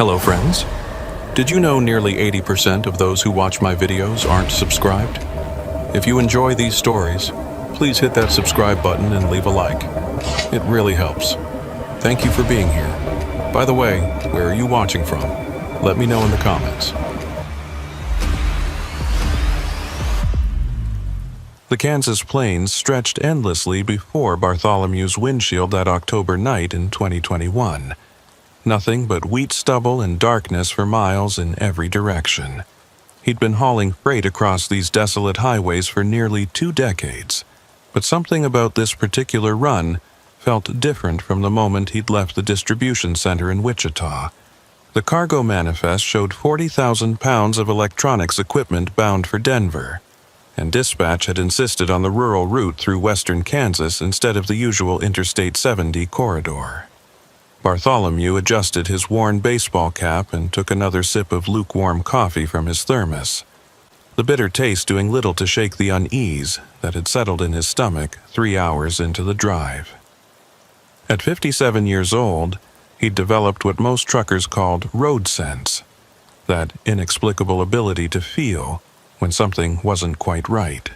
Hello friends. Did you know nearly 80% of those who watch my videos aren't subscribed? If you enjoy these stories, please hit that subscribe button and leave a like. It really helps. Thank you for being here. By the way, where are you watching from? Let me know in the comments. The Kansas plains stretched endlessly before Bartholomew's windshield that October night in 2021. Nothing but wheat stubble and darkness for miles in every direction. He'd been hauling freight across these desolate highways for nearly 2 decades, but something about this particular run felt different from the moment he'd left the distribution center in Wichita. The cargo manifest showed 40,000 pounds of electronics equipment bound for Denver, and dispatch had insisted on the rural route through western Kansas instead of the usual Interstate 70 corridor. Bartholomew adjusted his worn baseball cap and took another sip of lukewarm coffee from his thermos, the bitter taste doing little to shake the unease that had settled in his stomach 3 hours into the drive. At 57 years old, he'd developed what most truckers called road sense, that inexplicable ability to feel when something wasn't quite right.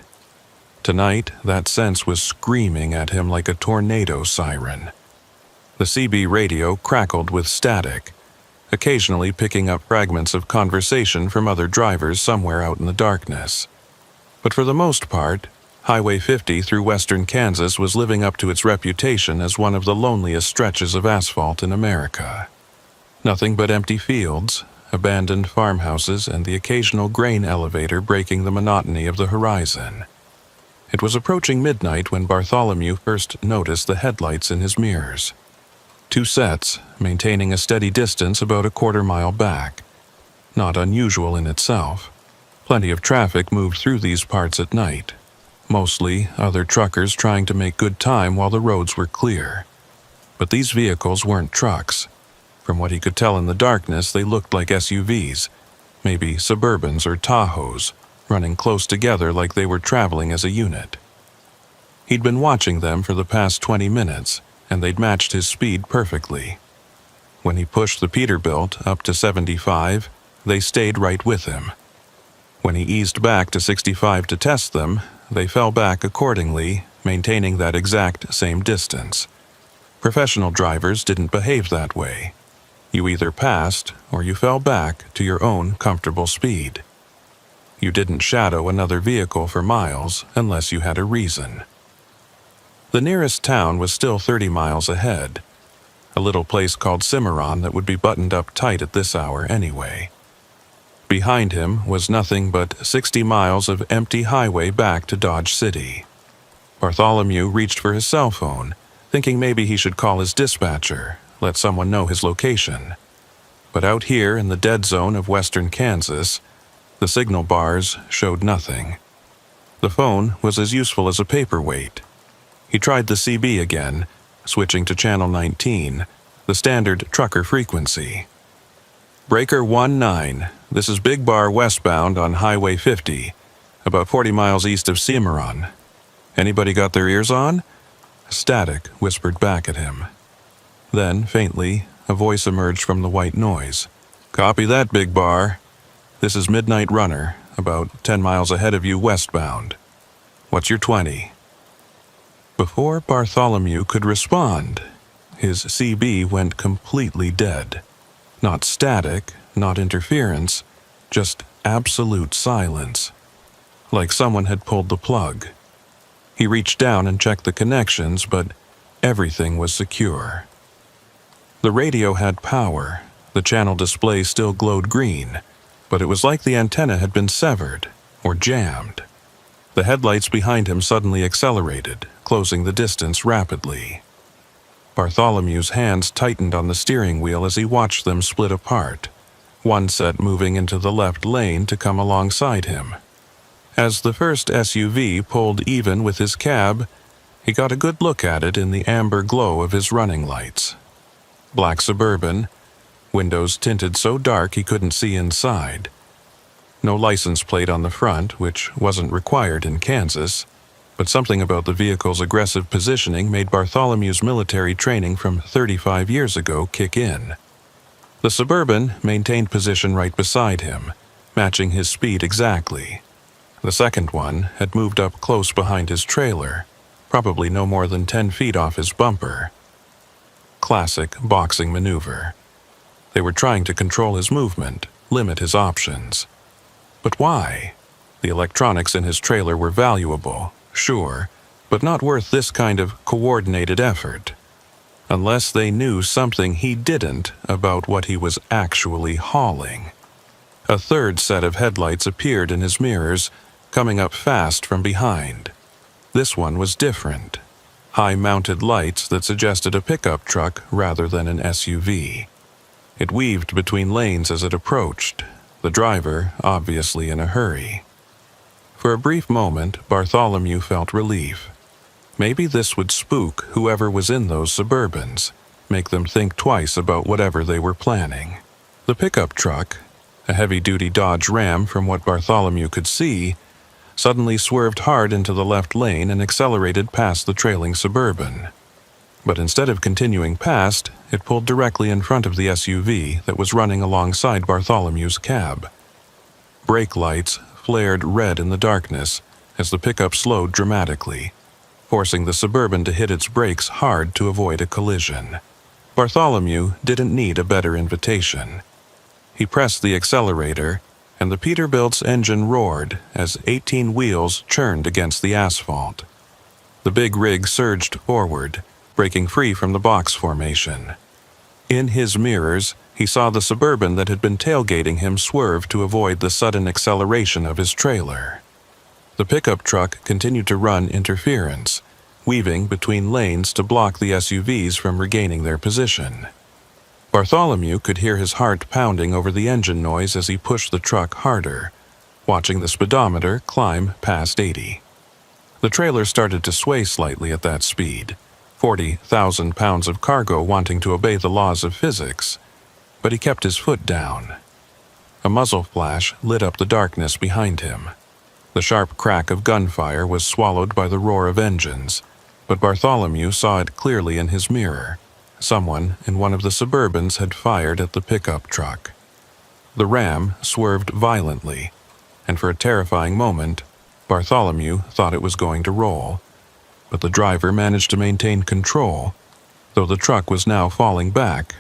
Tonight, that sense was screaming at him like a tornado siren. The CB radio crackled with static, occasionally picking up fragments of conversation from other drivers somewhere out in the darkness. But for the most part, Highway 50 through western Kansas was living up to its reputation as one of the loneliest stretches of asphalt in America. Nothing but empty fields, abandoned farmhouses, and the occasional grain elevator breaking the monotony of the horizon. It was approaching midnight when Bartholomew first noticed the headlights in his mirrors. 2 sets, maintaining a steady distance about a quarter-mile back. Not unusual in itself. Plenty of traffic moved through these parts at night. Mostly other truckers trying to make good time while the roads were clear. But these vehicles weren't trucks. From what he could tell in the darkness, they looked like SUVs, maybe Suburbans or Tahoes, running close together like they were traveling as a unit. He'd been watching them for the past 20 minutes, and they'd matched his speed perfectly. When he pushed the Peterbilt up to 75, they stayed right with him. When he eased back to 65 to test them, they fell back accordingly, maintaining that exact same distance. Professional drivers didn't behave that way. You either passed or you fell back to your own comfortable speed. You didn't shadow another vehicle for miles unless you had a reason. The nearest town was still 30 miles ahead, a little place called Cimarron that would be buttoned up tight at this hour anyway. Behind him was nothing but 60 miles of empty highway back to Dodge City. Bartholomew reached for his cell phone, thinking maybe he should call his dispatcher, let someone know his location. But out here in the dead zone of western Kansas, the signal bars showed nothing. The phone was as useful as a paperweight. He tried the CB again, switching to channel 19, the standard trucker frequency. Breaker 19, this is Big Bar westbound on Highway 50, about 40 miles east of Cimarron. Anybody got their ears on? Static whispered back at him. Then, faintly, a voice emerged from the white noise. Copy that, Big Bar. This is Midnight Runner, about 10 miles ahead of you westbound. What's your 20? Before Bartholomew could respond, his CB went completely dead. Not static, not interference, just absolute silence. Like someone had pulled the plug. He reached down and checked the connections, but everything was secure. The radio had power. The channel display still glowed green, but it was like the antenna had been severed or jammed. The headlights behind him suddenly accelerated, closing the distance rapidly. Bartholomew's hands tightened on the steering wheel as he watched them split apart, one set moving into the left lane to come alongside him. As the first SUV pulled even with his cab, he got a good look at it in the amber glow of his running lights. Black Suburban, windows tinted so dark he couldn't see inside. No license plate on the front, which wasn't required in Kansas, but something about the vehicle's aggressive positioning made Bartholomew's military training from 35 years ago kick in. The Suburban maintained position right beside him, matching his speed exactly. The second one had moved up close behind his trailer, probably no more than 10 feet off his bumper. Classic boxing maneuver. They were trying to control his movement, limit his options. But why? The electronics in his trailer were valuable, sure, but not worth this kind of coordinated effort. Unless they knew something he didn't about what he was actually hauling. A third set of headlights appeared in his mirrors, coming up fast from behind. This one was different. High-mounted lights that suggested a pickup truck rather than an SUV. It weaved between lanes as it approached, the driver obviously in a hurry. For a brief moment, Bartholomew felt relief. Maybe this would spook whoever was in those Suburbans, make them think twice about whatever they were planning. The pickup truck, a heavy-duty Dodge Ram from what Bartholomew could see, suddenly swerved hard into the left lane and accelerated past the trailing Suburban. But instead of continuing past, it pulled directly in front of the SUV that was running alongside Bartholomew's cab. Brake lights flared red in the darkness as the pickup slowed dramatically, forcing the Suburban to hit its brakes hard to avoid a collision. Bartholomew didn't need a better invitation. He pressed the accelerator, and the Peterbilt's engine roared as 18 wheels churned against the asphalt. The big rig surged forward, breaking free from the box formation. In his mirrors, he saw the Suburban that had been tailgating him swerve to avoid the sudden acceleration of his trailer. The pickup truck continued to run interference, weaving between lanes to block the SUVs from regaining their position. Bartholomew could hear his heart pounding over the engine noise as he pushed the truck harder, watching the speedometer climb past 80. The trailer started to sway slightly at that speed, 40,000 pounds of cargo wanting to obey the laws of physics, but he kept his foot down. A muzzle flash lit up the darkness behind him. The sharp crack of gunfire was swallowed by the roar of engines, but Bartholomew saw it clearly in his mirror. Someone in one of the Suburbans had fired at the pickup truck. The Ram swerved violently, and for a terrifying moment, Bartholomew thought it was going to roll. But the driver managed to maintain control, though the truck was now falling back,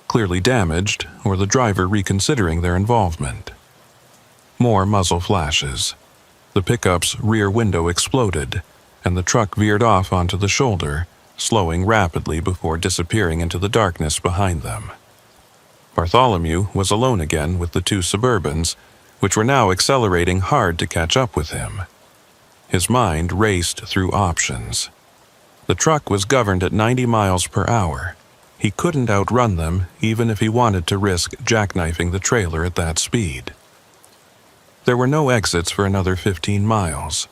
clearly damaged or the driver reconsidering their involvement. More muzzle flashes. The pickup's rear window exploded, and the truck veered off onto the shoulder, slowing rapidly before disappearing into the darkness behind them. Bartholomew was alone again with the two Suburbans, which were now accelerating hard to catch up with him. His mind raced through options. The truck was governed at 90 miles per hour. He couldn't outrun them even if he wanted to risk jackknifing the trailer at that speed. There were no exits for another 15 miles.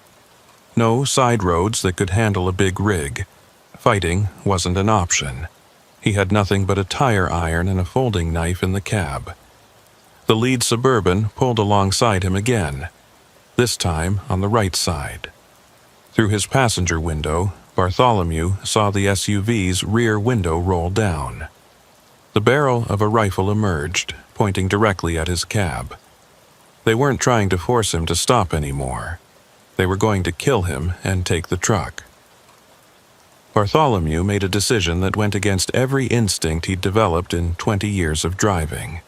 No side roads that could handle a big rig. Fighting wasn't an option. He had nothing but a tire iron and a folding knife in the cab. The lead Suburban pulled alongside him again, this time on the right side. Through his passenger window, Bartholomew saw the SUV's rear window roll down. The barrel of a rifle emerged, pointing directly at his cab. They weren't trying to force him to stop anymore. They were going to kill him and take the truck. Bartholomew made a decision that went against every instinct he'd developed in 20 years of driving.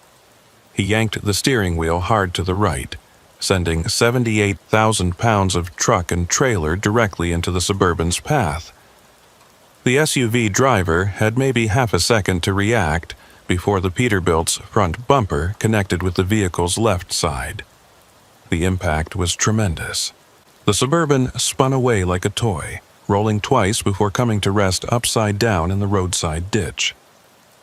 He yanked the steering wheel hard to the right, sending 78,000 pounds of truck and trailer directly into the Suburban's path. The SUV driver had maybe half a second to react before the Peterbilt's front bumper connected with the vehicle's left side. The impact was tremendous. The Suburban spun away like a toy, rolling twice before coming to rest upside down in the roadside ditch.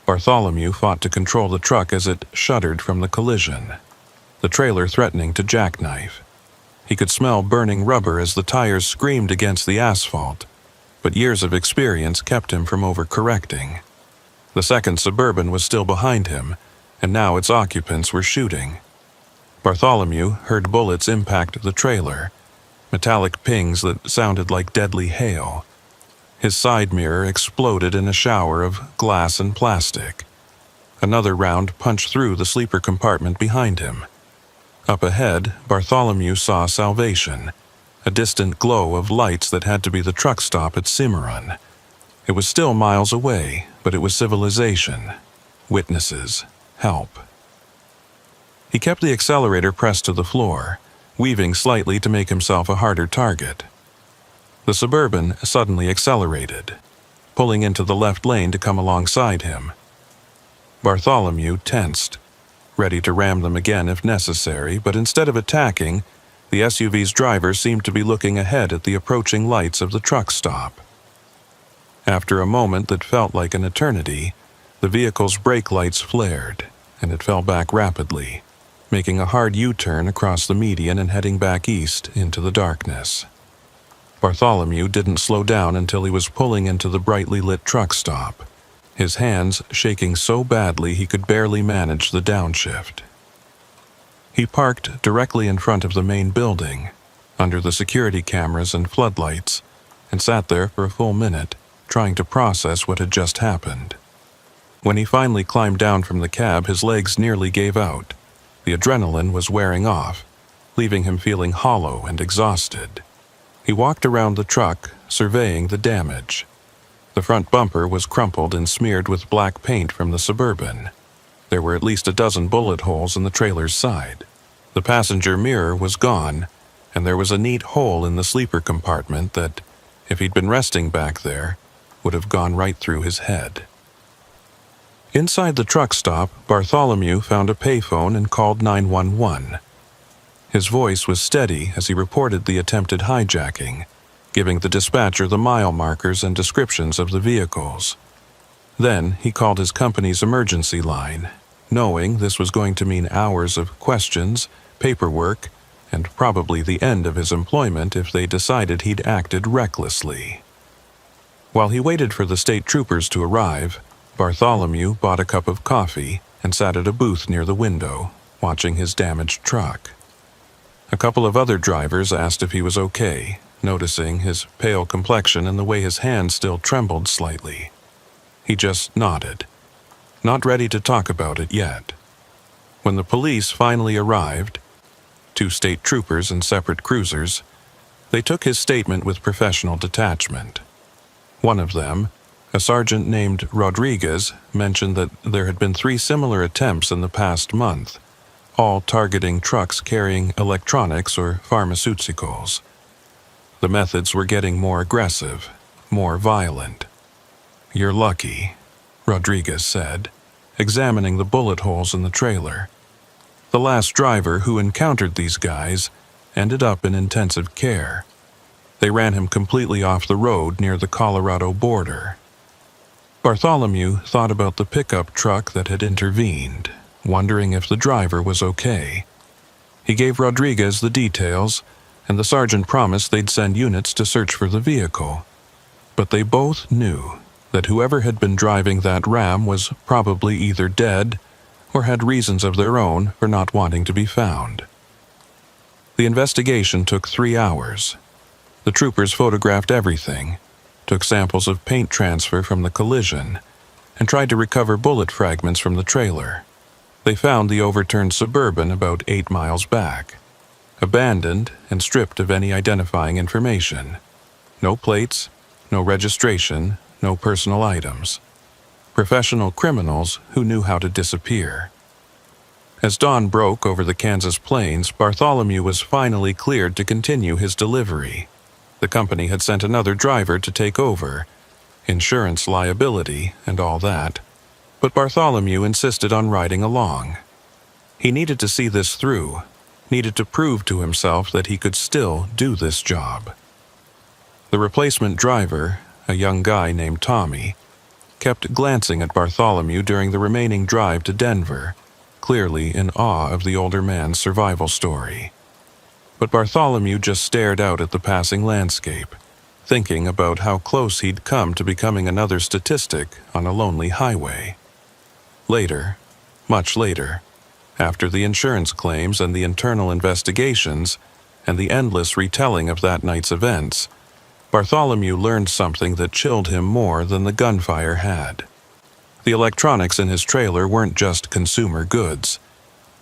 Bartholomew fought to control the truck as it shuddered from the collision, the trailer threatening to jackknife. He could smell burning rubber as the tires screamed against the asphalt, but years of experience kept him from overcorrecting. The second Suburban was still behind him, and now its occupants were shooting. Bartholomew heard bullets impact the trailer, metallic pings that sounded like deadly hail. His side mirror exploded in a shower of glass and plastic. Another round punched through the sleeper compartment behind him. Up ahead, Bartholomew saw salvation, a distant glow of lights that had to be the truck stop at Cimarron. It was still miles away, but it was civilization, witnesses, help. He kept the accelerator pressed to the floor, weaving slightly to make himself a harder target. The Suburban suddenly accelerated, pulling into the left lane to come alongside him. Bartholomew tensed, ready to ram them again if necessary, but instead of attacking, the SUV's driver seemed to be looking ahead at the approaching lights of the truck stop. After a moment that felt like an eternity, the vehicle's brake lights flared, and it fell back rapidly, making a hard U-turn across the median and heading back east into the darkness. Bartholomew didn't slow down until he was pulling into the brightly lit truck stop, his hands shaking so badly he could barely manage the downshift. He parked directly in front of the main building, under the security cameras and floodlights, and sat there for a full minute, trying to process what had just happened. When he finally climbed down from the cab, his legs nearly gave out. The adrenaline was wearing off, leaving him feeling hollow and exhausted. He walked around the truck, surveying the damage. The front bumper was crumpled and smeared with black paint from the Suburban. There were at least a dozen bullet holes in the trailer's side. The passenger mirror was gone, and there was a neat hole in the sleeper compartment that, if he'd been resting back there, would have gone right through his head. Inside the truck stop, Bartholomew found a payphone and called 911. His voice was steady as he reported the attempted hijacking, giving the dispatcher the mile markers and descriptions of the vehicles. Then he called his company's emergency line, knowing this was going to mean hours of questions, paperwork, and probably the end of his employment if they decided he'd acted recklessly. While he waited for the state troopers to arrive, Bartholomew bought a cup of coffee and sat at a booth near the window, watching his damaged truck. A couple of other drivers asked if he was okay, noticing his pale complexion and the way his hands still trembled slightly. He just nodded, not ready to talk about it yet. When the police finally arrived, 2 state troopers in separate cruisers, they took his statement with professional detachment. One of them, a sergeant named Rodriguez, mentioned that there had been 3 similar attempts in the past month, all targeting trucks carrying electronics or pharmaceuticals. The methods were getting more aggressive, more violent. "You're lucky," Rodriguez said, examining the bullet holes in the trailer. The last driver who encountered these guys ended up in intensive care. They ran him completely off the road near the Colorado border. Bartholomew thought about the pickup truck that had intervened, wondering if the driver was okay. He gave Rodriguez the details, and the sergeant promised they'd send units to search for the vehicle. But they both knew that whoever had been driving that Ram was probably either dead or had reasons of their own for not wanting to be found. The investigation took 3 hours. The troopers photographed everything, took samples of paint transfer from the collision, and tried to recover bullet fragments from the trailer. They found the overturned Suburban about 8 miles back, abandoned and stripped of any identifying information. No plates, no registration, no personal items. Professional criminals who knew how to disappear. As dawn broke over the Kansas plains, Bartholomew was finally cleared to continue his delivery. The company had sent another driver to take over, insurance liability and all that, but Bartholomew insisted on riding along. He needed to see this through, needed to prove to himself that he could still do this job. The replacement driver, a young guy named Tommy, kept glancing at Bartholomew during the remaining drive to Denver, clearly in awe of the older man's survival story. But Bartholomew just stared out at the passing landscape, thinking about how close he'd come to becoming another statistic on a lonely highway. Later, much later, after the insurance claims and the internal investigations and the endless retelling of that night's events, Bartholomew learned something that chilled him more than the gunfire had. The electronics in his trailer weren't just consumer goods.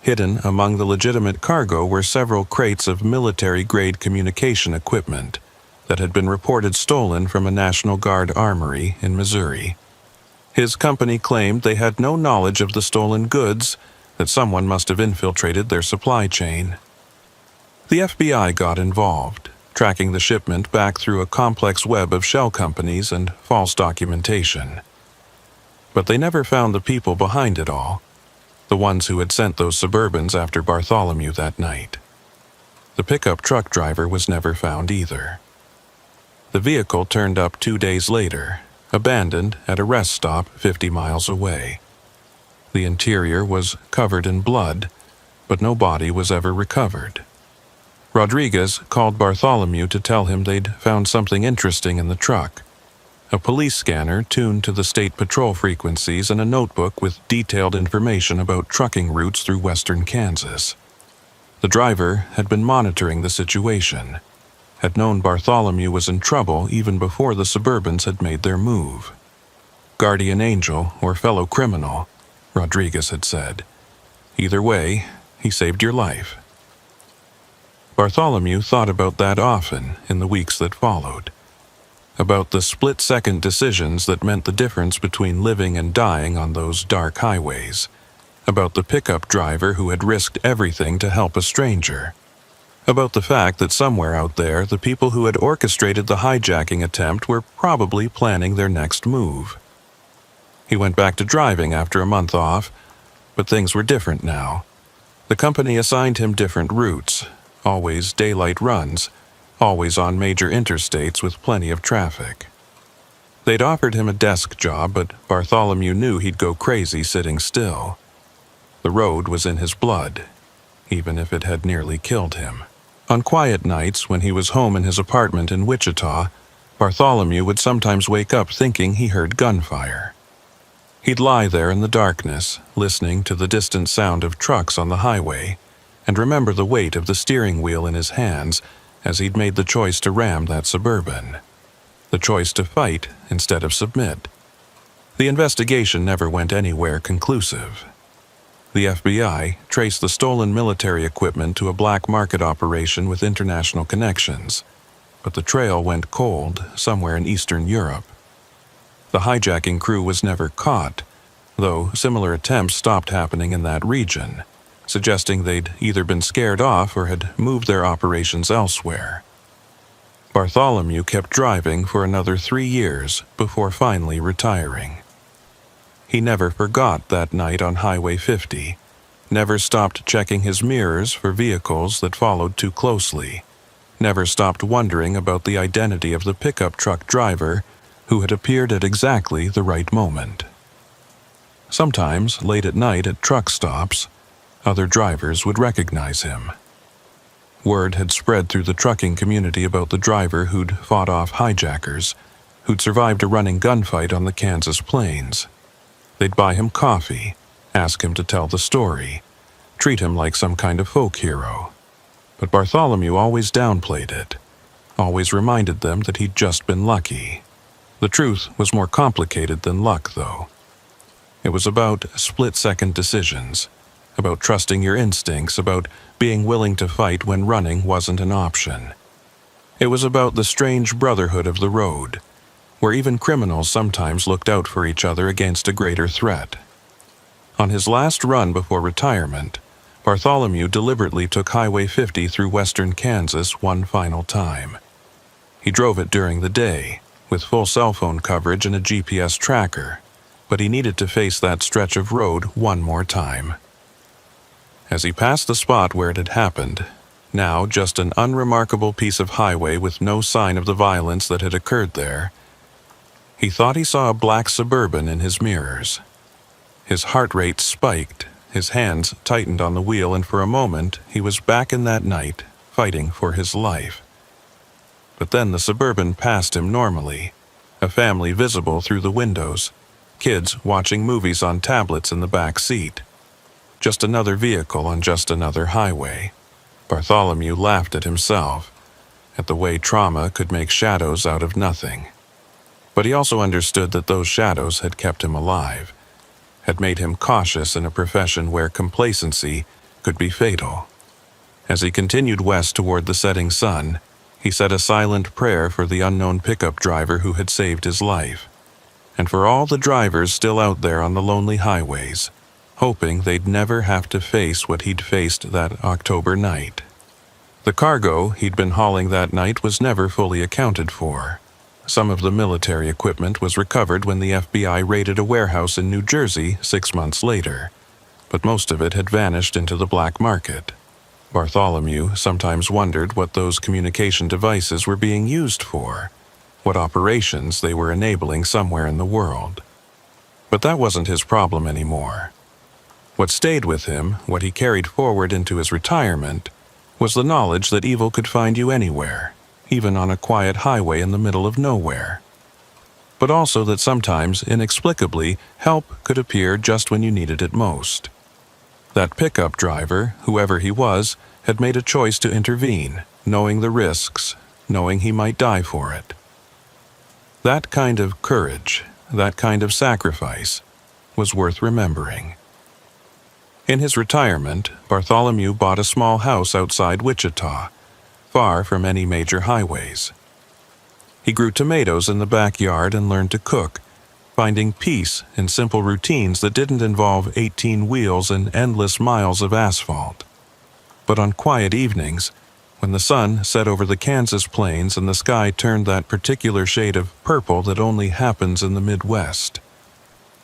Hidden among the legitimate cargo were several crates of military-grade communication equipment that had been reported stolen from a National Guard armory in Missouri. His company claimed they had no knowledge of the stolen goods, that someone must have infiltrated their supply chain. The FBI got involved, tracking the shipment back through a complex web of shell companies and false documentation. But they never found the people behind it all, the ones who had sent those Suburbans after Bartholomew that night. The pickup truck driver was never found either. The vehicle turned up 2 days later, abandoned at a rest stop 50 miles away. The interior was covered in blood, but no body was ever recovered. Rodriguez called Bartholomew to tell him they'd found something interesting in the truck: a police scanner tuned to the state patrol frequencies and a notebook with detailed information about trucking routes through western Kansas. The driver had been monitoring the situation, had known Bartholomew was in trouble even before the Suburbans had made their move. Guardian angel or fellow criminal, Rodriguez had said. Either way, he saved your life. Bartholomew thought about that often in the weeks that followed. About the split-second decisions that meant the difference between living and dying on those dark highways. About the pickup driver who had risked everything to help a stranger. About the fact that somewhere out there, the people who had orchestrated the hijacking attempt were probably planning their next move. He went back to driving after a month off, but things were different now. The company assigned him different routes, always daylight runs, always on major interstates with plenty of traffic. They'd offered him a desk job, but Bartholomew knew he'd go crazy sitting still. The road was in his blood, even if it had nearly killed him. On quiet nights, when he was home in his apartment in Wichita, Bartholomew would sometimes wake up thinking he heard gunfire. He'd lie there in the darkness, listening to the distant sound of trucks on the highway, and remember the weight of the steering wheel in his hands as he'd made the choice to ram that Suburban. The choice to fight instead of submit. The investigation never went anywhere conclusive. The FBI traced the stolen military equipment to a black market operation with international connections, but the trail went cold somewhere in Eastern Europe. The hijacking crew was never caught, though similar attempts stopped happening in that region, suggesting they'd either been scared off or had moved their operations elsewhere. Bartholomew kept driving for another 3 years before finally retiring. He never forgot that night on Highway 50, never stopped checking his mirrors for vehicles that followed too closely, never stopped wondering about the identity of the pickup truck driver who had appeared at exactly the right moment. Sometimes, late at night at truck stops, other drivers would recognize him. Word had spread through the trucking community about the driver who'd fought off hijackers, who'd survived a running gunfight on the Kansas plains. They'd buy him coffee, ask him to tell the story, treat him like some kind of folk hero. But Bartholomew always downplayed it, always reminded them that he'd just been lucky. The truth was more complicated than luck, though. It was about split-second decisions, about trusting your instincts, about being willing to fight when running wasn't an option. It was about the strange brotherhood of the road, where even criminals sometimes looked out for each other against a greater threat. On his last run before retirement, Bartholomew deliberately took Highway 50 through western Kansas one final time. He drove it during the day, with full cell phone coverage and a GPS tracker, but he needed to face that stretch of road one more time. As he passed the spot where it had happened, now just an unremarkable piece of highway with no sign of the violence that had occurred there, he thought he saw a black Suburban in his mirrors. His heart rate spiked, his hands tightened on the wheel, and for a moment he was back in that night, fighting for his life. But then the Suburban passed him normally, a family visible through the windows, kids watching movies on tablets in the back seat. Just another vehicle on just another highway. Bartholomew laughed at himself, at the way trauma could make shadows out of nothing. But he also understood that those shadows had kept him alive, had made him cautious in a profession where complacency could be fatal. As he continued west toward the setting sun, he said a silent prayer for the unknown pickup driver who had saved his life, and for all the drivers still out there on the lonely highways, hoping they'd never have to face what he'd faced that October night. The cargo he'd been hauling that night was never fully accounted for. Some of the military equipment was recovered when the FBI raided a warehouse in New Jersey 6 months later, but most of it had vanished into the black market. Bartholomew sometimes wondered what those communication devices were being used for, what operations they were enabling somewhere in the world. But that wasn't his problem anymore. What stayed with him, what he carried forward into his retirement, was the knowledge that evil could find you anywhere, even on a quiet highway in the middle of nowhere. But also that sometimes, inexplicably, help could appear just when you needed it most. That pickup driver, whoever he was, had made a choice to intervene, knowing the risks, knowing he might die for it. That kind of courage, that kind of sacrifice, was worth remembering. In his retirement, Bartholomew bought a small house outside Wichita, far from any major highways. He grew tomatoes in the backyard and learned to cook, finding peace in simple routines that didn't involve 18 wheels and endless miles of asphalt. But on quiet evenings, when the sun set over the Kansas plains and the sky turned that particular shade of purple that only happens in the Midwest,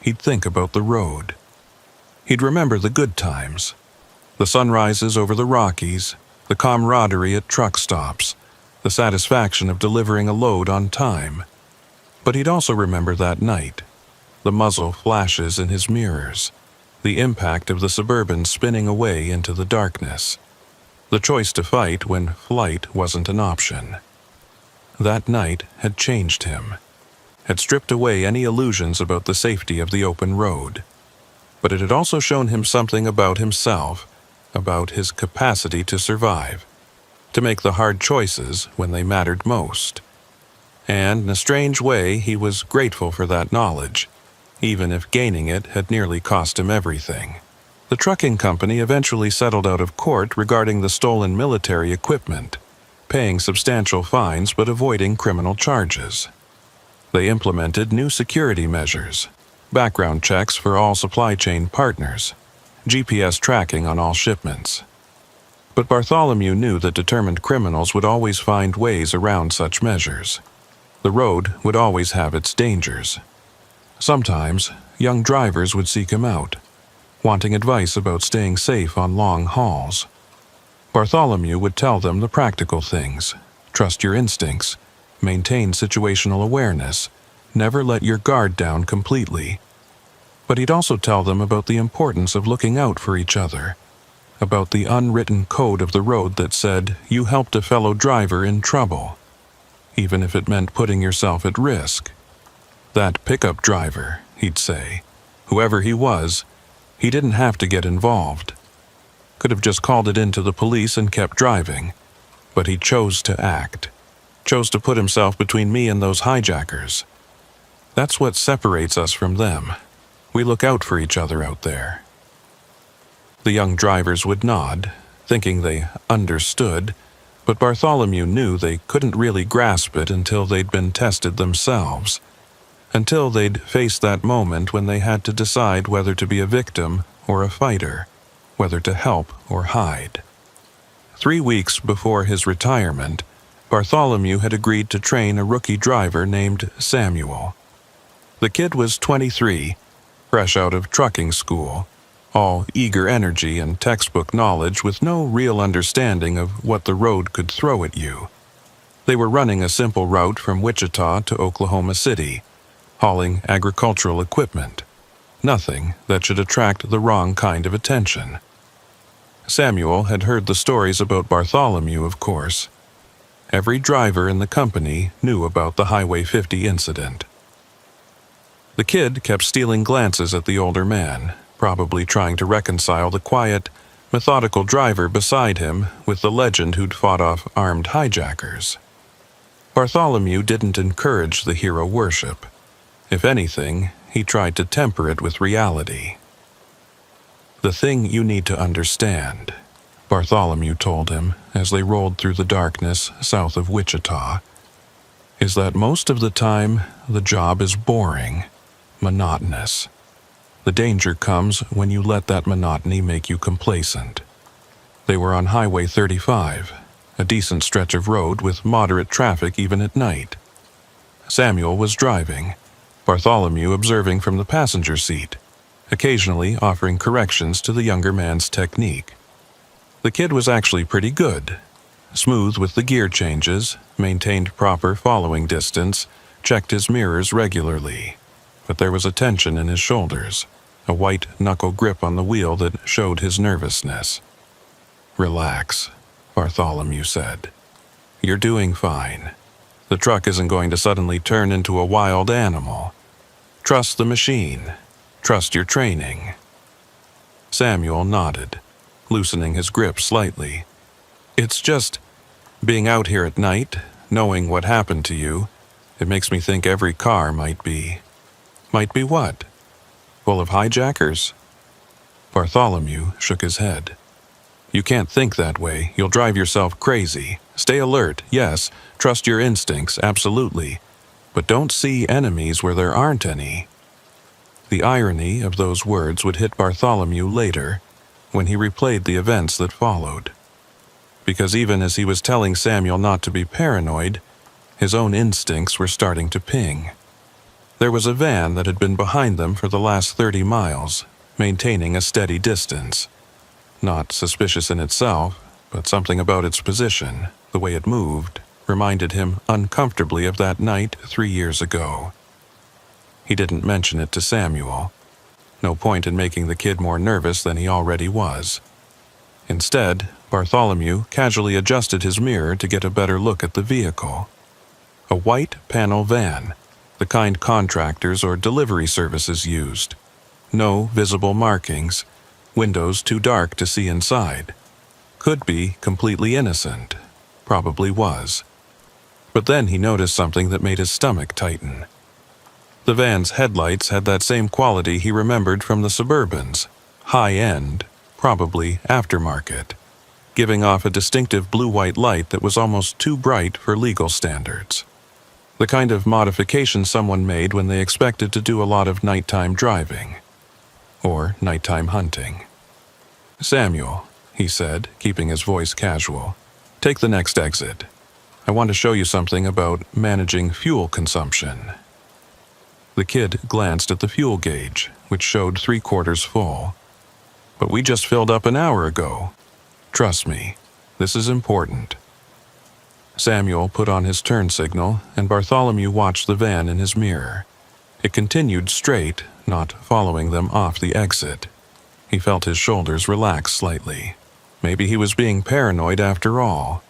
he'd think about the road. He'd remember the good times, the sunrises over the Rockies, the camaraderie at truck stops, the satisfaction of delivering a load on time. But he'd also remember that night, the muzzle flashes in his mirrors, the impact of the Suburban spinning away into the darkness, the choice to fight when flight wasn't an option. That night had changed him, had stripped away any illusions about the safety of the open road. But it had also shown him something about himself, about his capacity to survive, to make the hard choices when they mattered most. And in a strange way, he was grateful for that knowledge, even if gaining it had nearly cost him everything. The trucking company eventually settled out of court regarding the stolen military equipment, paying substantial fines but avoiding criminal charges. They implemented new security measures, background checks for all supply chain partners, GPS tracking on all shipments. But Bartholomew knew that determined criminals would always find ways around such measures. The road would always have its dangers. Sometimes, young drivers would seek him out, wanting advice about staying safe on long hauls. Bartholomew would tell them the practical things: trust your instincts, maintain situational awareness, never let your guard down completely. But he'd also tell them about the importance of looking out for each other, about the unwritten code of the road that said you helped a fellow driver in trouble, even if it meant putting yourself at risk. That pickup driver, he'd say, whoever he was, he didn't have to get involved. Could have just called it in to the police and kept driving, but he chose to act, chose to put himself between me and those hijackers. That's what separates us from them. We look out for each other out there. The young drivers would nod, thinking they understood, but Bartholomew knew they couldn't really grasp it until they'd been tested themselves, until they'd faced that moment when they had to decide whether to be a victim or a fighter, whether to help or hide. 3 weeks before his retirement, Bartholomew had agreed to train a rookie driver named Samuel. The kid was 23, fresh out of trucking school, all eager energy and textbook knowledge with no real understanding of what the road could throw at you. They were running a simple route from Wichita to Oklahoma City, hauling agricultural equipment, nothing that should attract the wrong kind of attention. Samuel had heard the stories about Bartholomew, of course. Every driver in the company knew about the Highway 50 incident. The kid kept stealing glances at the older man, probably trying to reconcile the quiet, methodical driver beside him with the legend who'd fought off armed hijackers. Bartholomew didn't encourage the hero worship. If anything, he tried to temper it with reality. "The thing you need to understand," Bartholomew told him as they rolled through the darkness south of Wichita, "is that most of the time the job is boring, monotonous. The danger comes when you let that monotony make you complacent." They were on Highway 35, a decent stretch of road with moderate traffic even at night. Samuel was driving, Bartholomew observing from the passenger seat, occasionally offering corrections to the younger man's technique. The kid was actually pretty good. Smooth with the gear changes, maintained proper following distance, checked his mirrors regularly. But there was a tension in his shoulders, a white knuckle grip on the wheel that showed his nervousness. "Relax," Bartholomew said. "You're doing fine. The truck isn't going to suddenly turn into a wild animal. Trust the machine. Trust your training." Samuel nodded, loosening his grip slightly. "It's just being out here at night, knowing what happened to you, it makes me think every car might be..." "Might be what? Full of hijackers?" Bartholomew shook his head. "You can't think that way. You'll drive yourself crazy. Stay alert, yes. Trust your instincts, absolutely. But don't see enemies where there aren't any." The irony of those words would hit Bartholomew later, when he replayed the events that followed. Because even as he was telling Samuel not to be paranoid, his own instincts were starting to ping. There was a van that had been behind them for the last 30 miles, maintaining a steady distance. Not suspicious in itself, but something about its position, the way it moved, reminded him uncomfortably of that night 3 years ago. He didn't mention it to Samuel. No point in making the kid more nervous than he already was. Instead, Bartholomew casually adjusted his mirror to get a better look at the vehicle. A white panel van, the kind contractors or delivery services used. No visible markings, windows too dark to see inside. Could be completely innocent. Probably was. But then he noticed something that made his stomach tighten. The van's headlights had that same quality he remembered from the Suburbans. High-end, probably aftermarket, giving off a distinctive blue-white light that was almost too bright for legal standards. The kind of modification someone made when they expected to do a lot of nighttime driving. Or nighttime hunting. "Samuel," he said, keeping his voice casual, "take the next exit. I want to show you something about managing fuel consumption." The kid glanced at the fuel gauge, which showed 3/4 full. "But we just filled up an hour ago. Trust me, this is important." Samuel put on his turn signal, and Bartholomew watched the van in his mirror. It continued straight, not following them off the exit. He felt his shoulders relax slightly. Maybe he was being paranoid after all.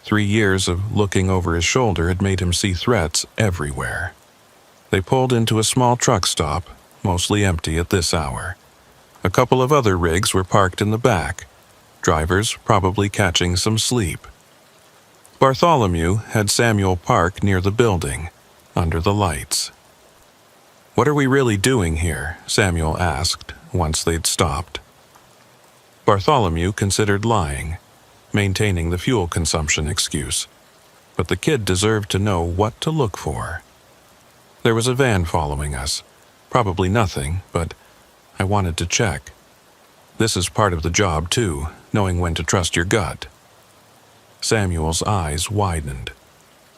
3 years of looking over his shoulder had made him see threats everywhere. They pulled into a small truck stop, mostly empty at this hour. A couple of other rigs were parked in the back, drivers probably catching some sleep. Bartholomew had Samuel park near the building, under the lights. "What are we really doing here?" Samuel asked, once they'd stopped. Bartholomew considered lying, maintaining the fuel consumption excuse, but the kid deserved to know what to look for. "There was a van following us. Probably nothing, but I wanted to check. This is part of the job, too, knowing when to trust your gut." Samuel's eyes widened.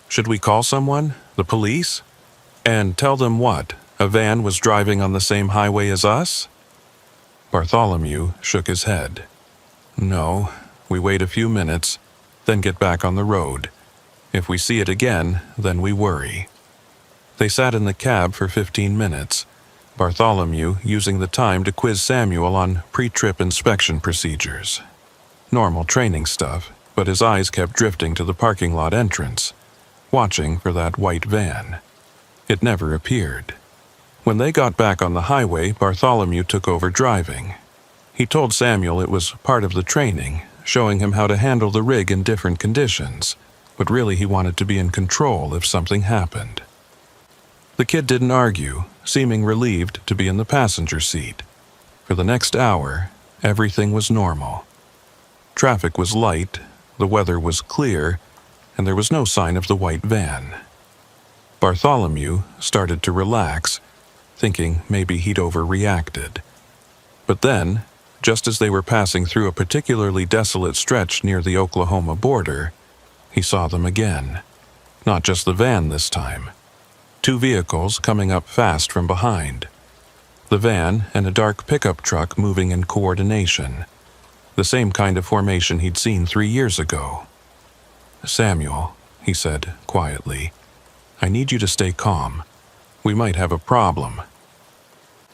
"Should we call someone? The police? And tell them what? A van was driving on the same highway as us?" Bartholomew shook his head. "No, we wait a few minutes, then get back on the road. If we see it again, then we worry." They sat in the cab for 15 minutes, Bartholomew using the time to quiz Samuel on pre-trip inspection procedures. Normal training stuff, but his eyes kept drifting to the parking lot entrance, watching for that white van. It never appeared. When they got back on the highway, Bartholomew took over driving. He told Samuel it was part of the training, showing him how to handle the rig in different conditions, but really he wanted to be in control if something happened. The kid didn't argue, seeming relieved to be in the passenger seat. For the next hour, everything was normal. Traffic was light, the weather was clear, and there was no sign of the white van. Bartholomew started to relax, thinking maybe he'd overreacted. But then, just as they were passing through a particularly desolate stretch near the Oklahoma border, he saw them again. Not just the van this time. 2 vehicles coming up fast from behind. The van and a dark pickup truck moving in coordination. The same kind of formation he'd seen 3 years ago. "Samuel," he said quietly, "I need you to stay calm. We might have a problem."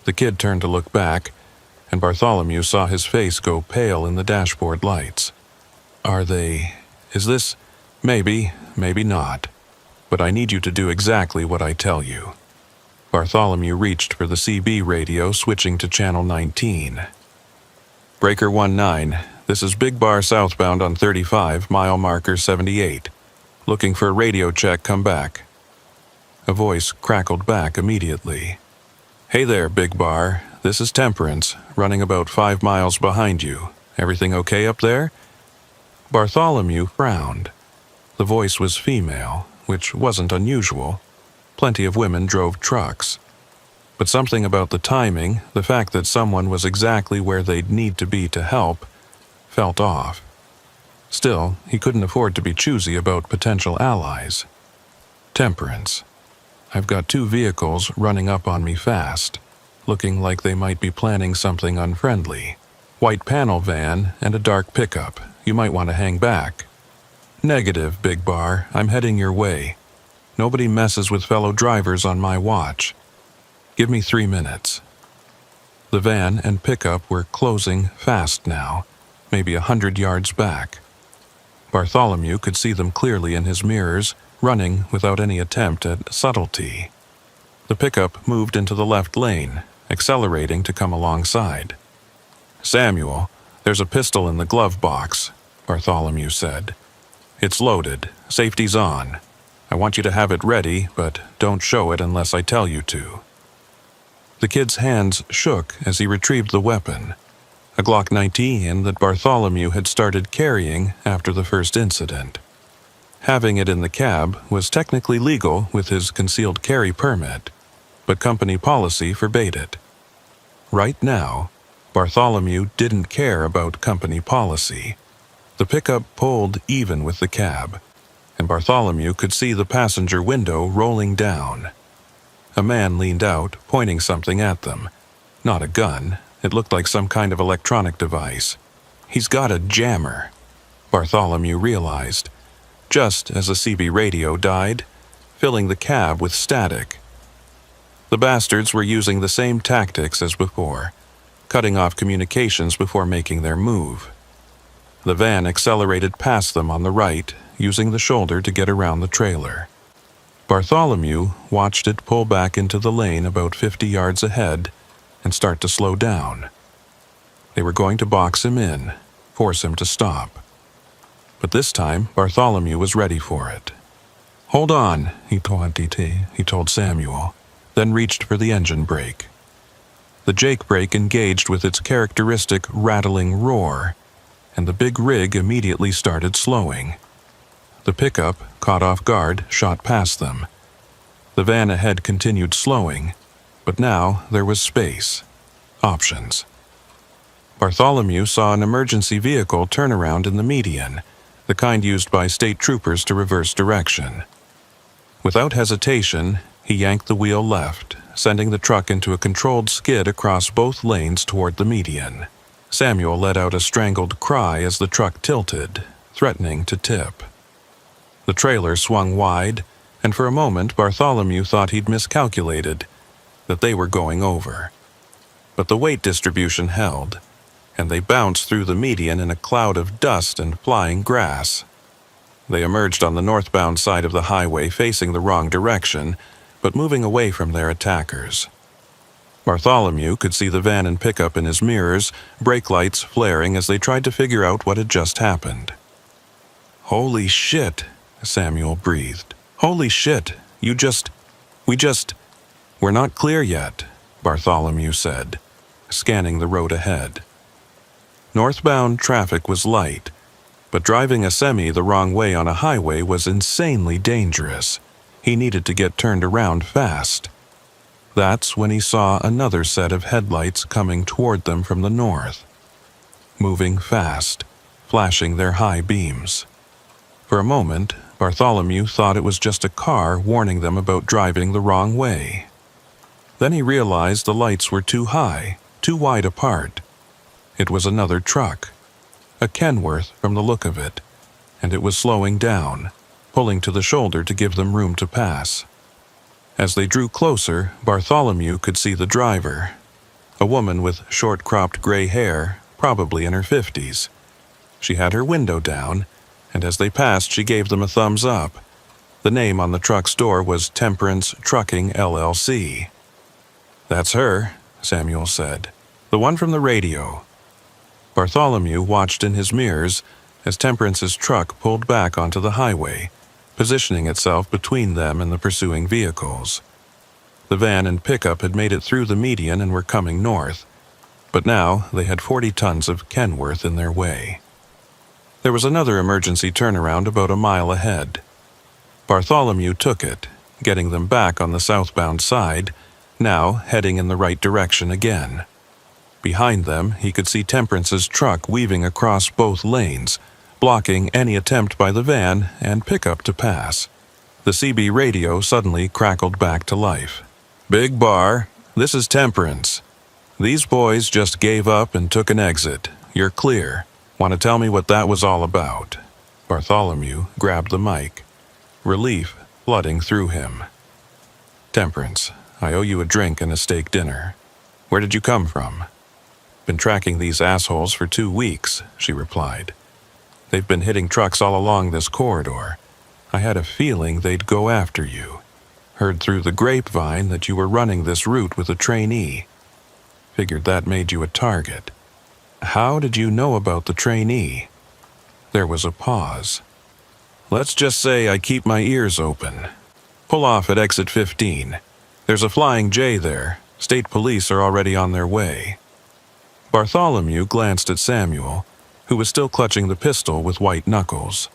The kid turned to look back, and Bartholomew saw his face go pale in the dashboard lights. Is this? Maybe, maybe not. But I need you to do exactly what I tell you." Bartholomew reached for the CB radio, switching to channel 19. "Breaker 19, this is Big Bar southbound on 35, mile marker 78. Looking for a radio check, come back." A voice crackled back immediately. "Hey there, Big Bar. This is Temperance, running about 5 miles behind you. Everything okay up there?" Bartholomew frowned. The voice was female, which wasn't unusual. Plenty of women drove trucks. But something about the timing, the fact that someone was exactly where they'd need to be to help, felt off. Still, he couldn't afford to be choosy about potential allies. "Temperance. I've got 2 vehicles running up on me fast, looking like they might be planning something unfriendly. White panel van and a dark pickup. You might want to hang back." "Negative, Big Bar. I'm heading your way. Nobody messes with fellow drivers on my watch. Give me 3 minutes." The van and pickup were closing fast now, maybe 100 yards back. Bartholomew could see them clearly in his mirrors, running without any attempt at subtlety. The pickup moved into the left lane, accelerating to come alongside. "Samuel, there's a pistol in the glove box," Bartholomew said. "It's loaded. Safety's on. I want you to have it ready, but don't show it unless I tell you to." The kid's hands shook as he retrieved the weapon, a Glock 19 that Bartholomew had started carrying after the first incident. Having it in the cab was technically legal with his concealed carry permit, but company policy forbade it. Right now, Bartholomew didn't care about company policy. The pickup pulled even with the cab, and Bartholomew could see the passenger window rolling down. A man leaned out, pointing something at them. Not a gun. It looked like some kind of electronic device. "He's got a jammer," Bartholomew realized, just as a CB radio died, filling the cab with static. The bastards were using the same tactics as before, cutting off communications before making their move. The van accelerated past them on the right, using the shoulder to get around the trailer. Bartholomew watched it pull back into the lane about 50 yards ahead and start to slow down. They were going to box him in, force him to stop. But this time, Bartholomew was ready for it. "Hold on," he told Samuel, then reached for the engine brake. The Jake brake engaged with its characteristic rattling roar, and the big rig immediately started slowing. The pickup, caught off guard, shot past them. The van ahead continued slowing, but now there was space. Options. Bartholomew saw an emergency vehicle turn around in the median, the kind used by state troopers to reverse direction. Without hesitation, he yanked the wheel left, sending the truck into a controlled skid across both lanes toward the median. Samuel let out a strangled cry as the truck tilted, threatening to tip. The trailer swung wide, and for a moment Bartholomew thought he'd miscalculated, that they were going over. But the weight distribution held, and they bounced through the median in a cloud of dust and flying grass. They emerged on the northbound side of the highway facing the wrong direction, but moving away from their attackers. Bartholomew could see the van and pickup in his mirrors, brake lights flaring as they tried to figure out what had just happened. "Holy shit," Samuel breathed. "Holy shit, we just..." "We're not clear yet," Bartholomew said, scanning the road ahead. Northbound traffic was light, but driving a semi the wrong way on a highway was insanely dangerous. He needed to get turned around fast. That's when he saw another set of headlights coming toward them from the north, moving fast, flashing their high beams. For a moment, Bartholomew thought it was just a car warning them about driving the wrong way. Then he realized the lights were too high, too wide apart. It was another truck, a Kenworth from the look of it, and it was slowing down, pulling to the shoulder to give them room to pass. As they drew closer, Bartholomew could see the driver, a woman with short-cropped gray hair, probably in her 50s. She had her window down, and as they passed she gave them a thumbs up. The name on the truck's door was Temperance Trucking LLC. "That's her," Samuel said. "The one from the radio." Bartholomew watched in his mirrors as Temperance's truck pulled back onto the highway, positioning itself between them and the pursuing vehicles. The van and pickup had made it through the median and were coming north, but now they had 40 tons of Kenworth in their way. There was another emergency turnaround about a mile ahead. Bartholomew took it, getting them back on the southbound side, now heading in the right direction again. Behind them, he could see Temperance's truck weaving across both lanes, blocking any attempt by the van and pickup to pass. The CB radio suddenly crackled back to life. "Big Bar, this is Temperance. These boys just gave up and took an exit. You're clear. Want to tell me what that was all about?" Bartholomew grabbed the mic, relief flooding through him. "Temperance, I owe you a drink and a steak dinner. Where did you come from?" "Been tracking these assholes for 2 weeks," she replied. "They've been hitting trucks all along this corridor. I had a feeling they'd go after you. Heard through the grapevine that you were running this route with a trainee. Figured that made you a target. How did you know about the trainee?" There was a pause. "Let's just say I keep my ears open. Pull off at exit 15. There's a Flying J there. State police are already on their way." Bartholomew glanced at Samuel, who was still clutching the pistol with white knuckles.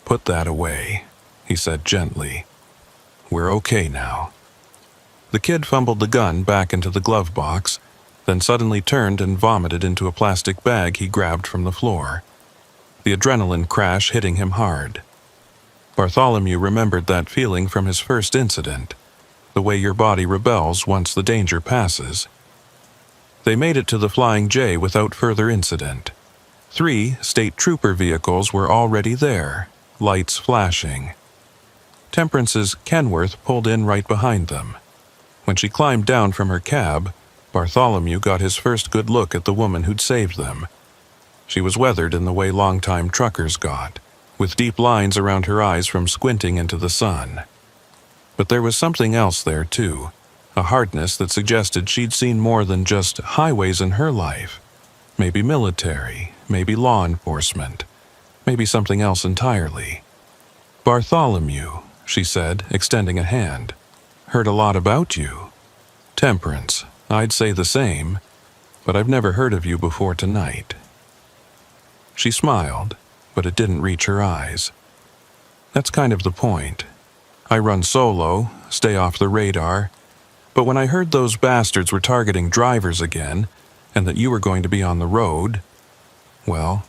"Put that away," he said gently. "We're okay now." The kid fumbled the gun back into the glove box, then suddenly turned and vomited into a plastic bag he grabbed from the floor, the adrenaline crash hitting him hard. Bartholomew remembered that feeling from his first incident, the way your body rebels once the danger passes. They made it to the Flying J without further incident. 3 state trooper vehicles were already there, lights flashing. Temperance's Kenworth pulled in right behind them. When she climbed down from her cab, Bartholomew got his first good look at the woman who'd saved them. She was weathered in the way longtime truckers got, with deep lines around her eyes from squinting into the sun. But there was something else there, too, a hardness that suggested she'd seen more than just highways in her life. Maybe military, maybe law enforcement, maybe something else entirely. "Bartholomew," she said, extending a hand. "Heard a lot about you." "Temperance, I'd say the same, but I've never heard of you before tonight." She smiled, but it didn't reach her eyes. "That's kind of the point. I run solo, stay off the radar, but when I heard those bastards were targeting drivers again, and that you were going to be on the road, well,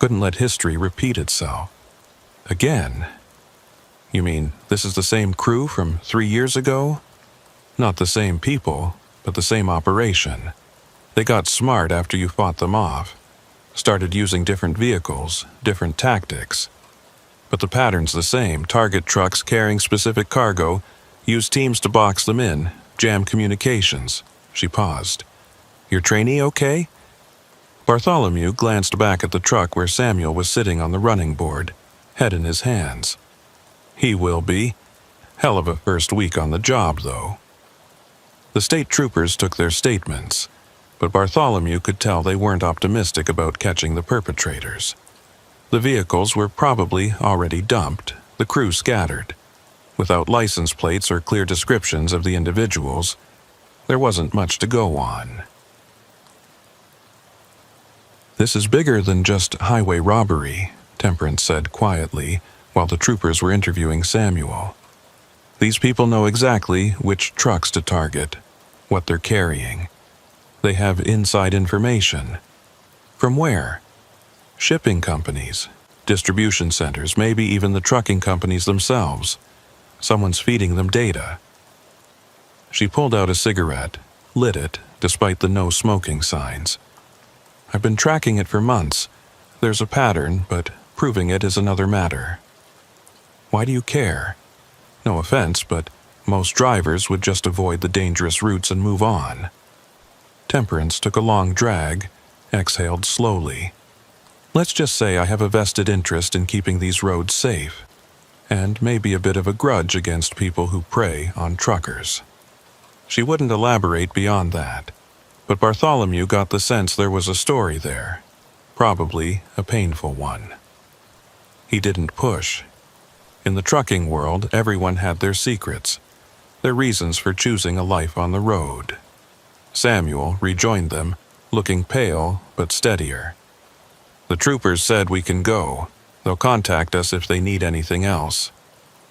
couldn't let history repeat itself. Again. You mean this is the same crew from 3 years ago? Not the same people, but the same operation. They got smart after you fought them off. Started using different vehicles, different tactics. But the pattern's the same. Target trucks carrying specific cargo, use teams to box them in, jam communications." She paused. "Your trainee okay?" Bartholomew glanced back at the truck where Samuel was sitting on the running board, head in his hands. "He will be. Hell of a first week on the job, though." The state troopers took their statements, but Bartholomew could tell they weren't optimistic about catching the perpetrators. The vehicles were probably already dumped, the crew scattered. Without license plates or clear descriptions of the individuals, there wasn't much to go on. "This is bigger than just highway robbery," Temperance said quietly while the troopers were interviewing Samuel. "These people know exactly which trucks to target, what they're carrying. They have inside information." "From where?" "Shipping companies, distribution centers, maybe even the trucking companies themselves. Someone's feeding them data." She pulled out a cigarette, lit it despite the no smoking signs. "I've been tracking it for months. There's a pattern, but proving it is another matter." "Why do you care?" "No offense, but most drivers would just avoid the dangerous routes and move on." Temperance took a long drag, exhaled slowly. "Let's just say I have a vested interest in keeping these roads safe, and maybe a bit of a grudge against people who prey on truckers." She wouldn't elaborate beyond that, but Bartholomew got the sense there was a story there, probably a painful one. He didn't push. In the trucking world, everyone had their secrets, their reasons for choosing a life on the road. Samuel rejoined them, looking pale but steadier. "The troopers said we can go. They'll contact us if they need anything else."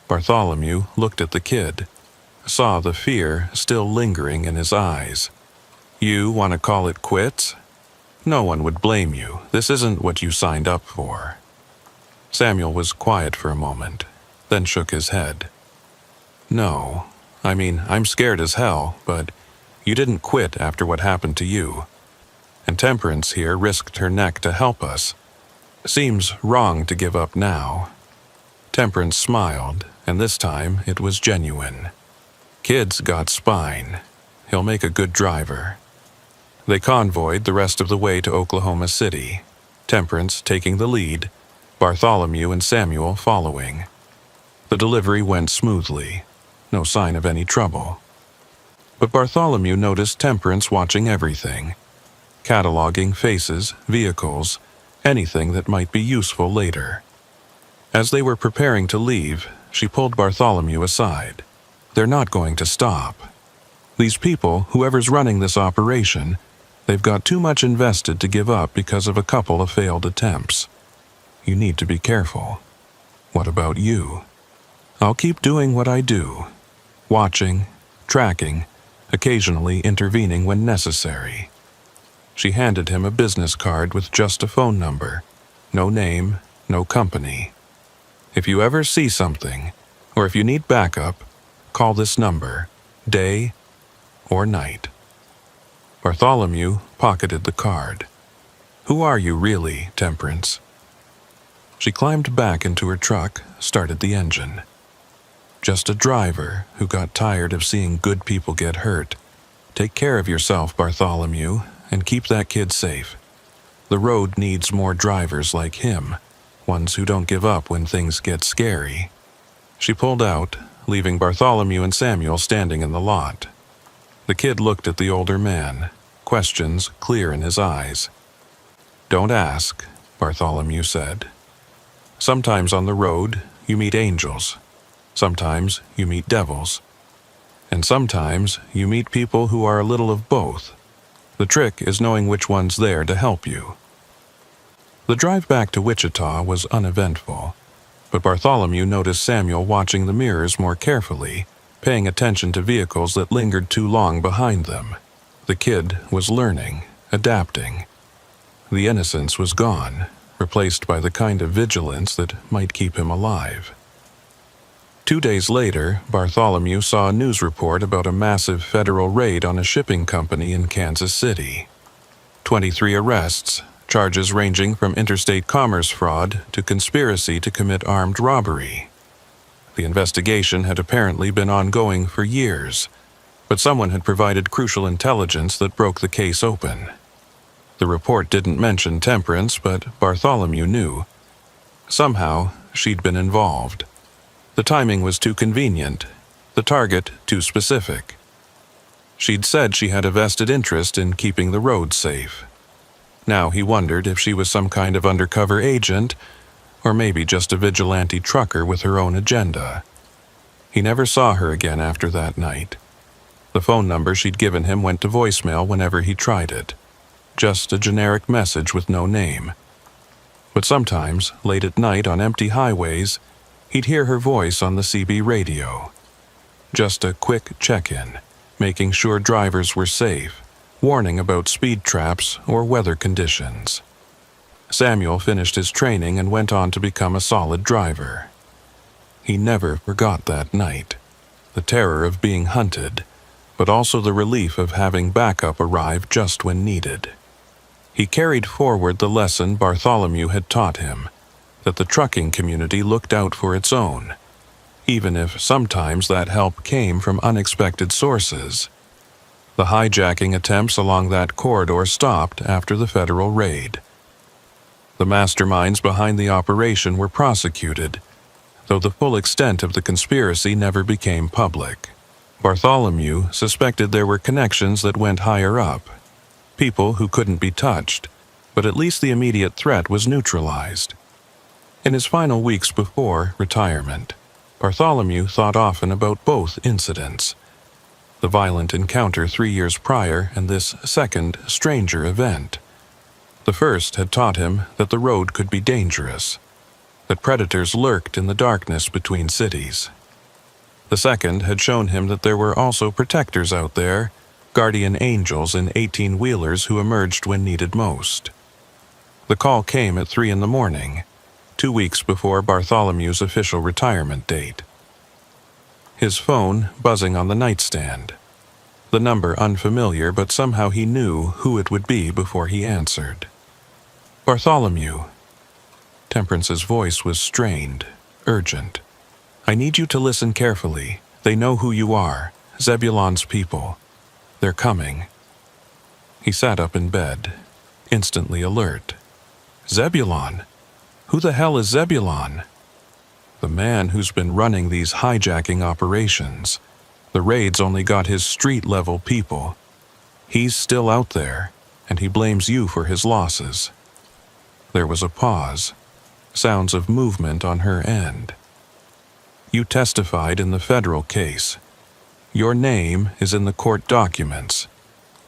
Bartholomew looked at the kid, saw the fear still lingering in his eyes. "You want to call it quits? No one would blame you. This isn't what you signed up for." Samuel was quiet for a moment, then shook his head. "No, I mean, I'm scared as hell, but you didn't quit after what happened to you. And Temperance here risked her neck to help us. Seems wrong to give up now." Temperance smiled, and this time it was genuine. "Kid's got spine. He'll make a good driver." They convoyed the rest of the way to Oklahoma City, Temperance taking the lead, Bartholomew and Samuel following. The delivery went smoothly, no sign of any trouble. But Bartholomew noticed Temperance watching everything, cataloging faces, vehicles, anything that might be useful later. As they were preparing to leave, she pulled Bartholomew aside. "They're not going to stop. These people, whoever's running this operation, they've got too much invested to give up because of a couple of failed attempts. You need to be careful. What about you? I'll keep doing what I do, watching, tracking, occasionally intervening when necessary." She handed him a business card with just a phone number, no name, no company. "If you ever see something, or if you need backup, call this number, day or night." Bartholomew pocketed the card. "Who are you really, Temperance?" She climbed back into her truck, started the engine. "Just a driver who got tired of seeing good people get hurt. Take care of yourself, Bartholomew, and keep that kid safe. The road needs more drivers like him, ones who don't give up when things get scary." She pulled out, leaving Bartholomew and Samuel standing in the lot. The kid looked at the older man, questions clear in his eyes. "Don't ask," Bartholomew said. "Sometimes on the road, you meet angels. Sometimes you meet devils. And sometimes you meet people who are a little of both. The trick is knowing which one's there to help you." The drive back to Wichita was uneventful, but Bartholomew noticed Samuel watching the mirrors more carefully, paying attention to vehicles that lingered too long behind them. The kid was learning, adapting. The innocence was gone, replaced by the kind of vigilance that might keep him alive. 2 days later, Bartholomew saw a news report about a massive federal raid on a shipping company in Kansas City. 23 arrests, charges ranging from interstate commerce fraud to conspiracy to commit armed robbery. The investigation had apparently been ongoing for years, but someone had provided crucial intelligence that broke the case open. The report didn't mention Temperance, but Bartholomew knew. Somehow, she'd been involved. The timing was too convenient, the target too specific. She'd said she had a vested interest in keeping the roads safe. Now he wondered if she was some kind of undercover agent, or maybe just a vigilante trucker with her own agenda. He never saw her again after that night. The phone number she'd given him went to voicemail whenever he tried it. Just a generic message with no name. But sometimes, late at night on empty highways, he'd hear her voice on the CB radio. Just a quick check-in, making sure drivers were safe, warning about speed traps or weather conditions. Samuel finished his training and went on to become a solid driver. He never forgot that night, the terror of being hunted, but also the relief of having backup arrive just when needed. He carried forward the lesson Bartholomew had taught him, that the trucking community looked out for its own, even if sometimes that help came from unexpected sources. The hijacking attempts along that corridor stopped after the federal raid. The masterminds behind the operation were prosecuted, though the full extent of the conspiracy never became public. Bartholomew suspected there were connections that went higher up, people who couldn't be touched, but at least the immediate threat was neutralized. In his final weeks before retirement, Bartholomew thought often about both incidents, the violent encounter 3 years prior and this second, stranger event. The first had taught him that the road could be dangerous, that predators lurked in the darkness between cities. The second had shown him that there were also protectors out there, guardian angels in 18-wheelers who emerged when needed most. The call came at 3 a.m, 2 weeks before Bartholomew's official retirement date. His phone buzzing on the nightstand. The number unfamiliar, but somehow he knew who it would be before he answered. Bartholomew. Temperance's voice was strained, urgent. I need you to listen carefully. They know who you are, Zebulon's people. They're coming. He sat up in bed, instantly alert. Zebulon? Who the hell is Zebulon? The man who's been running these hijacking operations. The raids only got his street-level people. He's still out there, and he blames you for his losses. There was a pause, sounds of movement on her end. You testified in the federal case. Your name is in the court documents.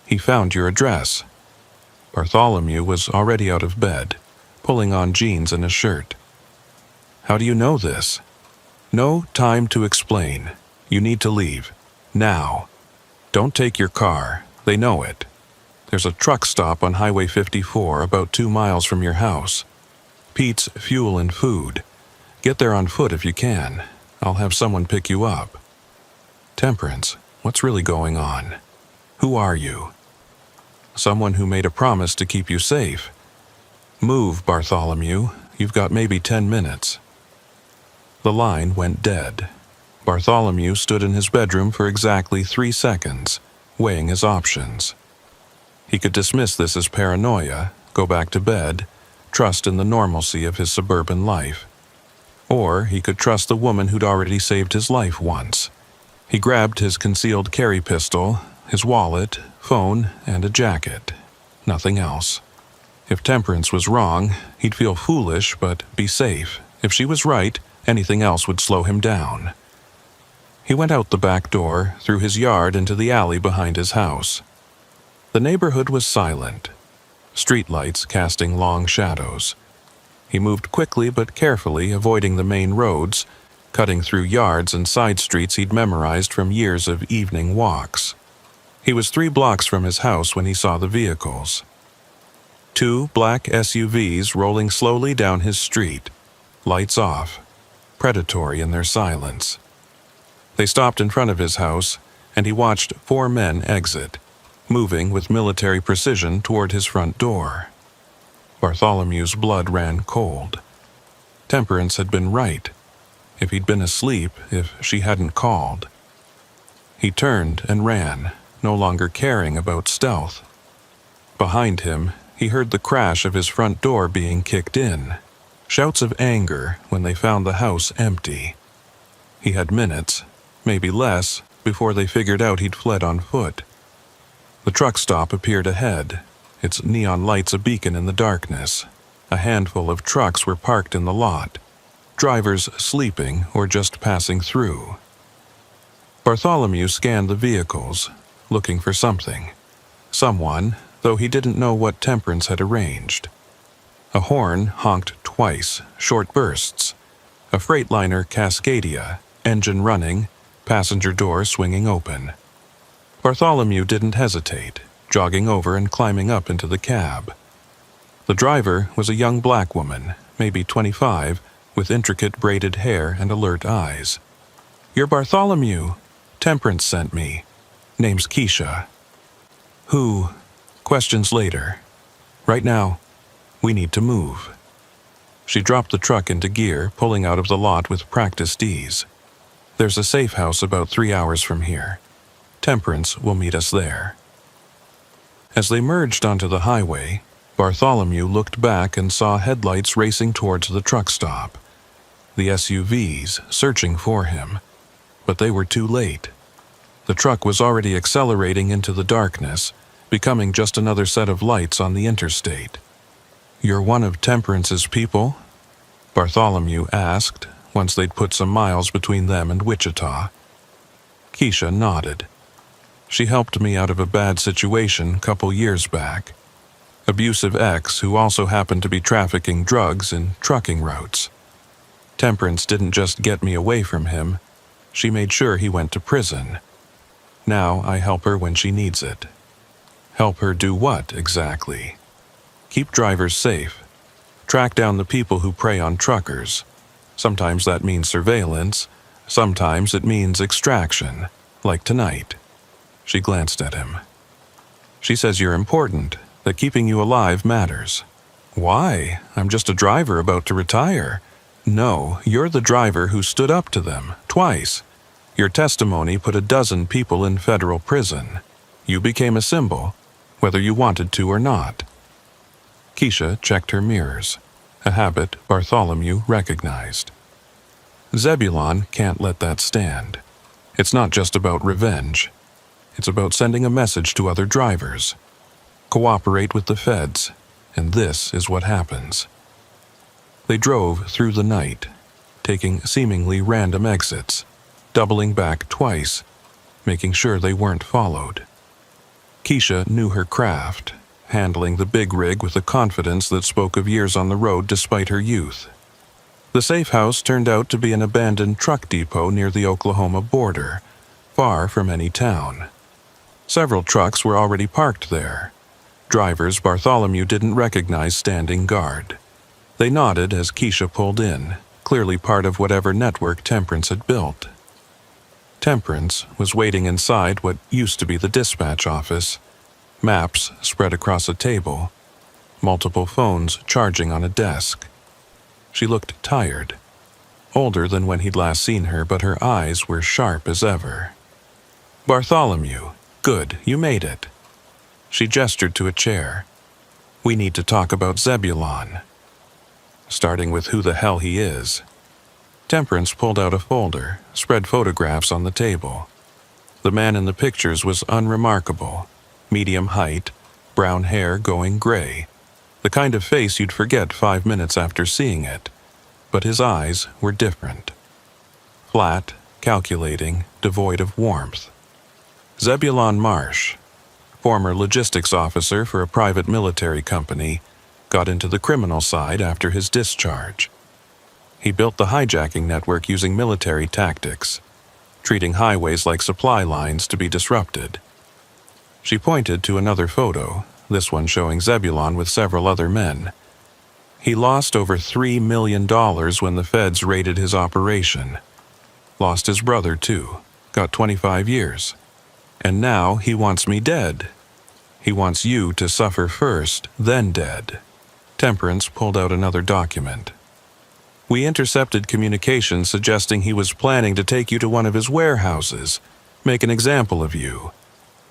He found your address. Bartholomew was already out of bed, pulling on jeans and a shirt. How do you know this? No time to explain. You need to leave. Now. Don't take your car. They know it. There's a truck stop on Highway 54 about 2 miles from your house. Pete's Fuel and Food. Get there on foot if you can. I'll have someone pick you up. Temperance, what's really going on? Who are you? Someone who made a promise to keep you safe. Move, Bartholomew. You've got maybe 10 minutes. The line went dead. Bartholomew stood in his bedroom for exactly 3 seconds, weighing his options. He could dismiss this as paranoia, go back to bed, trust in the normalcy of his suburban life. Or he could trust the woman who'd already saved his life once. He grabbed his concealed carry pistol, his wallet, phone, and a jacket. Nothing else. If Temperance was wrong, he'd feel foolish but be safe. If she was right, anything else would slow him down. He went out the back door, through his yard into the alley behind his house. The neighborhood was silent, streetlights casting long shadows. He moved quickly but carefully, avoiding the main roads, cutting through yards and side streets he'd memorized from years of evening walks. He was 3 blocks from his house when he saw the vehicles. 2 black SUVs rolling slowly down his street, lights off, predatory in their silence. They stopped in front of his house, and he watched 4 men exit, moving with military precision toward his front door. Bartholomew's blood ran cold. Temperance had been right. If he'd been asleep, if she hadn't called. He turned and ran, no longer caring about stealth. Behind him, he heard the crash of his front door being kicked in, shouts of anger when they found the house empty. He had minutes, maybe less, before they figured out he'd fled on foot. The truck stop appeared ahead, its neon lights a beacon in the darkness. A handful of trucks were parked in the lot, drivers sleeping or just passing through. Bartholomew scanned the vehicles, looking for something. Someone, though he didn't know what Temperance had arranged. A horn honked twice, short bursts. A Freightliner Cascadia, engine running, passenger door swinging open. Bartholomew didn't hesitate, jogging over and climbing up into the cab. The driver was a young black woman, maybe 25, with intricate braided hair and alert eyes. "You're Bartholomew. Temperance sent me. Name's Keisha." "Who?" Questions later. "Right now, we need to move." She dropped the truck into gear, pulling out of the lot with practiced ease. "There's a safe house about 3 hours from here. Temperance will meet us there." As they merged onto the highway, Bartholomew looked back and saw headlights racing towards the truck stop. The SUVs searching for him, but they were too late. The truck was already accelerating into the darkness, becoming just another set of lights on the interstate. "You're one of Temperance's people?" Bartholomew asked, once they'd put some miles between them and Wichita. Keisha nodded. "She helped me out of a bad situation a couple years back. Abusive ex who also happened to be trafficking drugs in trucking routes. Temperance didn't just get me away from him, she made sure he went to prison. Now I help her when she needs it." "Help her do what, exactly?" "Keep drivers safe. Track down the people who prey on truckers. Sometimes that means surveillance, sometimes it means extraction, like tonight." She glanced at him. "She says you're important, that keeping you alive matters." "Why? I'm just a driver about to retire." "No, you're the driver who stood up to them, twice. Your testimony put a dozen people in federal prison. You became a symbol, whether you wanted to or not." Keisha checked her mirrors, a habit Bartholomew recognized. Zebulon can't let that stand. It's not just about revenge. It's about sending a message to other drivers. Cooperate with the feds, and this is what happens. They drove through the night, taking seemingly random exits, doubling back twice, making sure they weren't followed. Keisha knew her craft, handling the big rig with a confidence that spoke of years on the road despite her youth. The safe house turned out to be an abandoned truck depot near the Oklahoma border, far from any town. Several trucks were already parked there. Drivers Bartholomew didn't recognize standing guard. They nodded as Keisha pulled in, clearly part of whatever network Temperance had built. Temperance was waiting inside what used to be the dispatch office, maps spread across a table, multiple phones charging on a desk. She looked tired, older than when he'd last seen her, but her eyes were sharp as ever. "Bartholomew, good, you made it." She gestured to a chair. "We need to talk about Zebulon." Starting with who the hell he is. Temperance pulled out a folder, spread photographs on the table. The man in the pictures was unremarkable, medium height, brown hair going gray, the kind of face you'd forget 5 minutes after seeing it, but his eyes were different. Flat, calculating, devoid of warmth. Zebulon Marsh, former logistics officer for a private military company, got into the criminal side after his discharge. He built the hijacking network using military tactics, treating highways like supply lines to be disrupted. She pointed to another photo, this one showing Zebulon with several other men. He lost over $3 million when the feds raided his operation. Lost his brother, too. Got 25 years. And now he wants me dead. He wants you to suffer first, then dead. Temperance pulled out another document. "We intercepted communication suggesting he was planning to take you to one of his warehouses, make an example of you.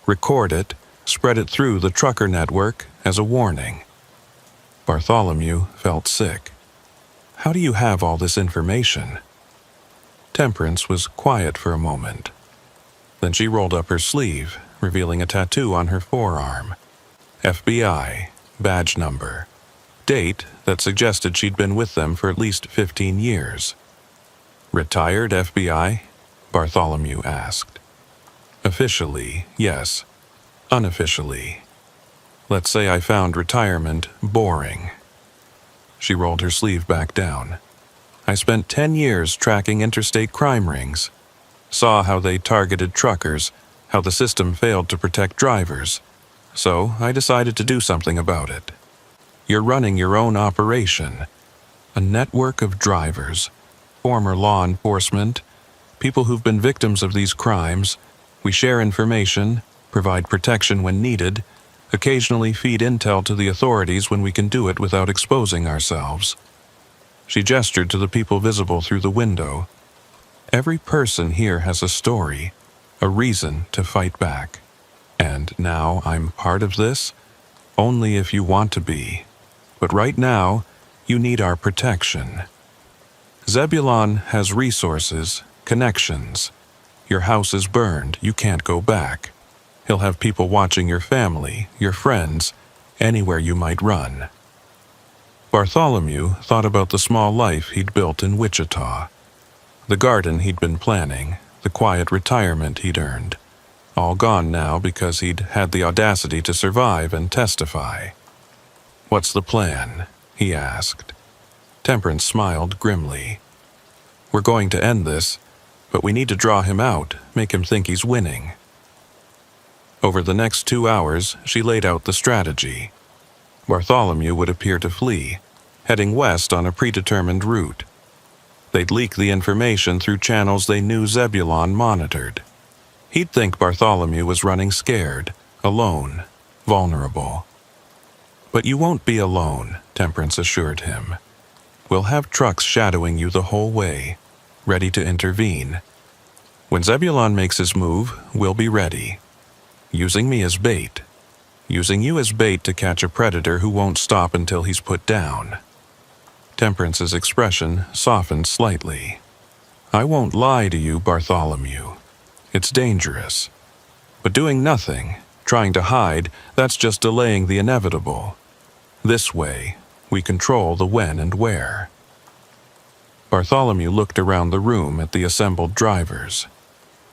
Record it, spread it through the trucker network as a warning." Bartholomew felt sick. "How do you have all this information?" Temperance was quiet for a moment. Then she rolled up her sleeve, revealing a tattoo on her forearm. FBI, badge number. Date that suggested she'd been with them for at least 15 years. "Retired FBI?" Bartholomew asked. Officially, yes. Unofficially, let's say I found retirement boring. She rolled her sleeve back down. I spent 10 years tracking interstate crime rings. Saw how they targeted truckers, how the system failed to protect drivers. So I decided to do something about it. You're running your own operation. A network of drivers, former law enforcement, people who've been victims of these crimes. We share information, provide protection when needed, occasionally feed intel to the authorities when we can do it without exposing ourselves. She gestured to the people visible through the window. Every person here has a story, a reason to fight back. And now I'm part of this? Only if you want to be. But right now, you need our protection. Zebulon has resources, connections. Your house is burned, you can't go back. He'll have people watching your family, your friends, anywhere you might run. Bartholomew thought about the small life he'd built in Wichita. The garden he'd been planning, the quiet retirement he'd earned. All gone now because he'd had the audacity to survive and testify. "What's the plan?" he asked. Temperance smiled grimly. "We're going to end this, but we need to draw him out, make him think he's winning." Over the next 2 hours, she laid out the strategy. Bartholomew would appear to flee, heading west on a predetermined route. They'd leak the information through channels they knew Zebulon monitored. He'd think Bartholomew was running scared, alone, vulnerable. "But you won't be alone," Temperance assured him. "We'll have trucks shadowing you the whole way, ready to intervene. When Zebulon makes his move, we'll be ready. Using me as bait. Using you as bait to catch a predator who won't stop until he's put down." Temperance's expression softened slightly. "I won't lie to you, Bartholomew. It's dangerous. But doing nothing, trying to hide, that's just delaying the inevitable. This way, we control the when and where." Bartholomew looked around the room at the assembled drivers.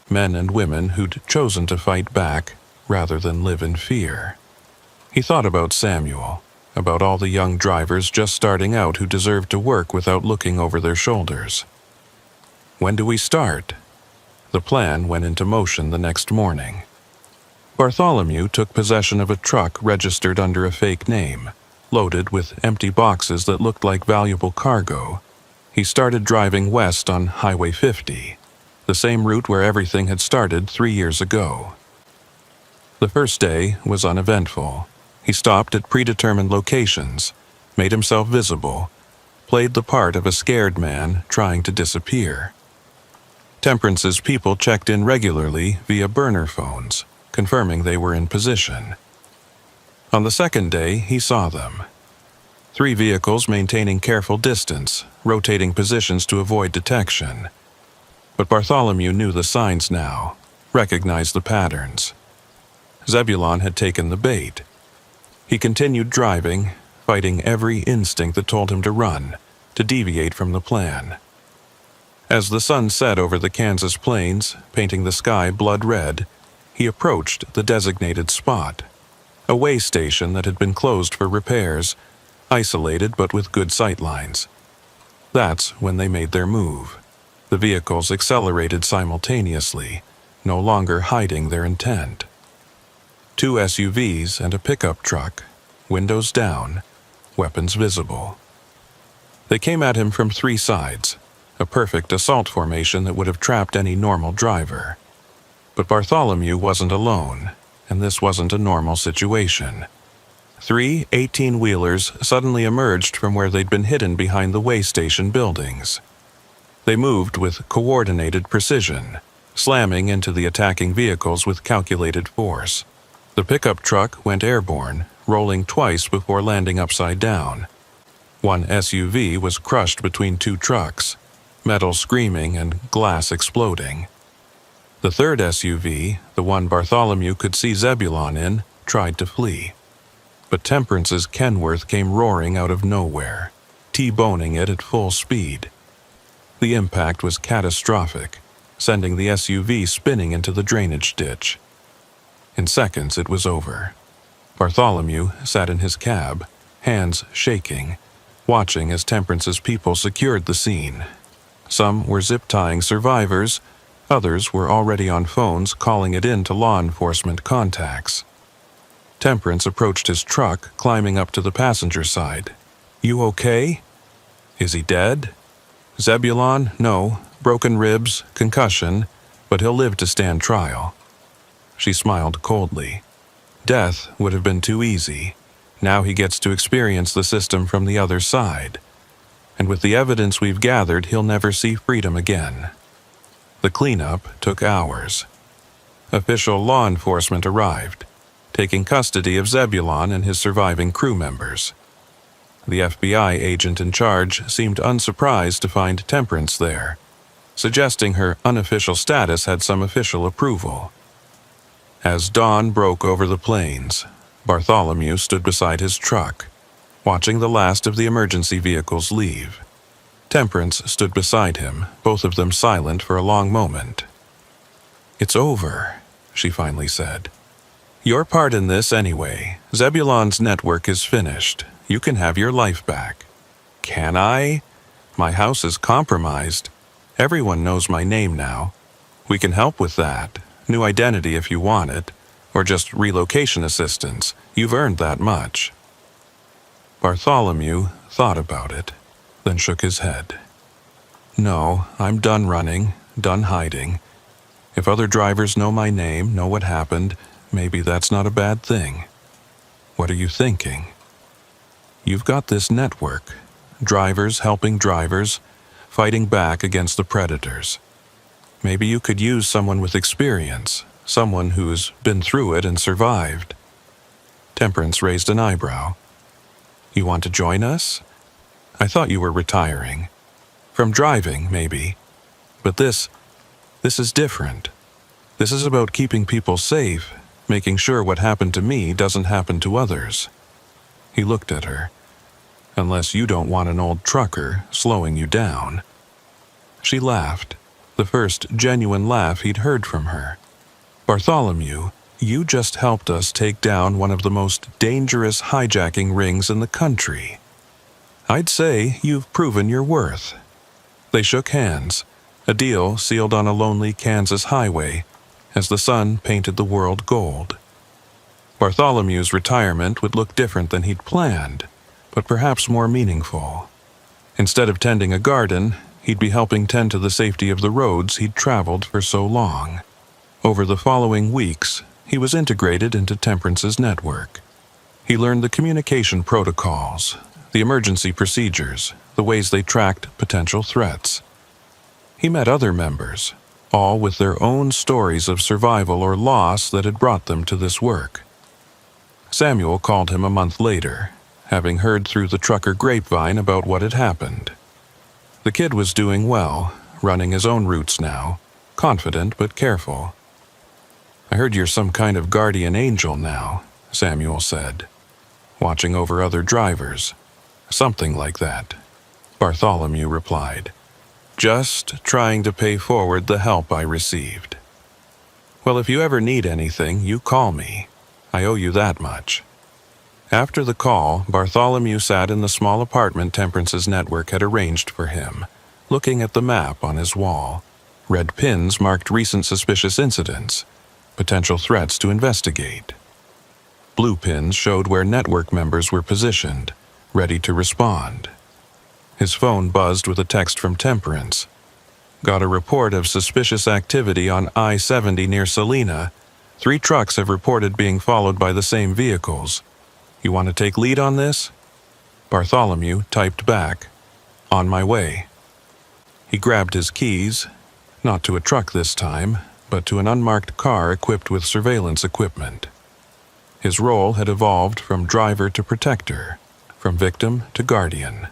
Men and women who'd chosen to fight back rather than live in fear. He thought about Samuel, about all the young drivers just starting out who deserved to work without looking over their shoulders. "When do we start?" The plan went into motion the next morning. Bartholomew took possession of a truck registered under a fake name, loaded with empty boxes that looked like valuable cargo. He started driving west on Highway 50, the same route where everything had started 3 years ago. The first day was uneventful. He stopped at predetermined locations, made himself visible, played the part of a scared man trying to disappear. Temperance's people checked in regularly via burner phones, confirming they were in position. On the second day, he saw them. 3 vehicles maintaining careful distance, rotating positions to avoid detection. But Bartholomew knew the signs now, recognized the patterns. Zebulon had taken the bait. He continued driving, fighting every instinct that told him to run, to deviate from the plan. As the sun set over the Kansas plains, painting the sky blood red, he approached the designated spot, a way station that had been closed for repairs, isolated but with good sightlines. That's when they made their move. The vehicles accelerated simultaneously, no longer hiding their intent. 2 SUVs and a pickup truck, windows down, weapons visible. They came at him from 3 sides, a perfect assault formation that would have trapped any normal driver. But Bartholomew wasn't alone, and this wasn't a normal situation. 3 18-wheelers suddenly emerged from where they'd been hidden behind the way station buildings. They moved with coordinated precision, slamming into the attacking vehicles with calculated force. The pickup truck went airborne, rolling twice before landing upside down. 1 SUV was crushed between 2 trucks, metal screaming and glass exploding. The 3rd SUV, the one Bartholomew could see Zebulon in, tried to flee. But Temperance's Kenworth came roaring out of nowhere, T-boning it at full speed. The impact was catastrophic. sending the SUV spinning into the drainage ditch. In seconds, it was over. Bartholomew sat in his cab, hands shaking, watching as Temperance's people secured the scene. Some were zip-tying survivors, others were already on phones calling it in to law enforcement contacts. Temperance approached his truck, climbing up to the passenger side. "You okay? Is he dead?" "Zebulon, no. Broken ribs, concussion, but he'll live to stand trial." She smiled coldly. Death would have been too easy. Now he gets to experience the system from the other side. And with the evidence we've gathered, he'll never see freedom again. The cleanup took hours. Official law enforcement arrived, taking custody of Zebulon and his surviving crew members. The FBI agent in charge seemed unsurprised to find Temperance there, suggesting her unofficial status had some official approval. As dawn broke over the plains, Bartholomew stood beside his truck, watching the last of the emergency vehicles leave. Temperance stood beside him, both of them silent for a long moment. "It's over," she finally said. "Your part in this anyway. Zebulon's network is finished. You can have your life back." "Can I? My house is compromised. Everyone knows my name now. We can help with that. New identity if you want it, or just relocation assistance. You've earned that much." Bartholomew thought about it, then shook his head. "No, I'm done running, done hiding. If other drivers know my name, know what happened, maybe that's not a bad thing." "What are you thinking?" "You've got this network. Drivers helping drivers, fighting back against the predators. Maybe you could use someone with experience, someone who's been through it and survived." Temperance raised an eyebrow. "You want to join us? I thought you were retiring. From driving, maybe. But this is different. This is about keeping people safe, making sure what happened to me doesn't happen to others." He looked at her. "Unless you don't want an old trucker slowing you down." She laughed, the first genuine laugh he'd heard from her. "Bartholomew, you just helped us take down one of the most dangerous hijacking rings in the country. I'd say you've proven your worth." They shook hands, a deal sealed on a lonely Kansas highway, as the sun painted the world gold. Bartholomew's retirement would look different than he'd planned, but perhaps more meaningful. Instead of tending a garden, he'd be helping tend to the safety of the roads he'd traveled for so long. Over the following weeks, he was integrated into Temperance's network. He learned the communication protocols, the emergency procedures, the ways they tracked potential threats. He met other members, all with their own stories of survival or loss that had brought them to this work. Samuel called him a month later, having heard through the trucker grapevine about what had happened. The kid was doing well, running his own routes now, confident but careful. "I heard you're some kind of guardian angel now," Samuel said, watching over other drivers. "Something like that," Bartholomew replied. "Just trying to pay forward the help I received." "Well, if you ever need anything, you call me. I owe you that much." After the call, Bartholomew sat in the small apartment Temperance's network had arranged for him, looking at the map on his wall. Red pins marked recent suspicious incidents, potential threats to investigate. Blue pins showed where network members were positioned, ready to respond. His phone buzzed with a text from Temperance. "Got a report of suspicious activity on I-70 near Salina. 3 trucks have reported being followed by the same vehicles. You want to take lead on this?" Bartholomew typed back, "On my way." He grabbed his keys, not to a truck this time, but to an unmarked car equipped with surveillance equipment. His role had evolved from driver to protector, from victim to guardian.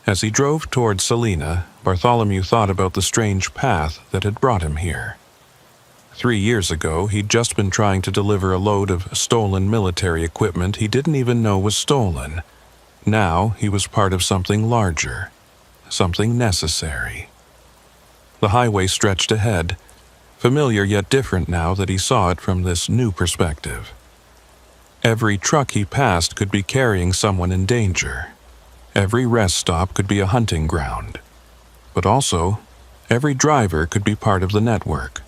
As he drove toward Salina, Bartholomew thought about the strange path that had brought him here. 3 years ago, he'd just been trying to deliver a load of stolen military equipment he didn't even know was stolen. Now he was part of something larger, something necessary. The highway stretched ahead, familiar yet different now that he saw it from this new perspective. Every truck he passed could be carrying someone in danger. Every rest stop could be a hunting ground. But also, every driver could be part of the network,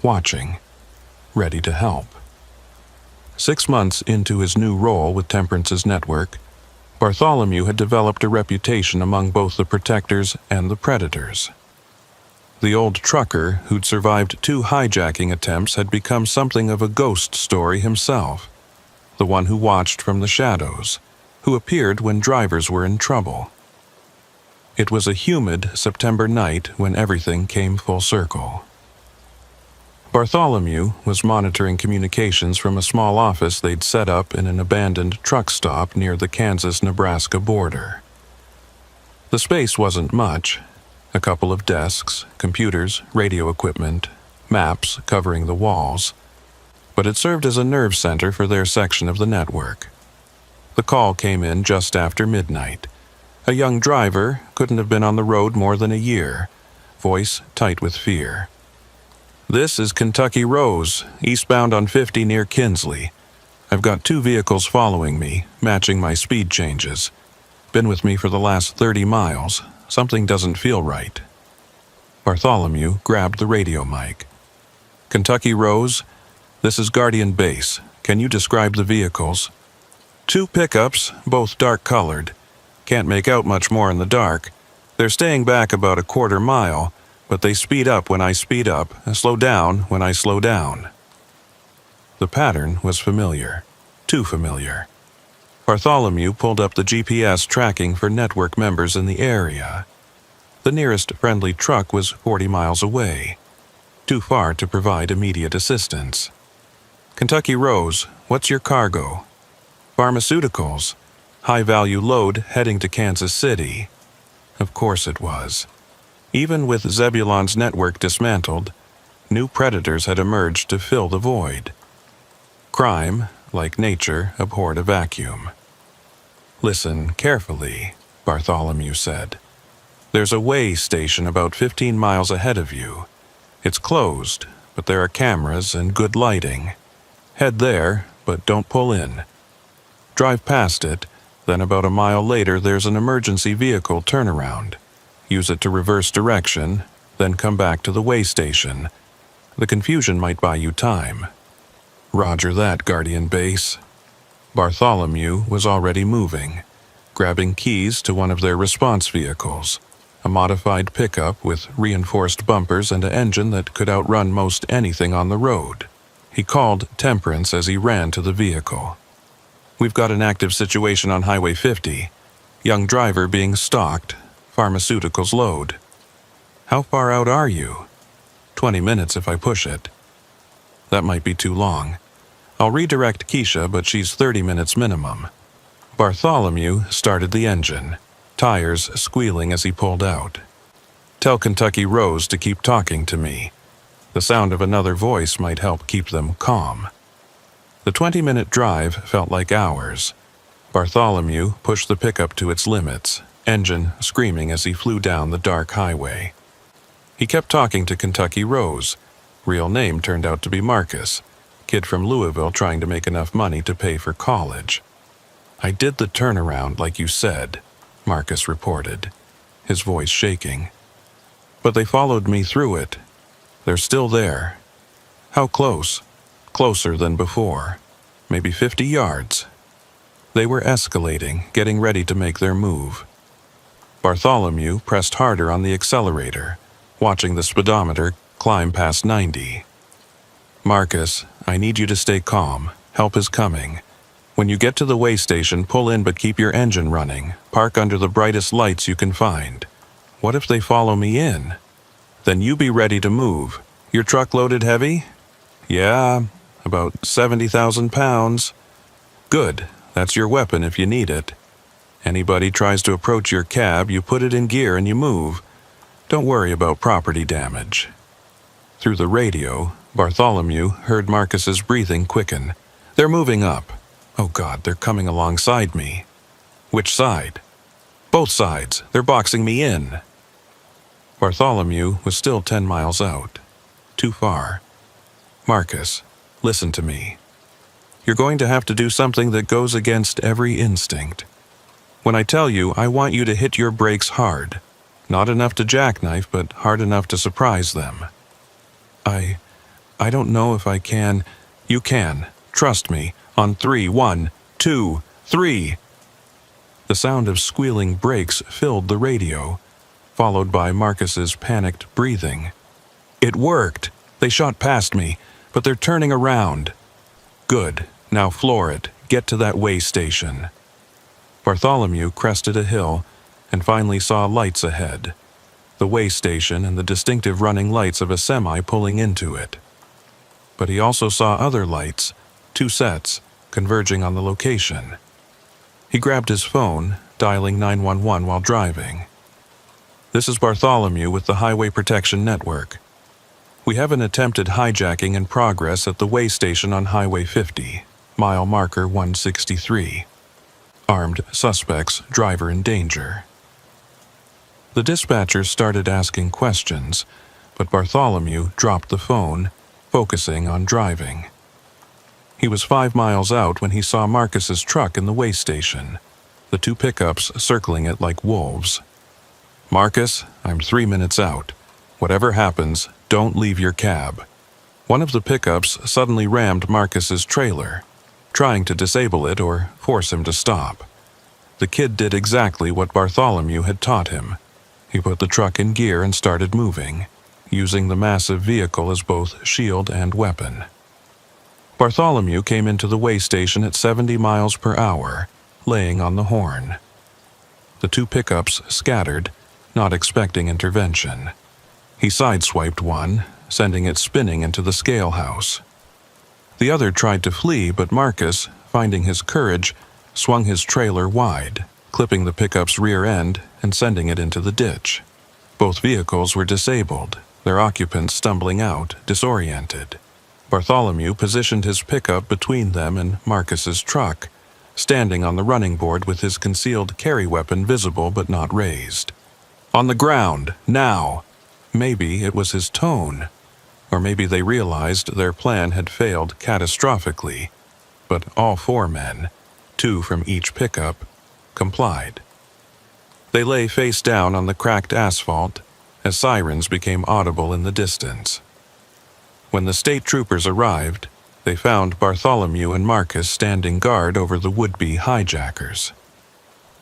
watching, ready to help. 6 months into his new role with Temperance's network, Bartholomew had developed a reputation among both the protectors and the predators. The old trucker who'd survived 2 hijacking attempts had become something of a ghost story himself, the one who watched from the shadows, who appeared when drivers were in trouble. It was a humid September night when everything came full circle. Bartholomew was monitoring communications from a small office they'd set up in an abandoned truck stop near the Kansas-Nebraska border. The space wasn't much. A couple of desks, computers, radio equipment, maps covering the walls, but it served as a nerve center for their section of the network. The call came in just after midnight. A young driver couldn't have been on the road more than a year, voice tight with fear. "This is Kentucky Rose, eastbound on 50 near Kinsley. I've got 2 vehicles following me, matching my speed changes. Been with me for the last 30 miles. Something doesn't feel right." Bartholomew grabbed the radio mic. "Kentucky Rose, this is Guardian Base. Can you describe the vehicles?" "2 pickups, both dark-colored. Can't make out much more in the dark. They're staying back about a quarter mile, but they speed up when I speed up and slow down when I slow down." The pattern was familiar. Too familiar. Bartholomew pulled up the GPS tracking for network members in the area. The nearest friendly truck was 40 miles away, too far to provide immediate assistance. "Kentucky Rose, what's your cargo?" "Pharmaceuticals. High-value load heading to Kansas City." Of course it was. Even with Zebulon's network dismantled, new predators had emerged to fill the void. Crime, like nature, abhorred a vacuum. "Listen carefully," Bartholomew said. "There's a way station about 15 miles ahead of you. It's closed, but there are cameras and good lighting. Head there, but don't pull in. Drive past it, then about a mile later there's an emergency vehicle turnaround. Use it to reverse direction, then come back to the way station. The confusion might buy you time." "Roger that, Guardian Base." Bartholomew was already moving, grabbing keys to one of their response vehicles, a modified pickup with reinforced bumpers and an engine that could outrun most anything on the road. He called Temperance as he ran to the vehicle. "We've got an active situation on Highway 50. Young driver being stalked. Pharmaceuticals load." "How far out are you?" 20 minutes if I push it." "That might be too long. I'll redirect Keisha, but she's 30 minutes minimum." Bartholomew started the engine, tires squealing as he pulled out. "Tell Kentucky Rose to keep talking to me. The sound of another voice might help keep them calm." The 20-minute drive felt like hours. Bartholomew pushed the pickup to its limits, engine screaming as he flew down the dark highway. He kept talking to Kentucky Rose. Real name turned out to be Marcus, kid from Louisville trying to make enough money to pay for college. "I did the turnaround like you said," Marcus reported, his voice shaking. "But they followed me through it. They're still there." "How close?" "Closer than before. Maybe 50 yards." They were escalating, getting ready to make their move. Bartholomew pressed harder on the accelerator, watching the speedometer climb past 90. "Marcus, I need you to stay calm. Help is coming. When you get to the way station, pull in but keep your engine running. Park under the brightest lights you can find. What if they follow me in? Then you be ready to move. Your truck loaded heavy?" "Yeah, about 70,000 pounds. "Good, that's your weapon if you need it. Anybody tries to approach your cab, you put it in gear and you move. Don't worry about property damage." Through the radio, Bartholomew heard Marcus's breathing quicken. "They're moving up. Oh God, they're coming alongside me." "Which side?" "Both sides. They're boxing me in." Bartholomew was still 10 miles out. Too far. Marcus, listen to me. You're going to have to do something that goes against every instinct. When I tell you, I want you to hit your brakes hard. Not enough to jackknife, but hard enough to surprise them. I don't know if I can. You can. Trust me. On 3, 1, 2, 3. The sound of squealing brakes filled the radio, followed by Marcus's panicked breathing. It worked. They shot past me, but they're turning around. Good. Now floor it. Get to that way station. Bartholomew crested a hill and finally saw lights ahead. The way station and the distinctive running lights of a semi pulling into it. But he also saw other lights, 2 sets, converging on the location. He grabbed his phone, dialing 911 while driving. This is Bartholomew with the Highway Protection Network. We have an attempted hijacking in progress at the way station on Highway 50, mile marker 163. Armed suspects, driver in danger. The dispatcher started asking questions, but Bartholomew dropped the phone, focusing on driving. He was 5 miles out when he saw Marcus's truck in the way station, the 2 pickups circling it like wolves. Marcus, I'm 3 minutes out. Whatever happens, don't leave your cab. One of the pickups suddenly rammed Marcus's trailer, trying to disable it or force him to stop. The kid did exactly what Bartholomew had taught him. He put the truck in gear and started moving, using the massive vehicle as both shield and weapon. Bartholomew came into the way station at 70 miles per hour, laying on the horn. The 2 pickups scattered, not expecting intervention. He sideswiped one, sending it spinning into the scale house. The other tried to flee, but Marcus, finding his courage, swung his trailer wide, clipping the pickup's rear end and sending it into the ditch. Both vehicles were disabled, their occupants stumbling out, disoriented. Bartholomew positioned his pickup between them and Marcus's truck, standing on the running board with his concealed carry weapon visible but not raised. On the ground, now! Maybe it was his tone, or maybe they realized their plan had failed catastrophically, but all 4 men, 2 from each pickup, complied. They lay face down on the cracked asphalt as sirens became audible in the distance. When the state troopers arrived, they found Bartholomew and Marcus standing guard over the would-be hijackers.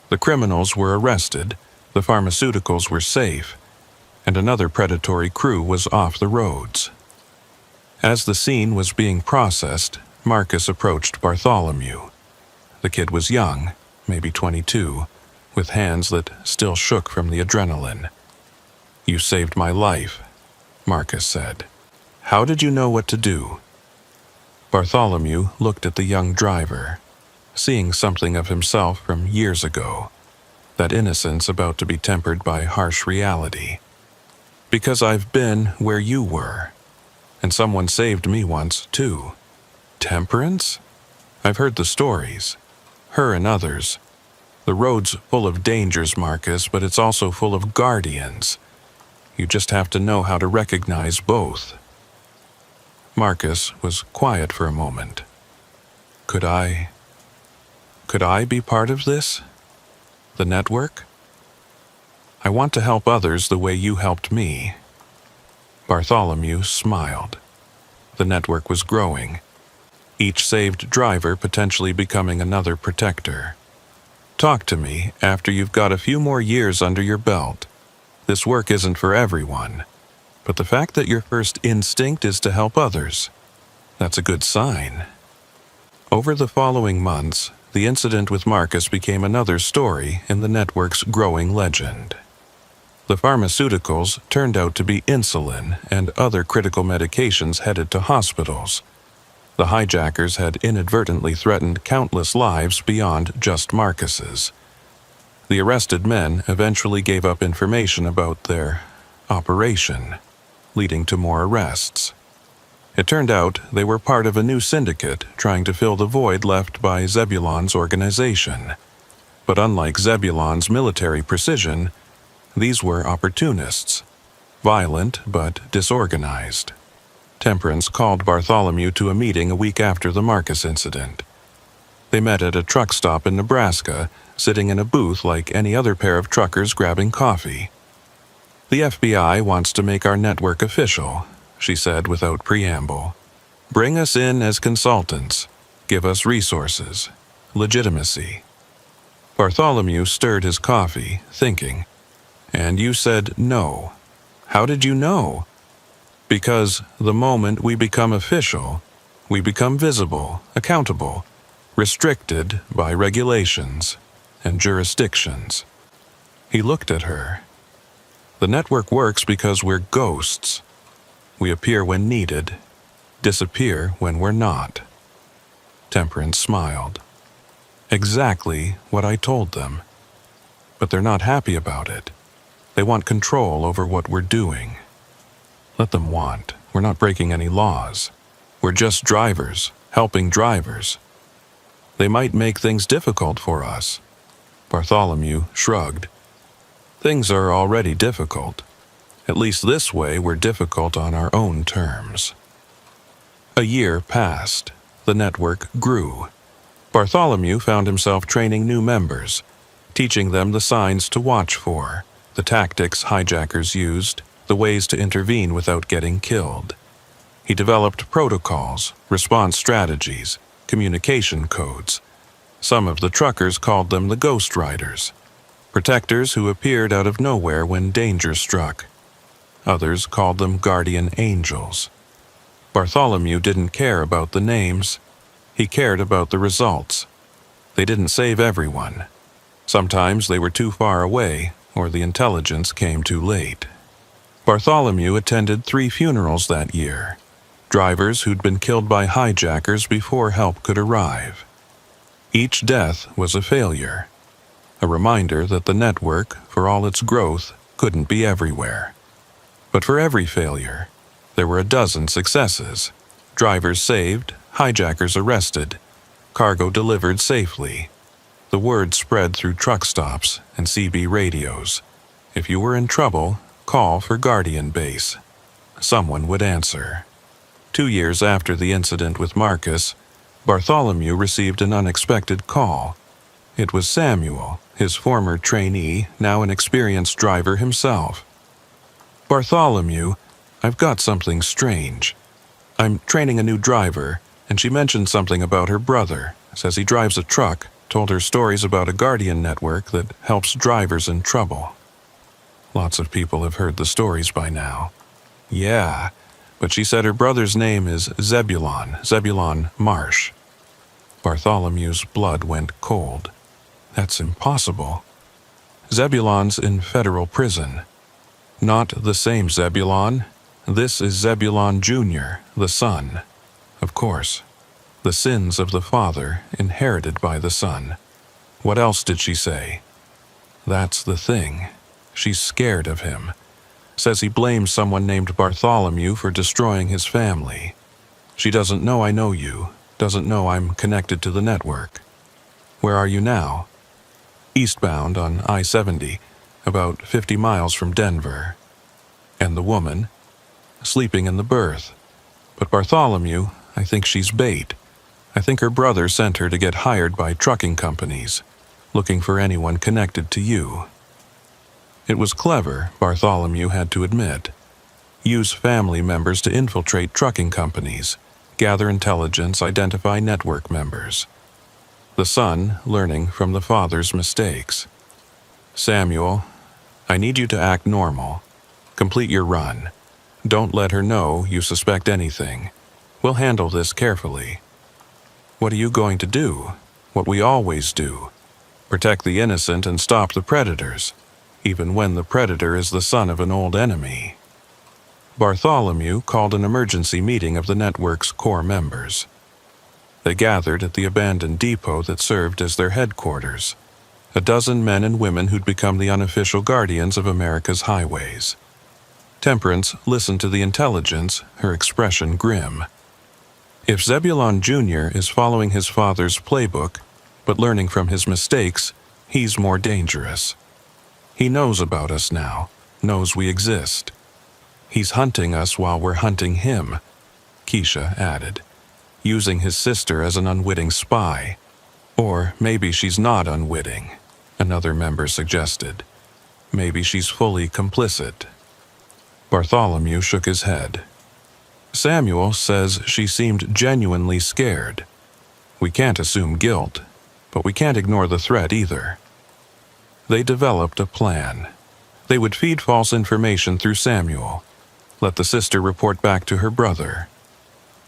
The criminals were arrested, the pharmaceuticals were safe, and another predatory crew was off the roads. As the scene was being processed, Marcus approached Bartholomew. The kid was young, maybe 22, with hands that still shook from the adrenaline. "You saved my life," Marcus said. "How did you know what to do?" Bartholomew looked at the young driver, seeing something of himself from years ago, that innocence about to be tempered by harsh reality. "Because I've been where you were, and someone saved me once, too." "Temperance?" "I've heard the stories. Her and others. The road's full of dangers, Marcus, but it's also full of guardians. You just have to know how to recognize both." Marcus was quiet for a moment. Could I be part of this? The network? I want to help others the way you helped me. Bartholomew smiled. The network was growing, each saved driver potentially becoming another protector. Talk to me after you've got a few more years under your belt. This work isn't for everyone, but the fact that your first instinct is to help others, that's a good sign. Over the following months, the incident with Marcus became another story in the network's growing legend. The pharmaceuticals turned out to be insulin and other critical medications headed to hospitals. The hijackers had inadvertently threatened countless lives beyond just Marcus's. The arrested men eventually gave up information about their operation, leading to more arrests. It turned out they were part of a new syndicate trying to fill the void left by Zebulon's organization. But unlike Zebulon's military precision, these were opportunists, violent but disorganized. Temperance called Bartholomew to a meeting a week after the Marcus incident. They met at a truck stop in Nebraska, sitting in a booth like any other pair of truckers grabbing coffee. "The FBI wants to make our network official," she said without preamble. "Bring us in as consultants. Give us resources. Legitimacy." Bartholomew stirred his coffee, thinking. "And you said no. How did you know?" "Because the moment we become official, we become visible, accountable, restricted by regulations and jurisdictions." He looked at her. "The network works because we're ghosts. We appear when needed, disappear when we're not." Temperance smiled. "Exactly what I told them. But they're not happy about it. They want control over what we're doing." "Let them want. We're not breaking any laws. We're just drivers, helping drivers. They might make things difficult for us." Bartholomew shrugged. "Things are already difficult. At least this way we're difficult on our own terms." A year passed. The network grew. Bartholomew found himself training new members, teaching them the signs to watch for, the tactics hijackers used, the ways to intervene without getting killed. He developed protocols, response strategies, communication codes. Some of the truckers called them the Ghost Riders, protectors who appeared out of nowhere when danger struck. Others called them guardian angels. Bartholomew didn't care about the names. He cared about the results. They didn't save everyone. Sometimes they were too far away, or the intelligence came too late. Bartholomew attended 3 funerals that year, drivers who'd been killed by hijackers before help could arrive. Each death was a failure, a reminder that the network, for all its growth, couldn't be everywhere. But for every failure, there were a dozen successes. Drivers saved, hijackers arrested, cargo delivered safely. The word spread through truck stops and CB radios. If you were in trouble, call for Guardian Base. Someone would answer. 2 years after the incident with Marcus, Bartholomew received an unexpected call. It was Samuel, his former trainee, now an experienced driver himself. "Bartholomew, I've got something strange. I'm training a new driver, and she mentioned something about her brother. Says he drives a truck, told her stories about a guardian network that helps drivers in trouble." Lots of people have heard the stories by now. "Yeah, but she said her brother's name is Zebulon Marsh." Bartholomew's blood went cold. "That's impossible. Zebulon's in federal prison." "Not the same Zebulon. This is Zebulon Jr., the son. Of course, the sins of the father inherited by the son." "What else did she say?" "That's the thing. She's scared of him. Says he blames someone named Bartholomew for destroying his family. She doesn't know I know you, doesn't know I'm connected to the network." "Where are you now?" "Eastbound on I-70, about 50 miles from Denver." "And the woman?" "Sleeping in the berth. But Bartholomew, I think she's bait. I think her brother sent her to get hired by trucking companies, looking for anyone connected to you." It was clever, Bartholomew had to admit. Use family members to infiltrate trucking companies, gather intelligence, identify network members. The son learning from the father's mistakes. "Samuel, I need you to act normal. Complete your run. Don't let her know you suspect anything. We'll handle this carefully." "What are you going to do?" "What we always do. Protect the innocent and stop the predators, even when the predator is the son of an old enemy." Bartholomew called an emergency meeting of the network's core members. They gathered at the abandoned depot that served as their headquarters. A dozen men and women who'd become the unofficial guardians of America's highways. Temperance listened to the intelligence, her expression grim. If Zebulon Jr. is following his father's playbook, but learning from his mistakes, he's more dangerous. He knows about us now, knows we exist. "He's hunting us while we're hunting him," Keisha added, using his sister as an unwitting spy. "Or maybe she's not unwitting," another member suggested. "Maybe she's fully complicit." Bartholomew shook his head. "Samuel says she seemed genuinely scared. We can't assume guilt, but we can't ignore the threat either." They developed a plan. They would feed false information through Samuel, let the sister report back to her brother,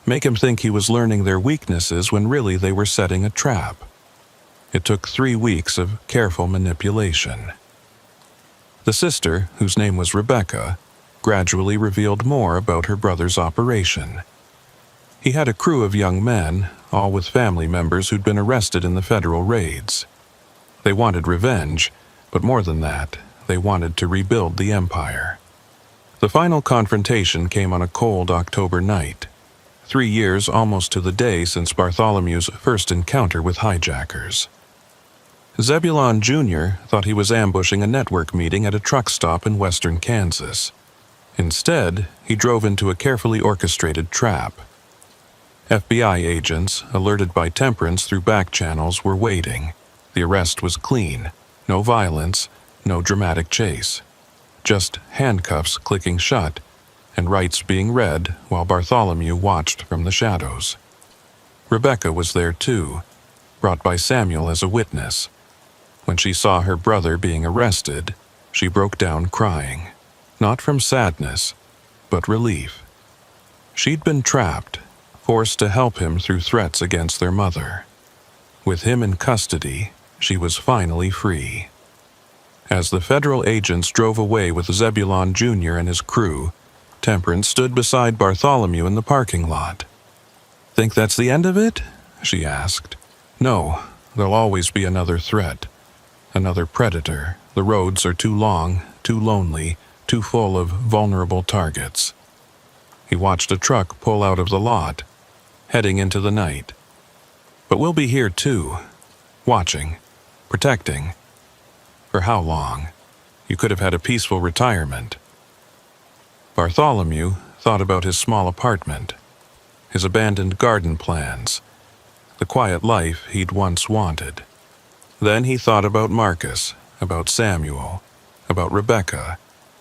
make him think he was learning their weaknesses when really they were setting a trap. It took 3 weeks of careful manipulation. The sister, whose name was Rebecca, gradually revealed more about her brother's operation. He had a crew of young men, all with family members who'd been arrested in the federal raids. They wanted revenge, but more than that, they wanted to rebuild the empire. The final confrontation came on a cold October night, 3 years almost to the day since Bartholomew's first encounter with hijackers. Zebulon Jr. thought he was ambushing a network meeting at a truck stop in western Kansas. Instead, he drove into a carefully orchestrated trap. FBI agents, alerted by Temperance through back channels, were waiting. The arrest was clean. No violence, no dramatic chase. Just handcuffs clicking shut and rights being read while Bartholomew watched from the shadows. Rebecca was there too, brought by Samuel as a witness. When she saw her brother being arrested, she broke down crying. Not from sadness, but relief. She'd been trapped, forced to help him through threats against their mother. With him in custody, she was finally free. As the federal agents drove away with Zebulon Jr. and his crew, Temperance stood beside Bartholomew in the parking lot. "Think that's the end of it?" she asked. "No, there'll always be another threat. Another predator. The roads are too long, too lonely, too full of vulnerable targets." He watched a truck pull out of the lot, heading into the night. "But we'll be here too, watching, protecting. For how long? You could have had a peaceful retirement." Bartholomew thought about his small apartment, his abandoned garden plans, the quiet life he'd once wanted. Then he thought about Marcus, about Samuel, about Rebecca,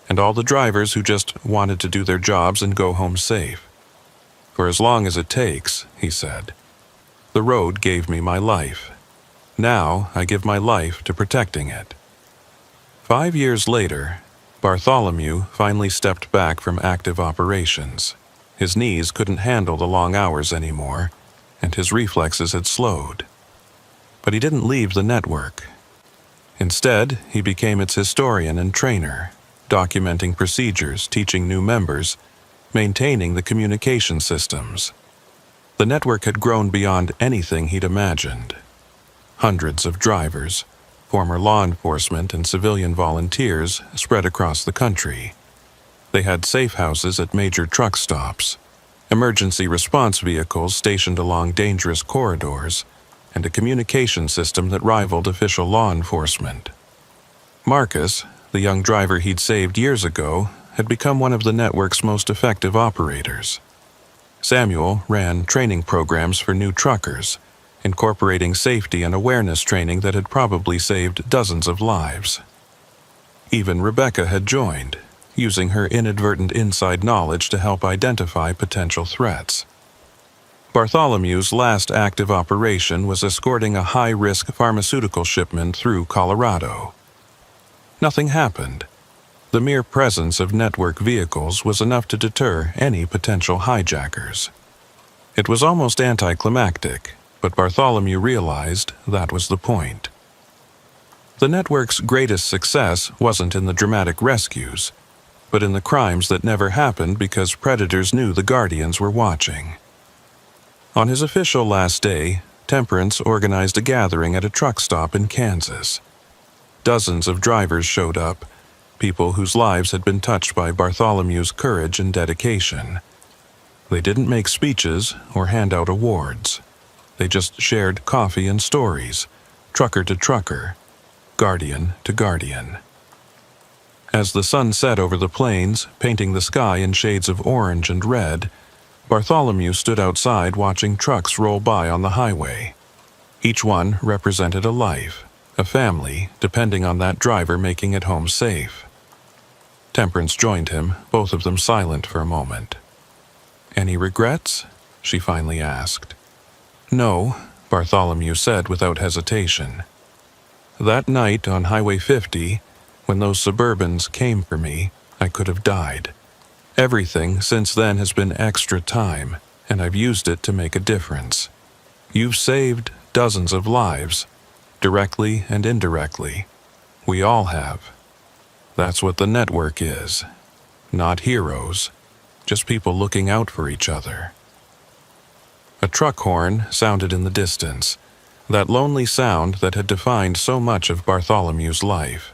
and all the drivers who just wanted to do their jobs and go home safe. "For as long as it takes," he said. "The road gave me my life. Now I give my life to protecting it." 5 years later, Bartholomew finally stepped back from active operations. His knees couldn't handle the long hours anymore, and his reflexes had slowed. But he didn't leave the network. Instead, he became its historian and trainer, documenting procedures, teaching new members, maintaining the communication systems. The network had grown beyond anything he'd imagined. Hundreds of drivers, former law enforcement and civilian volunteers spread across the country. They had safe houses at major truck stops, emergency response vehicles stationed along dangerous corridors, and a communication system that rivaled official law enforcement. Marcus, the young driver he'd saved years ago, had become one of the network's most effective operators. Samuel ran training programs for new truckers, incorporating safety and awareness training that had probably saved dozens of lives. Even Rebecca had joined, using her inadvertent inside knowledge to help identify potential threats. Bartholomew's last active operation was escorting a high-risk pharmaceutical shipment through Colorado. Nothing happened. The mere presence of network vehicles was enough to deter any potential hijackers. It was almost anticlimactic, but Bartholomew realized that was the point. The network's greatest success wasn't in the dramatic rescues, but in the crimes that never happened because predators knew the Guardians were watching. On his official last day, Temperance organized a gathering at a truck stop in Kansas. Dozens of drivers showed up, people whose lives had been touched by Bartholomew's courage and dedication. They didn't make speeches or hand out awards. They just shared coffee and stories, trucker to trucker, guardian to guardian. As the sun set over the plains, painting the sky in shades of orange and red, Bartholomew stood outside watching trucks roll by on the highway. Each one represented a life, a family, depending on that driver making it home safe. Temperance joined him, both of them silent for a moment. "Any regrets?" she finally asked. "No," Bartholomew said without hesitation. "That night on Highway 50, when those Suburbans came for me, I could have died. Everything since then has been extra time, and I've used it to make a difference. You've saved dozens of lives, directly and indirectly. We all have. That's what the network is. Not heroes, just people looking out for each other." A truck horn sounded in the distance, that lonely sound that had defined so much of Bartholomew's life.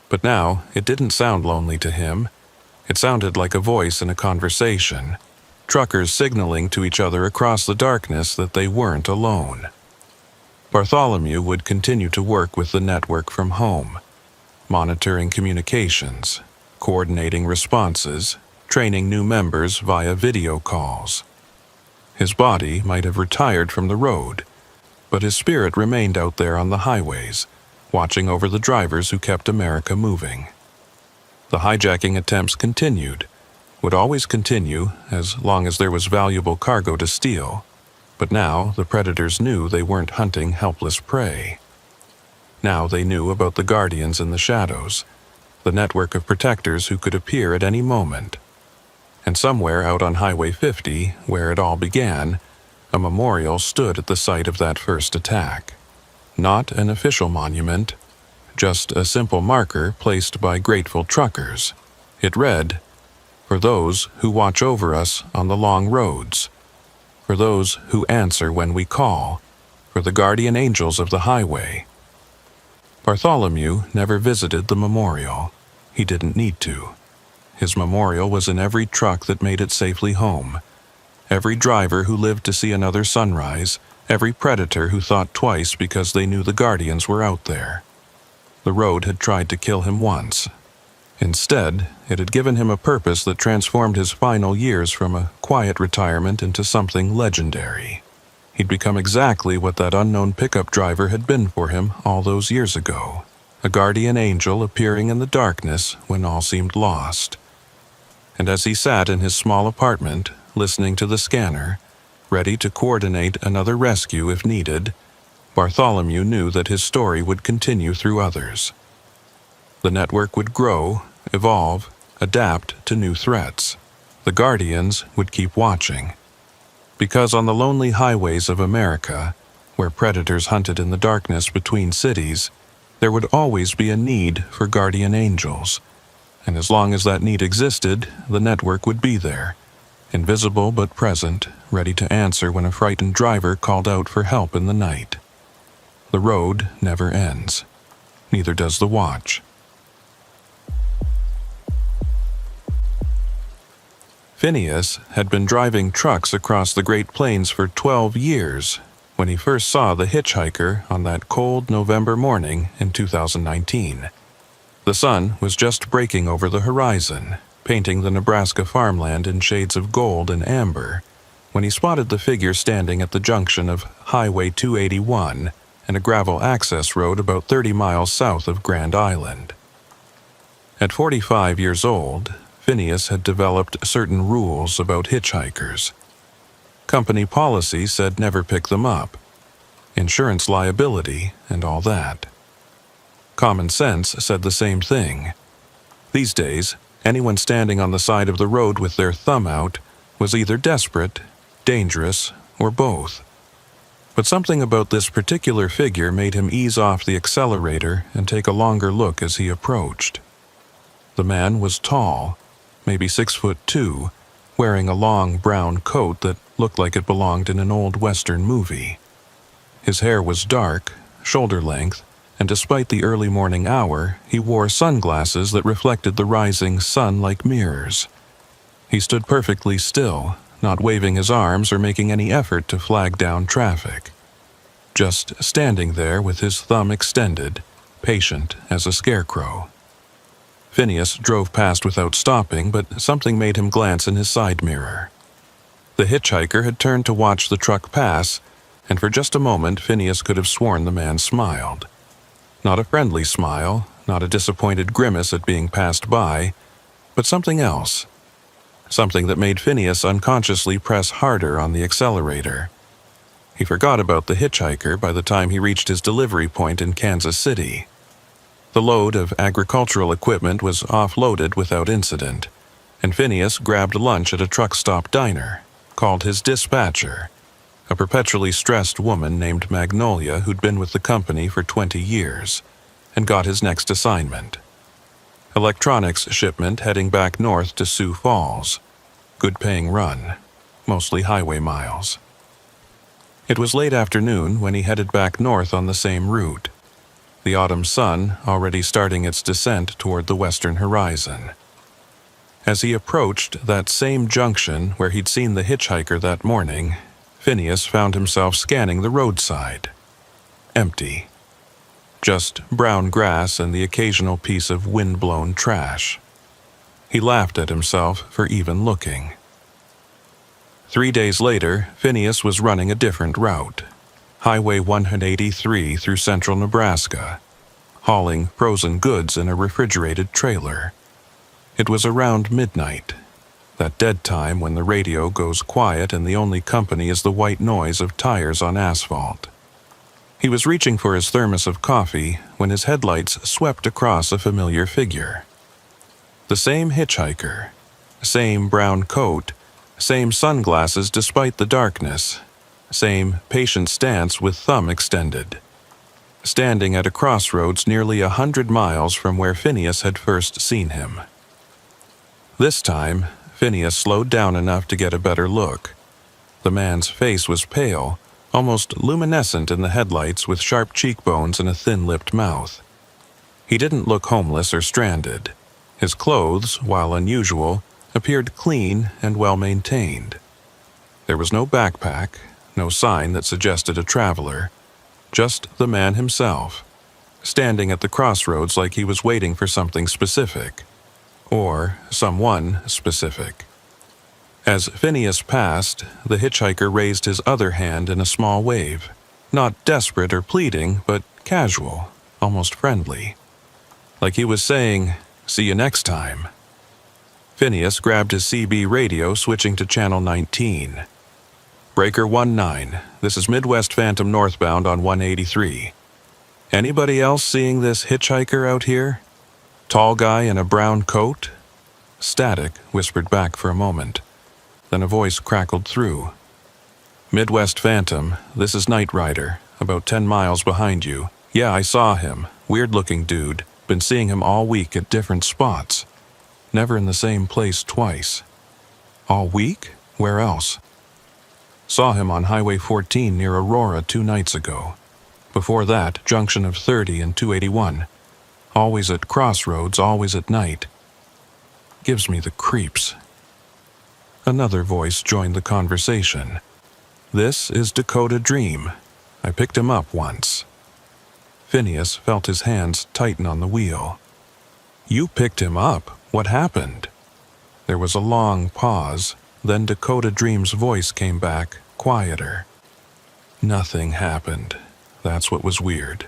But now it didn't sound lonely to him. It sounded like a voice in a conversation, truckers signaling to each other across the darkness that they weren't alone. Bartholomew would continue to work with the network from home, monitoring communications, coordinating responses, training new members via video calls. His body might have retired from the road, but his spirit remained out there on the highways, watching over the drivers who kept America moving. The hijacking attempts continued, would always continue as long as there was valuable cargo to steal, but now the predators knew they weren't hunting helpless prey. Now they knew about the guardians in the shadows, the network of protectors who could appear at any moment. And somewhere out on Highway 50, where it all began, a memorial stood at the site of that first attack. Not an official monument, just a simple marker placed by grateful truckers. It read, "For those who watch over us on the long roads, for those who answer when we call, for the guardian angels of the highway." Bartholomew never visited the memorial. He didn't need to. His memorial was in every truck that made it safely home, every driver who lived to see another sunrise, every predator who thought twice because they knew the guardians were out there. The road had tried to kill him once. Instead, it had given him a purpose that transformed his final years from a quiet retirement into something legendary. He'd become exactly what that unknown pickup driver had been for him all those years ago, a guardian angel appearing in the darkness when all seemed lost. And as he sat in his small apartment, listening to the scanner, ready to coordinate another rescue if needed, Bartholomew knew that his story would continue through others. The network would grow, evolve, adapt to new threats. The guardians would keep watching. Because on the lonely highways of America, where predators hunted in the darkness between cities, there would always be a need for guardian angels. And as long as that need existed, the network would be there, invisible but present, ready to answer when a frightened driver called out for help in the night. The road never ends. Neither does the watch. Phineas had been driving trucks across the Great Plains for 12 years when he first saw the hitchhiker on that cold November morning in 2019. The sun was just breaking over the horizon, painting the Nebraska farmland in shades of gold and amber, when he spotted the figure standing at the junction of Highway 281 and a gravel access road about 30 miles south of Grand Island. At 45 years old, Phineas had developed certain rules about hitchhikers. Company policy said never pick them up, insurance liability, and all that. Common sense said the same thing. These days, anyone standing on the side of the road with their thumb out was either desperate, dangerous, or both. But something about this particular figure made him ease off the accelerator and take a longer look as he approached. The man was tall, maybe 6'2", wearing a long brown coat that looked like it belonged in an old Western movie. His hair was dark, shoulder length, and despite the early morning hour, he wore sunglasses that reflected the rising sun like mirrors. He stood perfectly still, not waving his arms or making any effort to flag down traffic. Just standing there with his thumb extended, patient as a scarecrow. Phineas drove past without stopping, but something made him glance in his side mirror. The hitchhiker had turned to watch the truck pass, and for just a moment Phineas could have sworn the man smiled. Not a friendly smile, not a disappointed grimace at being passed by, but something else. Something that made Phineas unconsciously press harder on the accelerator. He forgot about the hitchhiker by the time he reached his delivery point in Kansas City. The load of agricultural equipment was offloaded without incident, and Phineas grabbed lunch at a truck stop diner, called his dispatcher, a perpetually stressed woman named Magnolia who'd been with the company for 20 years, and got his next assignment. Electronics shipment heading back north to Sioux Falls. Good-paying run, mostly highway miles. It was late afternoon when he headed back north on the same route, the autumn sun already starting its descent toward the western horizon. As he approached that same junction where he'd seen the hitchhiker that morning, Phineas found himself scanning the roadside. Empty. Just brown grass and the occasional piece of wind-blown trash. He laughed at himself for even looking. 3 days later, Phineas was running a different route. Highway 183 through central Nebraska, hauling frozen goods in a refrigerated trailer. It was around midnight, that dead time when the radio goes quiet and the only company is the white noise of tires on asphalt. He was reaching for his thermos of coffee when his headlights swept across a familiar figure. The same hitchhiker, same brown coat, same sunglasses despite the darkness, same patient stance with thumb extended. Standing at a crossroads nearly 100 miles from where Phineas had first seen him. This time, Phineas slowed down enough to get a better look. The man's face was pale, almost luminescent in the headlights with sharp cheekbones and a thin-lipped mouth. He didn't look homeless or stranded. His clothes, while unusual, appeared clean and well-maintained. There was no backpack, no sign that suggested a traveler, just the man himself, standing at the crossroads like he was waiting for something specific, or someone specific. As Phineas passed, the hitchhiker raised his other hand in a small wave, not desperate or pleading, but casual, almost friendly. Like he was saying, "See you next time." Phineas grabbed his CB radio, switching to channel 19. Breaker 19, this is Midwest Phantom northbound on 183. Anybody else seeing this hitchhiker out here? Tall guy in a brown coat? Static whispered back for a moment. Then a voice crackled through. Midwest Phantom, this is Knight Rider, about 10 miles behind you. Yeah, I saw him. Weird-looking dude. Been seeing him all week at different spots. Never in the same place twice. All week? Where else? Saw him on Highway 14 near Aurora 2 nights ago. Before that, junction of 30 and 281. Always at crossroads, always at night. Gives me the creeps. Another voice joined the conversation. This is Dakota Dream. I picked him up once. Phineas felt his hands tighten on the wheel. You picked him up? What happened? There was a long pause, then Dakota Dream's voice came back, quieter. Nothing happened. That's what was weird.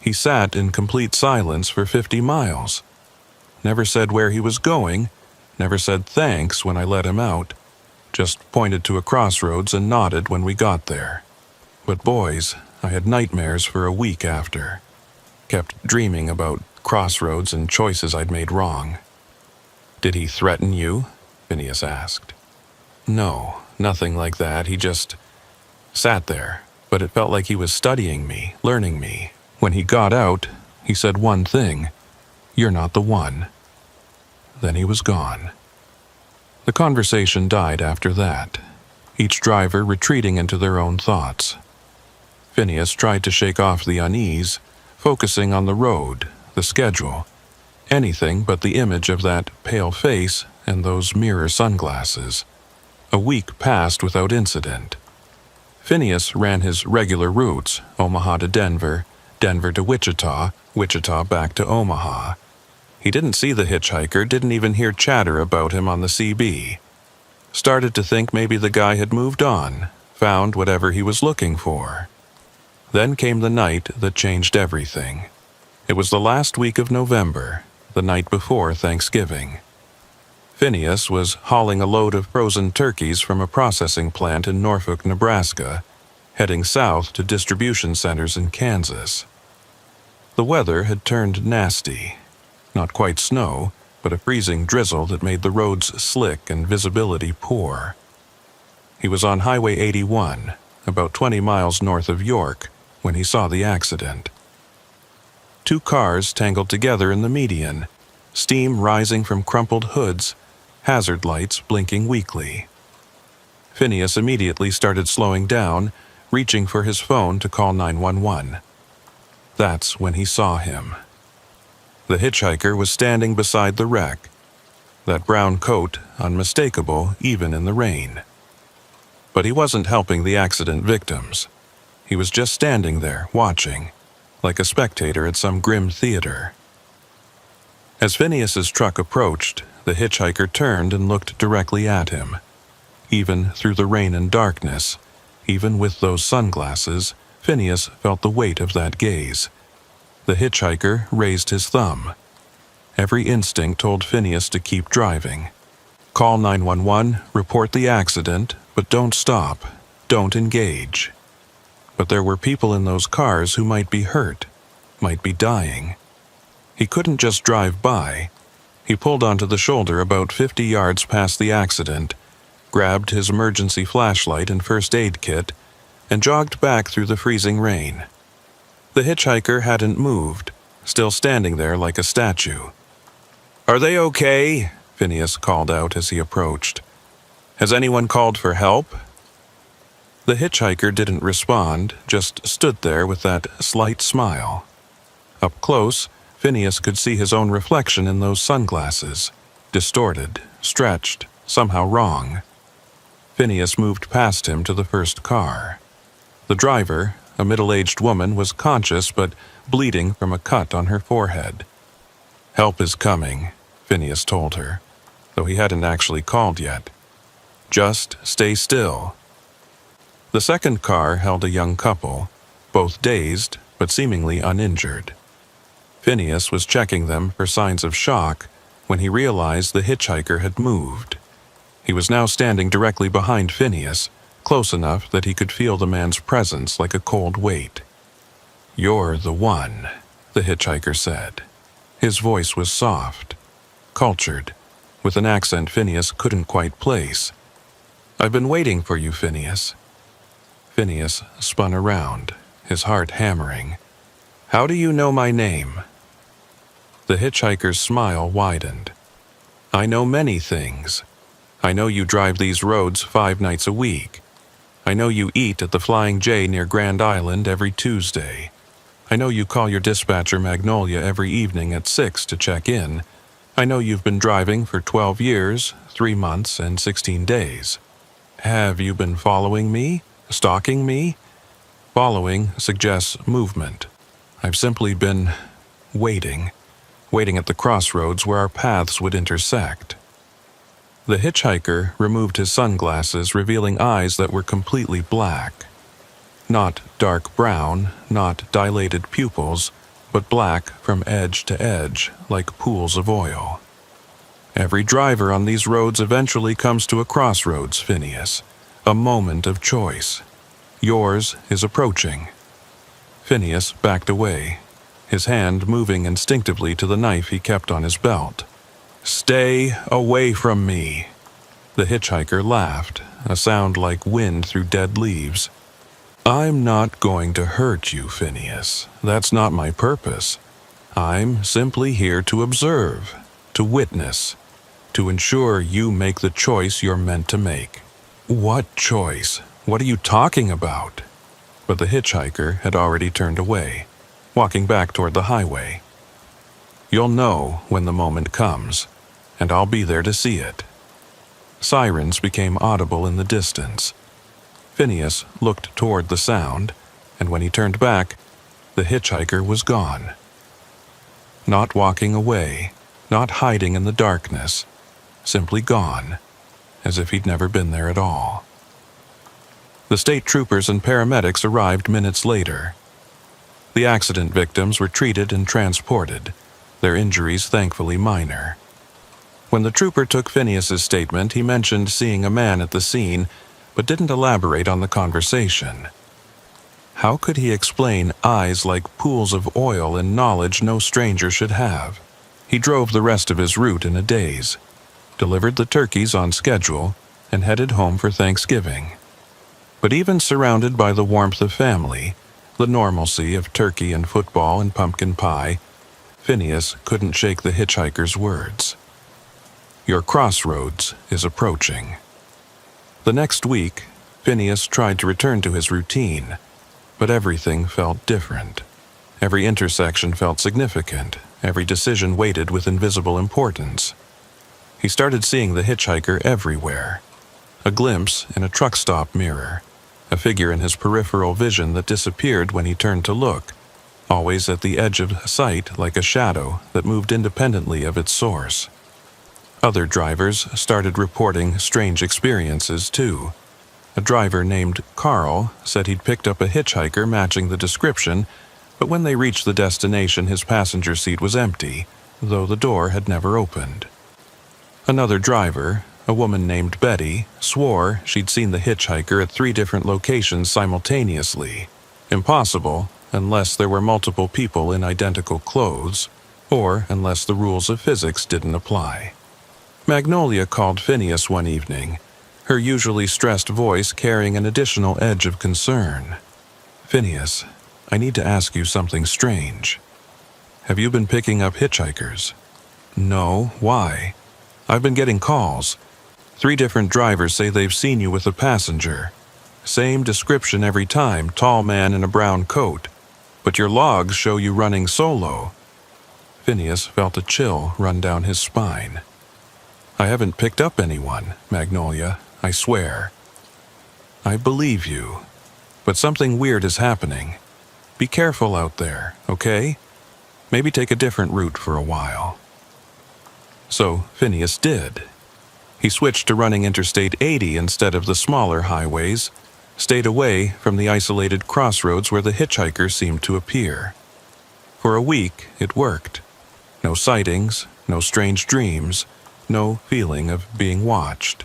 He sat in complete silence for 50 miles. Never said where he was going, never said thanks when I let him out, just pointed to a crossroads and nodded when we got there. But boys, I had nightmares for a week after. Kept dreaming about crossroads and choices I'd made wrong. Did he threaten you? Phineas asked. No, nothing like that. He just sat there, but it felt like he was studying me, learning me. When he got out, he said one thing. You're not the one. Then he was gone. The conversation died after that, each driver retreating into their own thoughts. Phineas tried to shake off the unease, focusing on the road, the schedule, anything but the image of that pale face and those mirror sunglasses. A week passed without incident. Phineas ran his regular routes, Omaha to Denver, Denver to Wichita, Wichita back to Omaha. He didn't see the hitchhiker, didn't even hear chatter about him on the CB. Started to think maybe the guy had moved on, found whatever he was looking for. Then came the night that changed everything. It was the last week of November, the night before Thanksgiving. Phineas was hauling a load of frozen turkeys from a processing plant in Norfolk, Nebraska, heading south to distribution centers in Kansas. The weather had turned nasty. Not quite snow, but a freezing drizzle that made the roads slick and visibility poor. He was on Highway 81, about 20 miles north of York, when he saw the accident. Two cars tangled together in the median, steam rising from crumpled hoods, hazard lights blinking weakly. Phineas immediately started slowing down, reaching for his phone to call 911. That's when he saw him. The hitchhiker was standing beside the wreck, that brown coat unmistakable even in the rain. But he wasn't helping the accident victims. He was just standing there, watching, like a spectator at some grim theater. As Phineas's truck approached, the hitchhiker turned and looked directly at him. Even through the rain and darkness, even with those sunglasses, Phineas felt the weight of that gaze. The hitchhiker raised his thumb. Every instinct told Phineas to keep driving. Call 911, report the accident, but don't stop, don't engage. But there were people in those cars who might be hurt, might be dying. He couldn't just drive by. He pulled onto the shoulder about 50 yards past the accident, grabbed his emergency flashlight and first aid kit, and jogged back through the freezing rain. The hitchhiker hadn't moved, still standing there like a statue. "Are they okay?" Phineas called out as he approached. "Has anyone called for help?" The hitchhiker didn't respond, just stood there with that slight smile. Up close, Phineas could see his own reflection in those sunglasses, distorted, stretched, somehow wrong. Phineas moved past him to the first car. The driver, a middle-aged woman, was conscious but bleeding from a cut on her forehead. "Help is coming," Phineas told her, though he hadn't actually called yet. "Just stay still." The second car held a young couple, both dazed but seemingly uninjured. Phineas was checking them for signs of shock when he realized the hitchhiker had moved. He was now standing directly behind Phineas, close enough that he could feel the man's presence like a cold weight. "You're the one," the hitchhiker said. His voice was soft, cultured, with an accent Phineas couldn't quite place. "I've been waiting for you, Phineas." Phineas spun around, his heart hammering. "How do you know my name?" The hitchhiker's smile widened. "I know many things. I know you drive these roads 5 nights a week. I know you eat at the Flying J near Grand Island every Tuesday. I know you call your dispatcher Magnolia every evening at 6 to check in. I know you've been driving for 12 years, 3 months, and 16 days. Have you been following me? Stalking me?" Following suggests movement. I've simply been waiting at the crossroads where our paths would intersect. The hitchhiker removed his sunglasses, revealing eyes that were completely black. Not dark brown, not dilated pupils, but black from edge to edge, like pools of oil. "Every driver on these roads eventually comes to a crossroads, Phineas. A moment of choice. Yours is approaching." Phineas backed away, his hand moving instinctively to the knife he kept on his belt. "Stay away from me." The hitchhiker laughed, a sound like wind through dead leaves. "I'm not going to hurt you, Phineas. That's not my purpose. I'm simply here to observe, to witness, to ensure you make the choice you're meant to make." "What choice? What are you talking about?" But the hitchhiker had already turned away, walking back toward the highway. "You'll know when the moment comes, and I'll be there to see it." Sirens became audible in the distance. Phineas looked toward the sound, and when he turned back, the hitchhiker was gone. Not walking away, not hiding in the darkness, simply gone, as if he'd never been there at all. The state troopers and paramedics arrived minutes later. The accident victims were treated and transported, their injuries thankfully minor. When the trooper took Phineas's statement, he mentioned seeing a man at the scene, but didn't elaborate on the conversation. How could he explain eyes like pools of oil and knowledge no stranger should have? He drove the rest of his route in a daze, delivered the turkeys on schedule, and headed home for Thanksgiving. But even surrounded by the warmth of family, the normalcy of turkey and football and pumpkin pie, Phineas couldn't shake the hitchhiker's words. Your crossroads is approaching. The next week, Phineas tried to return to his routine, but everything felt different. Every intersection felt significant, every decision weighted with invisible importance. He started seeing the hitchhiker everywhere. A glimpse in a truck stop mirror, a figure in his peripheral vision that disappeared when he turned to look, always at the edge of sight like a shadow that moved independently of its source. Other drivers started reporting strange experiences too. A driver named Carl said he'd picked up a hitchhiker matching the description, but when they reached the destination, his passenger seat was empty, though the door had never opened. Another driver, a woman named Betty, swore she'd seen the hitchhiker at 3 different locations simultaneously. Impossible unless there were multiple people in identical clothes, or unless the rules of physics didn't apply. Magnolia called Phineas one evening, her usually stressed voice carrying an additional edge of concern. Phineas, I need to ask you something strange. Have you been picking up hitchhikers? No, why? I've been getting calls. 3 different drivers say they've seen you with a passenger. Same description every time, tall man in a brown coat. But your logs show you running solo. Phineas felt a chill run down his spine. I haven't picked up anyone, Magnolia, I swear. I believe you, but something weird is happening. Be careful out there, okay? Maybe take a different route for a while. So Phineas did. He switched to running Interstate 80 instead of the smaller highways, stayed away from the isolated crossroads where the hitchhiker seemed to appear. For a week, it worked. No sightings, no strange dreams, no feeling of being watched.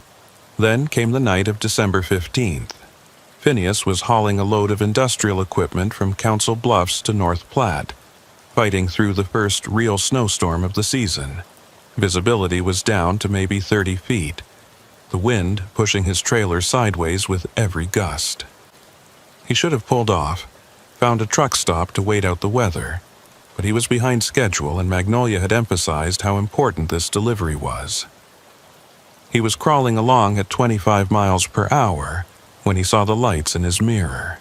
Then came the night of December 15th. Phineas was hauling a load of industrial equipment from Council Bluffs to North Platte, fighting through the first real snowstorm of the season. Visibility was down to maybe 30 feet, the wind pushing his trailer sideways with every gust. He should have pulled off, found a truck stop to wait out the weather, but he was behind schedule and Magnolia had emphasized how important this delivery was. He was crawling along at 25 miles per hour when he saw the lights in his mirror.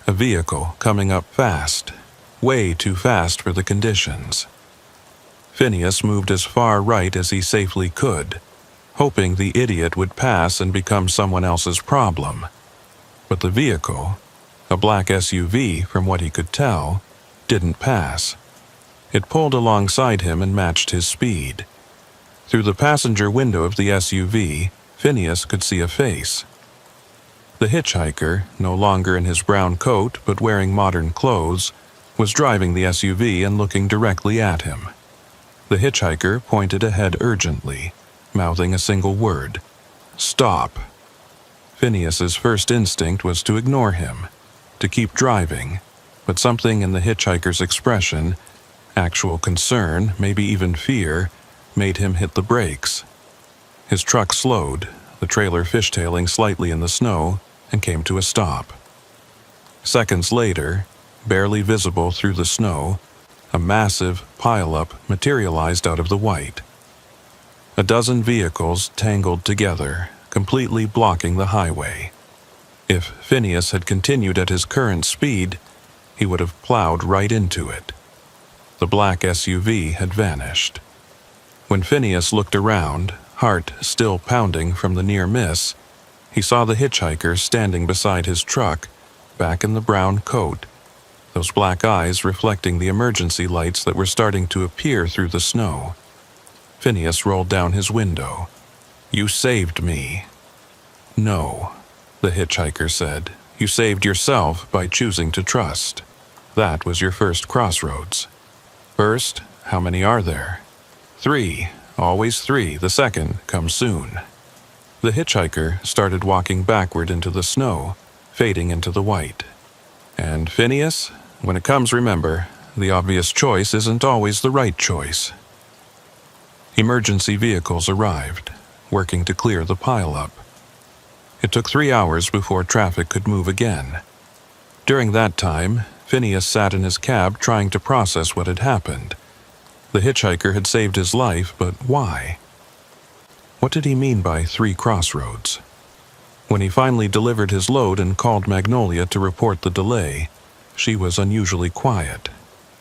A vehicle coming up fast, way too fast for the conditions. Phineas moved as far right as he safely could, hoping the idiot would pass and become someone else's problem. But the vehicle, a black SUV from what he could tell, didn't pass. It pulled alongside him and matched his speed. Through the passenger window of the SUV, Phineas could see a face. The hitchhiker, no longer in his brown coat but wearing modern clothes, was driving the SUV and looking directly at him. The hitchhiker pointed ahead urgently, mouthing a single word, "Stop." Phineas's first instinct was to ignore him, to keep driving, but something in the hitchhiker's expression, actual concern, maybe even fear, made him hit the brakes. His truck slowed, the trailer fishtailing slightly in the snow, and came to a stop. Seconds later, barely visible through the snow, a massive pileup materialized out of the white. A dozen vehicles tangled together, completely blocking the highway. If Phineas had continued at his current speed, he would have plowed right into it. The black SUV had vanished. When Phineas looked around, heart still pounding from the near miss, he saw the hitchhiker standing beside his truck, back in the brown coat, those black eyes reflecting the emergency lights that were starting to appear through the snow. Phineas rolled down his window. "You saved me." "No," the hitchhiker said. "You saved yourself by choosing to trust. That was your first crossroads." "First, how many are there?" "3. Always 3. The second comes soon." The hitchhiker started walking backward into the snow, fading into the white. "And Phineas, when it comes, remember, the obvious choice isn't always the right choice." Emergency vehicles arrived, working to clear the pileup. It took 3 hours before traffic could move again. During that time, Phineas sat in his cab trying to process what had happened. The hitchhiker had saved his life, but why? What did he mean by 3 crossroads? When he finally delivered his load and called Magnolia to report the delay, she was unusually quiet.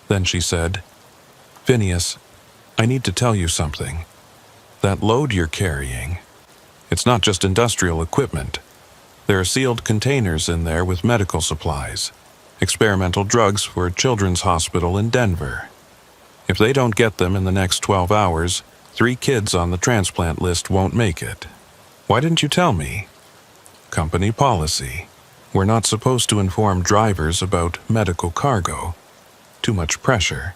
Then she said, "Phineas, I need to tell you something. That load you're carrying, it's not just industrial equipment. There are sealed containers in there with medical supplies, experimental drugs for a children's hospital in Denver. If they don't get them in the next 12 hours, 3 kids on the transplant list won't make it. Why didn't you tell me?" "Company policy. We're not supposed to inform drivers about medical cargo. Too much pressure.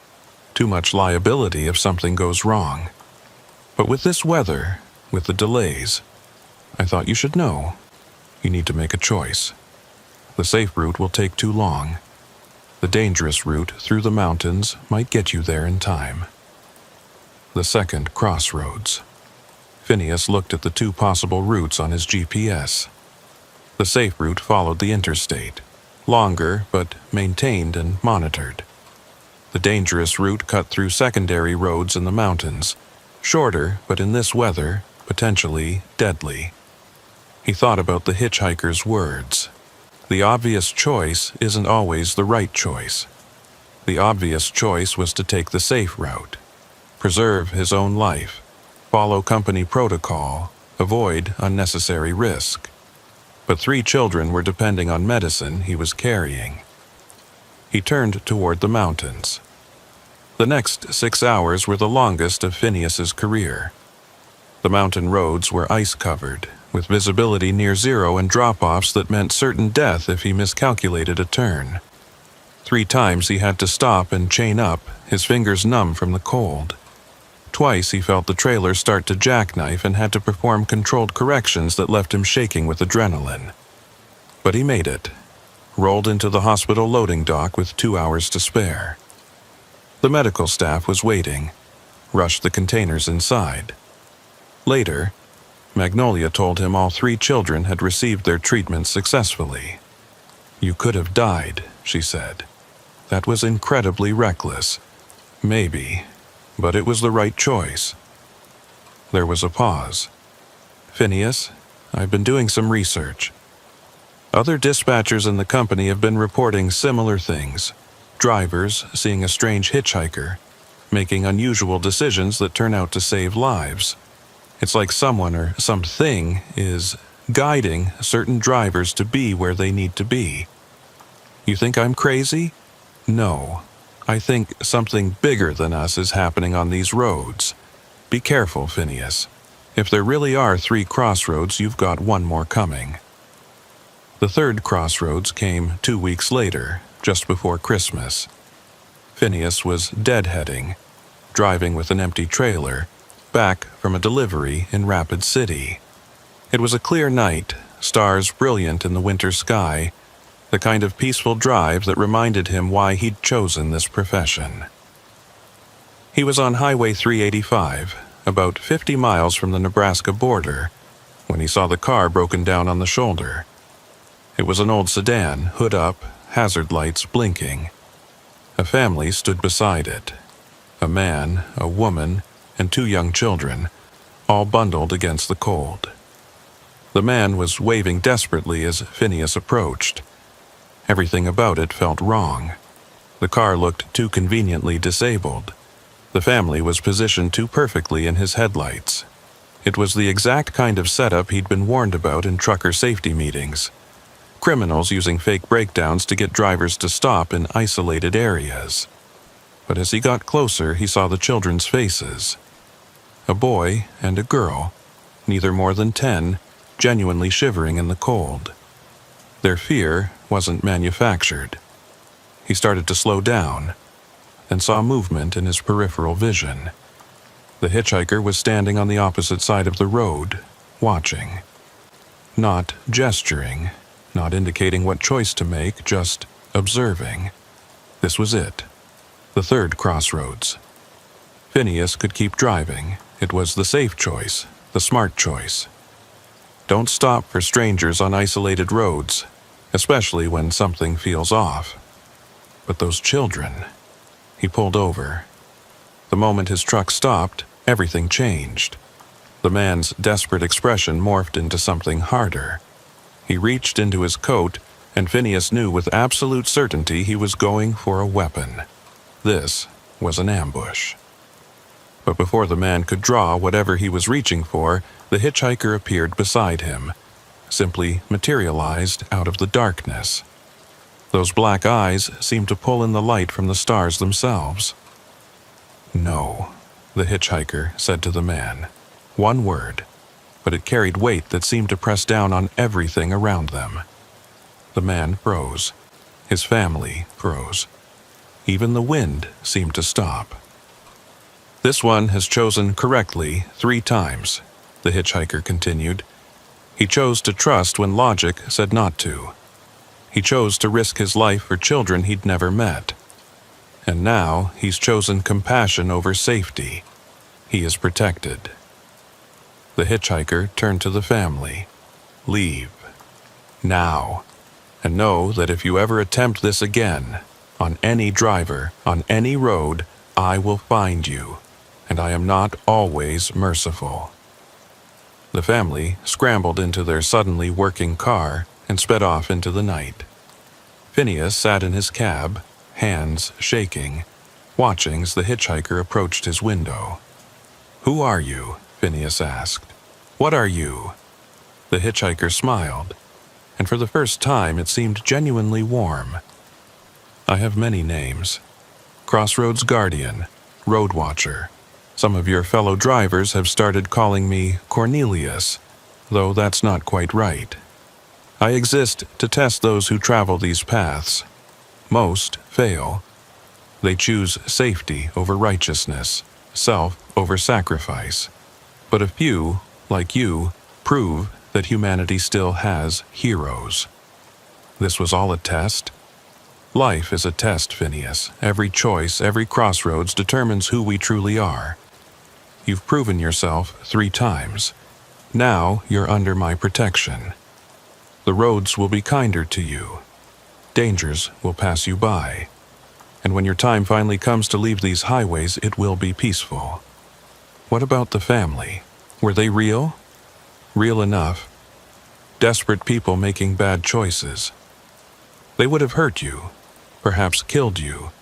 Too much liability if something goes wrong. But with this weather, with the delays, I thought you should know. You need to make a choice. The safe route will take too long. The dangerous route through the mountains might get you there in time." The second crossroads. Phineas looked at the 2 possible routes on his GPS. The safe route followed the interstate, longer but maintained and monitored. The dangerous route cut through secondary roads in the mountains, shorter but in this weather, potentially deadly. He thought about the hitchhiker's words. The obvious choice isn't always the right choice. The obvious choice was to take the safe route, preserve his own life, follow company protocol, avoid unnecessary risk. But 3 children were depending on medicine he was carrying. He turned toward the mountains. The next 6 hours were the longest of Phineas's career. The mountain roads were ice-covered, with visibility near zero and drop-offs that meant certain death if he miscalculated a turn. 3 times he had to stop and chain up, his fingers numb from the cold. Twice he felt the trailer start to jackknife and had to perform controlled corrections that left him shaking with adrenaline. But he made it, rolled into the hospital loading dock with 2 hours to spare. The medical staff was waiting, rushed the containers inside. Later, Magnolia told him all 3 children had received their treatment successfully. "You could have died," she said. "That was incredibly reckless. Maybe, but it was the right choice." There was a pause. "Phineas, I've been doing some research. Other dispatchers in the company have been reporting similar things. Drivers seeing a strange hitchhiker, making unusual decisions that turn out to save lives. It's like someone or something is guiding certain drivers to be where they need to be. You think I'm crazy? No. I think something bigger than us is happening on these roads. Be careful, Phineas. If there really are 3 crossroads, you've got 1 more coming." The 3rd crossroads came 2 weeks later, just before Christmas. Phineas was deadheading, driving with an empty trailer, back from a delivery in Rapid City. It was a clear night, stars brilliant in the winter sky, the kind of peaceful drive that reminded him why he'd chosen this profession. He was on Highway 385, about 50 miles from the Nebraska border, when he saw the car broken down on the shoulder. It was an old sedan, hood up, hazard lights blinking. A family stood beside it. A man, a woman, and 2 young children, all bundled against the cold. The man was waving desperately as Phineas approached. Everything about it felt wrong. The car looked too conveniently disabled. The family was positioned too perfectly in his headlights. It was the exact kind of setup he'd been warned about in trucker safety meetings. Criminals using fake breakdowns to get drivers to stop in isolated areas. But as he got closer, he saw the children's faces. a boy and a girl, neither more than 10, genuinely shivering in the cold. Their fear wasn't manufactured. He started to slow down and saw movement in his peripheral vision. The hitchhiker was standing on the opposite side of the road, watching. Not gesturing, not indicating what choice to make, just observing. This was it. The third crossroads. Phineas could keep driving. It was the safe choice, the smart choice. Don't stop for strangers on isolated roads, especially when something feels off. But those children. He pulled over. The moment his truck stopped, everything changed. The man's desperate expression morphed into something harder. He reached into his coat, and Phineas knew with absolute certainty he was going for a weapon. This was an ambush. But before the man could draw whatever he was reaching for, the hitchhiker appeared beside him, simply materialized out of the darkness. Those black eyes seemed to pull in the light from the stars themselves. "No," the hitchhiker said to the man. One word, but it carried weight that seemed to press down on everything around them. The man froze. His family froze. Even the wind seemed to stop. "This one has chosen correctly 3 times," the hitchhiker continued. "He chose to trust when logic said not to. He chose to risk his life for children he'd never met. And now he's chosen compassion over safety. He is protected." The hitchhiker turned to the family. "Leave. Now. And know that if you ever attempt this again, on any driver, on any road, I will find you, and I am not always merciful." The family scrambled into their suddenly working car and sped off into the night. Phineas sat in his cab, hands shaking, watching as the hitchhiker approached his window. "Who are you?" Phineas asked. "What are you?" The hitchhiker smiled, and for the first time it seemed genuinely warm. "I have many names. Crossroads Guardian, Road Watcher. Some of your fellow drivers have started calling me Cornelius, though that's not quite right. I exist to test those who travel these paths. Most fail. They choose safety over righteousness, self over sacrifice. But a few, like you, prove that humanity still has heroes. This was all a test? Life is a test, Phineas. Every choice, every crossroads determines who we truly are. You've proven yourself 3 times. Now you're under my protection. The roads will be kinder to you. Dangers will pass you by. And when your time finally comes to leave these highways, it will be peaceful. What about the family? Were they real? Real enough. Desperate people making bad choices. They would have hurt you, perhaps killed you,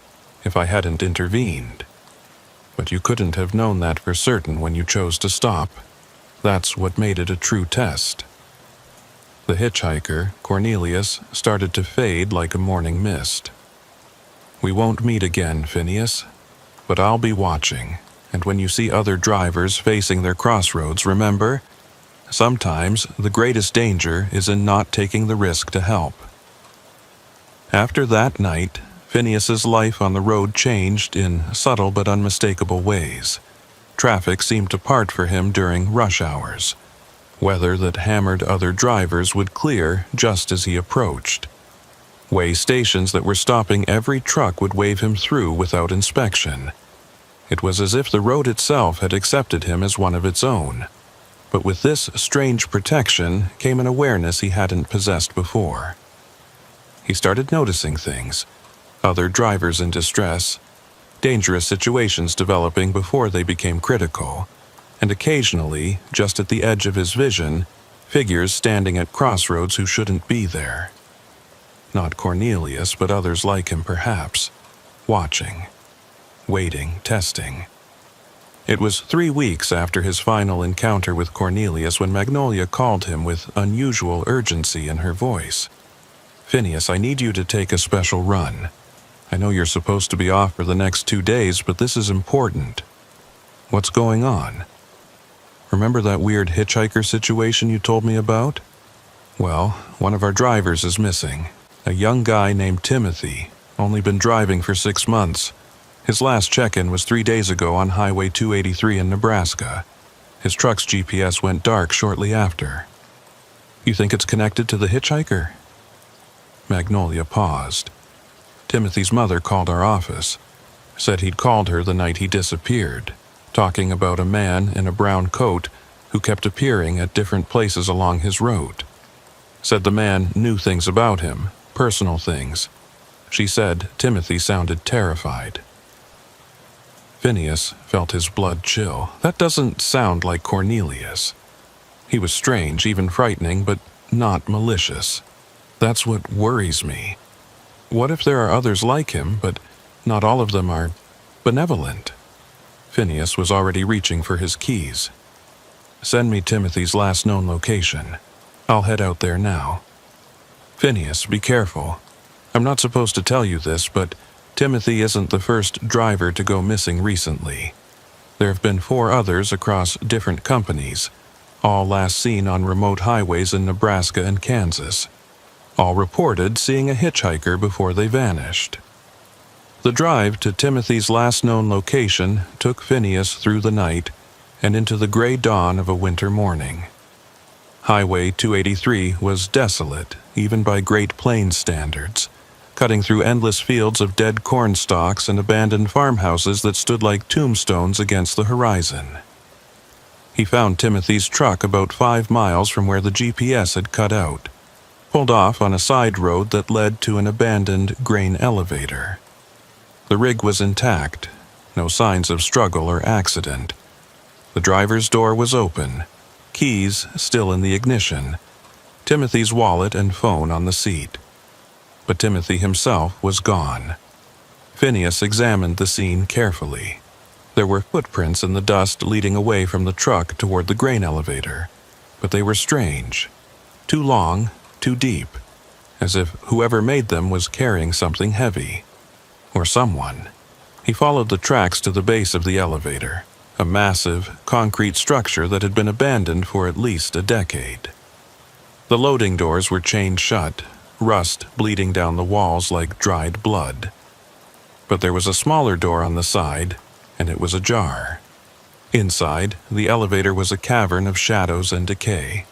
if I hadn't intervened. But you couldn't have known that for certain when you chose to stop. That's what made it a true test." The hitchhiker, Cornelius, started to fade like a morning mist. "We won't meet again, Phineas, but I'll be watching, and when you see other drivers facing their crossroads, remember, sometimes the greatest danger is in not taking the risk to help." After that night, Phineas's life on the road changed in subtle but unmistakable ways. Traffic seemed to part for him during rush hours. Weather that hammered other drivers would clear just as he approached. Way stations that were stopping every truck would wave him through without inspection. It was as if the road itself had accepted him as one of its own. But with this strange protection came an awareness he hadn't possessed before. He started noticing things, other drivers in distress, dangerous situations developing before they became critical, and occasionally, just at the edge of his vision, figures standing at crossroads who shouldn't be there. Not Cornelius, but others like him perhaps, watching, waiting, testing. It was 3 weeks after his final encounter with Cornelius when Magnolia called him with unusual urgency in her voice. "Phineas, I need you to take a special run. I know you're supposed to be off for the next 2 days, but this is important." "What's going on?" Remember that weird hitchhiker situation you told me about? Well, one of our drivers is missing. A young guy named Timothy, only been driving for 6 months. His last check-in was 3 days ago on Highway 283 in Nebraska. His truck's GPS went dark shortly after. You think it's connected to the hitchhiker? Magnolia paused. Timothy's mother called our office. Said he'd called her the night he disappeared, talking about a man in a brown coat who kept appearing at different places along his road. Said the man knew things about him, personal things. She said Timothy sounded terrified. Phineas felt his blood chill. That doesn't sound like Cornelius. He was strange, even frightening, but not malicious. That's what worries me. What if there are others like him, but not all of them are benevolent? Phineas was already reaching for his keys. Send me Timothy's last known location. I'll head out there now. Phineas, be careful. I'm not supposed to tell you this, but Timothy isn't the first driver to go missing recently. There have been 4 others across different companies, all last seen on remote highways in Nebraska and Kansas. All reported seeing a hitchhiker before they vanished. The drive to Timothy's last known location took Phineas through the night and into the gray dawn of a winter morning. Highway 283 was desolate, even by Great Plains standards, cutting through endless fields of dead corn stalks and abandoned farmhouses that stood like tombstones against the horizon. He found Timothy's truck about 5 miles from where the GPS had cut out, pulled off on a side road that led to an abandoned grain elevator. The rig was intact, no signs of struggle or accident. The driver's door was open, keys still in the ignition, Timothy's wallet and phone on the seat. But Timothy himself was gone. Phineas examined the scene carefully. There were footprints in the dust leading away from the truck toward the grain elevator, but they were strange. Too long, too deep, as if whoever made them was carrying something heavy. Or someone. He followed the tracks to the base of the elevator, a massive, concrete structure that had been abandoned for at least a decade. The loading doors were chained shut, rust bleeding down the walls like dried blood. But there was a smaller door on the side, and it was ajar. Inside, the elevator was a cavern of shadows and decay.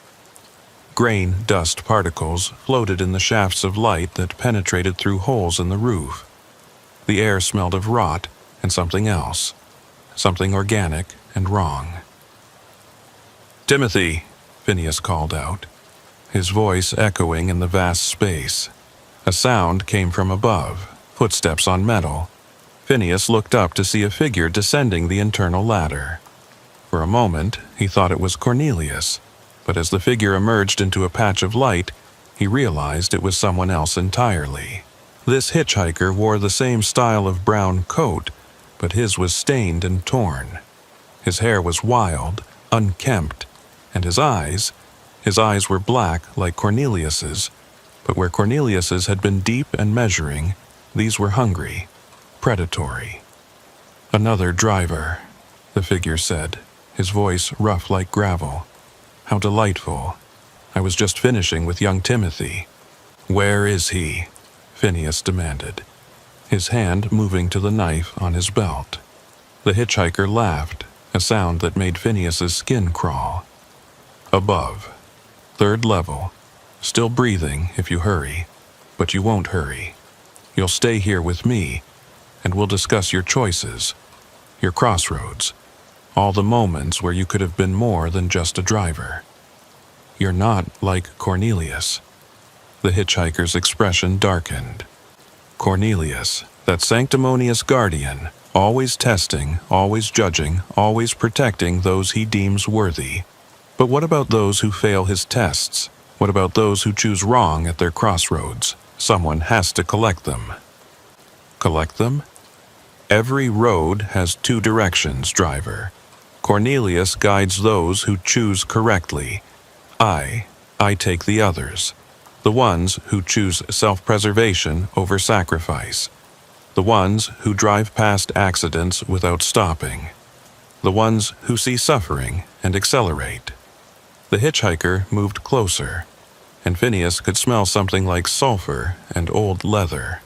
Grain dust particles floated in the shafts of light that penetrated through holes in the roof. The air smelled of rot and something else, something organic and wrong. "Timothy," Phineas called out, his voice echoing in the vast space. A sound came from above, footsteps on metal. Phineas looked up to see a figure descending the internal ladder. For a moment, he thought it was Cornelius, but as the figure emerged into a patch of light, he realized it was someone else entirely. This hitchhiker wore the same style of brown coat, but his was stained and torn. His hair was wild, unkempt, and his eyes were black like Cornelius's, but where Cornelius's had been deep and measuring, these were hungry, predatory. "Another driver," the figure said, his voice rough like gravel. "How delightful. I was just finishing with young Timothy." "Where is he?" Phineas demanded, his hand moving to the knife on his belt. The hitchhiker laughed, a sound that made Phineas's skin crawl. "Above. 3rd level. Still breathing if you hurry, but you won't hurry. You'll stay here with me, and we'll discuss your choices, your crossroads, all the moments where you could have been more than just a driver. You're not like Cornelius." The hitchhiker's expression darkened. Cornelius, that sanctimonious guardian, always testing, always judging, always protecting those he deems worthy. But what about those who fail his tests? What about those who choose wrong at their crossroads? Someone has to collect them. Collect them? Every road has 2 directions, driver. Cornelius guides those who choose correctly. I take the others. The ones who choose self-preservation over sacrifice. The ones who drive past accidents without stopping. the ones who see suffering and accelerate. The hitchhiker moved closer, and Phineas could smell something like sulfur and old leather.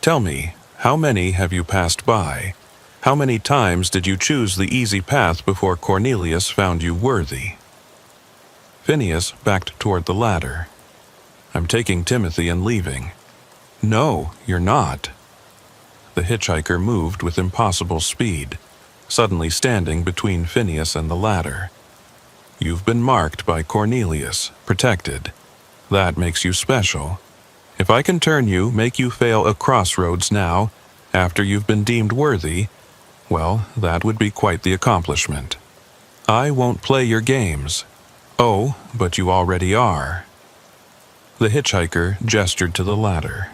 "Tell me, how many have you passed by? How many times did you choose the easy path before Cornelius found you worthy?" Phineas backed toward the ladder. "I'm taking Timothy and leaving." "No, you're not." The hitchhiker moved with impossible speed, suddenly standing between Phineas and the ladder. "You've been marked by Cornelius, protected. That makes you special. If I can turn you, make you fail a crossroads now, after you've been deemed worthy, well, that would be quite the accomplishment. I won't play your games. Oh, but you already are." The hitchhiker gestured to the ladder.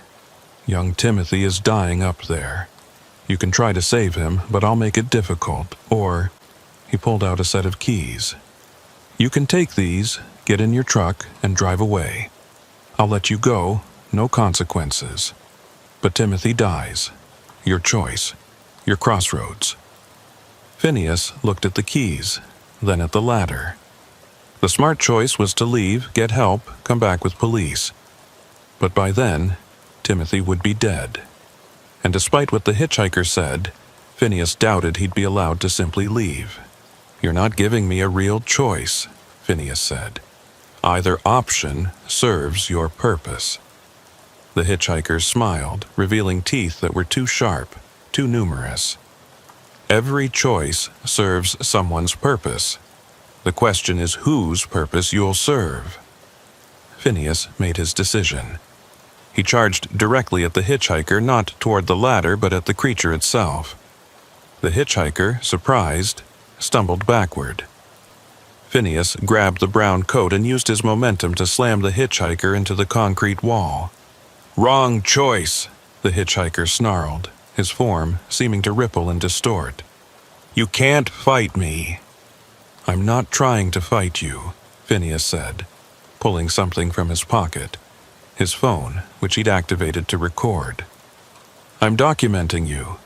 "Young Timothy is dying up there. You can try to save him, but I'll make it difficult, or—" He pulled out a set of keys. "You can take these, get in your truck, and drive away. I'll let you go, no consequences. But Timothy dies. Your choice. Your crossroads." Phineas looked at the keys, then at the ladder. The smart choice was to leave, get help, come back with police. But by then, Timothy would be dead. And despite what the hitchhiker said, Phineas doubted he'd be allowed to simply leave. "You're not giving me a real choice," Phineas said. "Either option serves your purpose." The hitchhiker smiled, revealing teeth that were too sharp, too numerous. "Every choice serves someone's purpose. The question is whose purpose you'll serve." Phineas made his decision. He charged directly at the hitchhiker, not toward the ladder, but at the creature itself. The hitchhiker, surprised, stumbled backward. Phineas grabbed the brown coat and used his momentum to slam the hitchhiker into the concrete wall. "Wrong choice," the hitchhiker snarled, his form seeming to ripple and distort. "You can't fight me." "I'm not trying to fight you," Phineas said, pulling something from his pocket, his phone, which he'd activated to record. "I'm documenting you."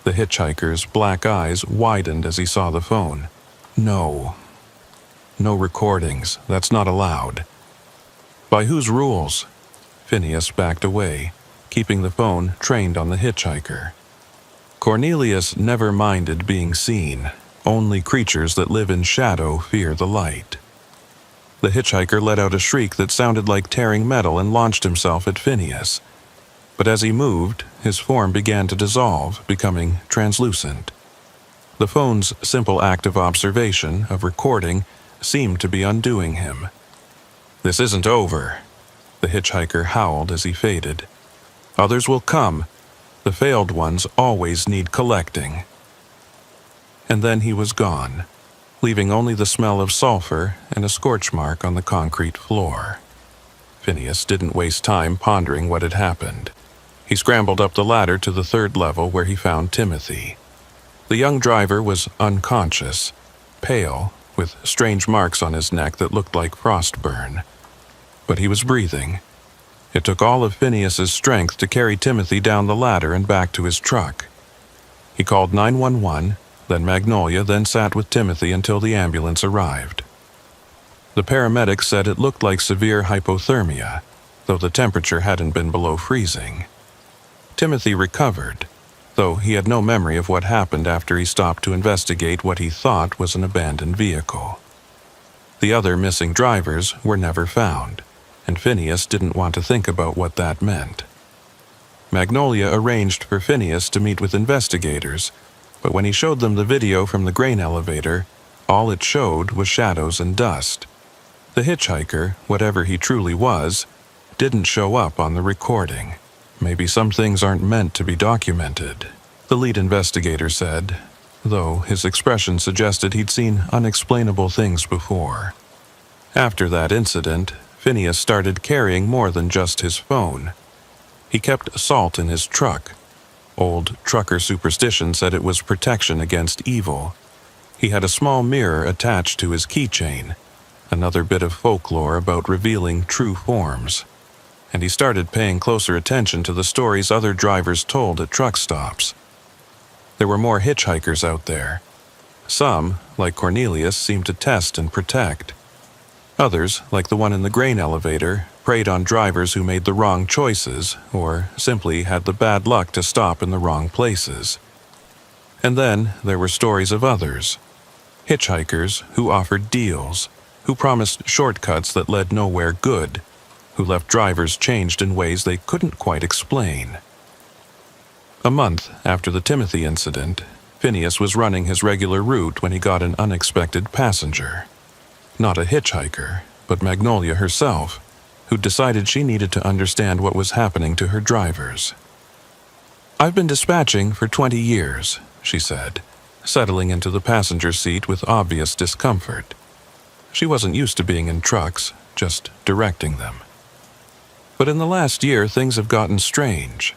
The hitchhiker's black eyes widened as he saw the phone. "No. No recordings. That's not allowed." "By whose rules?" Phineas backed away, keeping the phone trained on the hitchhiker. "Cornelius never minded being seen. Only creatures that live in shadow fear the light." The hitchhiker let out a shriek that sounded like tearing metal and launched himself at Phineas. But as he moved, his form began to dissolve, becoming translucent. The phone's simple act of observation, of recording, seemed to be undoing him. "This isn't over," the hitchhiker howled as he faded. "Others will come. The failed ones always need collecting." And then he was gone, leaving only the smell of sulfur and a scorch mark on the concrete floor. Phineas didn't waste time pondering what had happened. He scrambled up the ladder to the third level where he found Timothy. The young driver was unconscious, pale, with strange marks on his neck that looked like frostburn. But he was breathing. It took all of Phineas's strength to carry Timothy down the ladder and back to his truck. He called 911, then Magnolia, then sat with Timothy until the ambulance arrived. The paramedics said it looked like severe hypothermia, though the temperature hadn't been below freezing. Timothy recovered, though he had no memory of what happened after he stopped to investigate what he thought was an abandoned vehicle. The other missing drivers were never found, and Phineas didn't want to think about what that meant. Magnolia arranged for Phineas to meet with investigators, but when he showed them the video from the grain elevator, all it showed was shadows and dust. The hitchhiker, whatever he truly was, didn't show up on the recording. "Maybe some things aren't meant to be documented," the lead investigator said, though his expression suggested he'd seen unexplainable things before. After that incident, Phineas started carrying more than just his phone. He kept salt in his truck. Old trucker superstition said it was protection against evil. He had a small mirror attached to his keychain, another bit of folklore about revealing true forms. And he started paying closer attention to the stories other drivers told at truck stops. There were more hitchhikers out there, Some, like Cornelius, seemed to test and protect. Others, like the one in the grain elevator, preyed on drivers who made the wrong choices or simply had the bad luck to stop in the wrong places. And then there were stories of others. Hitchhikers who offered deals, who promised shortcuts that led nowhere good, who left drivers changed in ways they couldn't quite explain. A month after the Timothy incident, Phineas was running his regular route when he got an unexpected passenger. Not a hitchhiker, but Magnolia herself, who decided she needed to understand what was happening to her drivers. "I've been dispatching for 20 years, she said, settling into the passenger seat with obvious discomfort. She wasn't used to being in trucks, just directing them. But in the last year, things have gotten strange.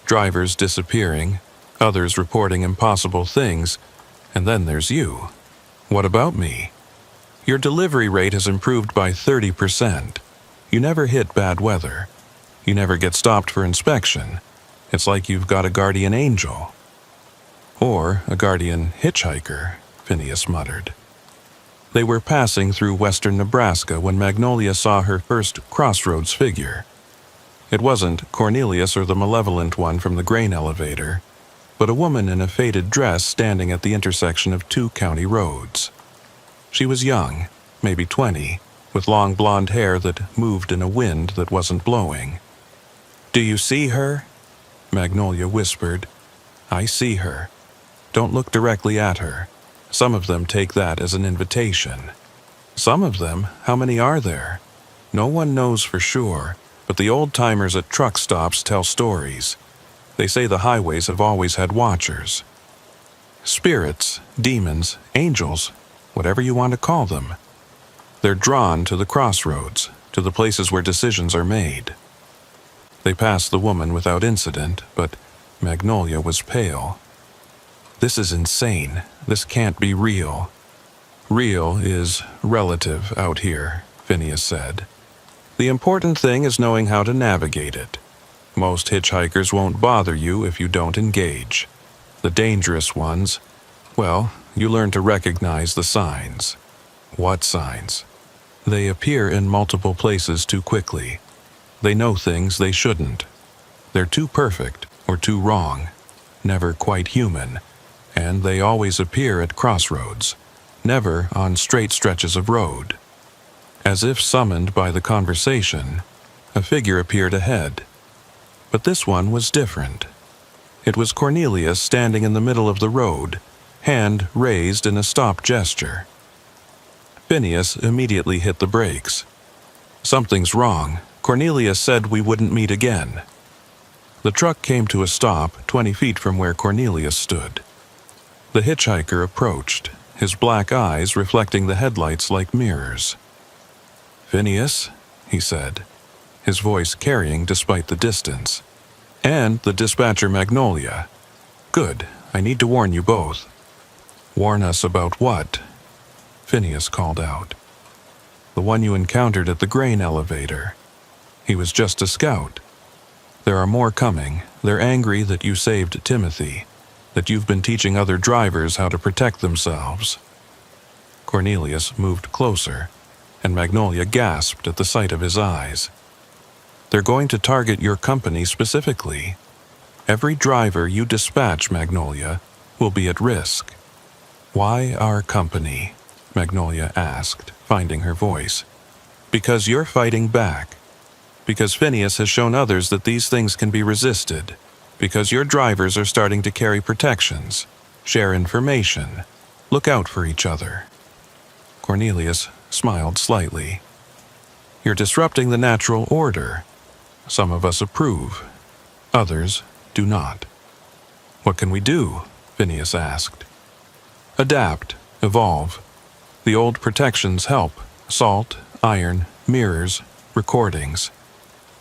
Drivers disappearing, others reporting impossible things, and then there's you. What about me? Your delivery rate has improved by 30%. You never hit bad weather. You never get stopped for inspection. It's like you've got a guardian angel." "Or a guardian hitchhiker," Phineas muttered. They were passing through western Nebraska when Magnolia saw her first crossroads figure. It wasn't Cornelius or the malevolent one from the grain elevator, but a woman in a faded dress standing at the intersection of two county roads. She was young, maybe 20, with long blonde hair that moved in a wind that wasn't blowing. "Do you see her?" Magnolia whispered. "I see her. Don't look directly at her. Some of them take that as an invitation." "Some of them? How many are there?" "No one knows for sure, but the old-timers at truck stops tell stories. They say the highways have always had watchers. Spirits, demons, angels, whatever you want to call them. They're drawn to the crossroads, to the places where decisions are made." They passed the woman without incident, but Magnolia was pale. "This is insane. This can't be real." "Real is relative out here," Phineas said. "The important thing is knowing how to navigate it. Most hitchhikers won't bother you if you don't engage. The dangerous ones, well, you learn to recognize the signs." "What signs?" "They appear in multiple places too quickly. They know things they shouldn't. They're too perfect or too wrong, never quite human, and they always appear at crossroads, never on straight stretches of road." As if summoned by the conversation, a figure appeared ahead. But this one was different. It was Cornelius standing in the middle of the road, hand raised in a stop gesture. Phineas immediately hit the brakes. "Something's wrong. Cornelius said we wouldn't meet again." The truck came to a stop 20 feet from where Cornelius stood. The hitchhiker approached, his black eyes reflecting the headlights like mirrors. "Phineas," he said, his voice carrying despite the distance. "And the dispatcher Magnolia. Good, I need to warn you both." "Warn us about what?" Phineas called out. "The one you encountered at the grain elevator. He was just a scout. There are more coming. They're angry that you saved Timothy, that you've been teaching other drivers how to protect themselves." Cornelius moved closer, and Magnolia gasped at the sight of his eyes. "They're going to target your company specifically. Every driver you dispatch, Magnolia, will be at risk." "Why our company?" Magnolia asked, finding her voice. "Because you're fighting back. Because Phineas has shown others that these things can be resisted. Because your drivers are starting to carry protections, share information, look out for each other." Cornelius smiled slightly. "You're disrupting the natural order. Some of us approve. Others do not." "What can we do?" Phineas asked. "Adapt, evolve. The old protections help. Salt, iron, mirrors, recordings.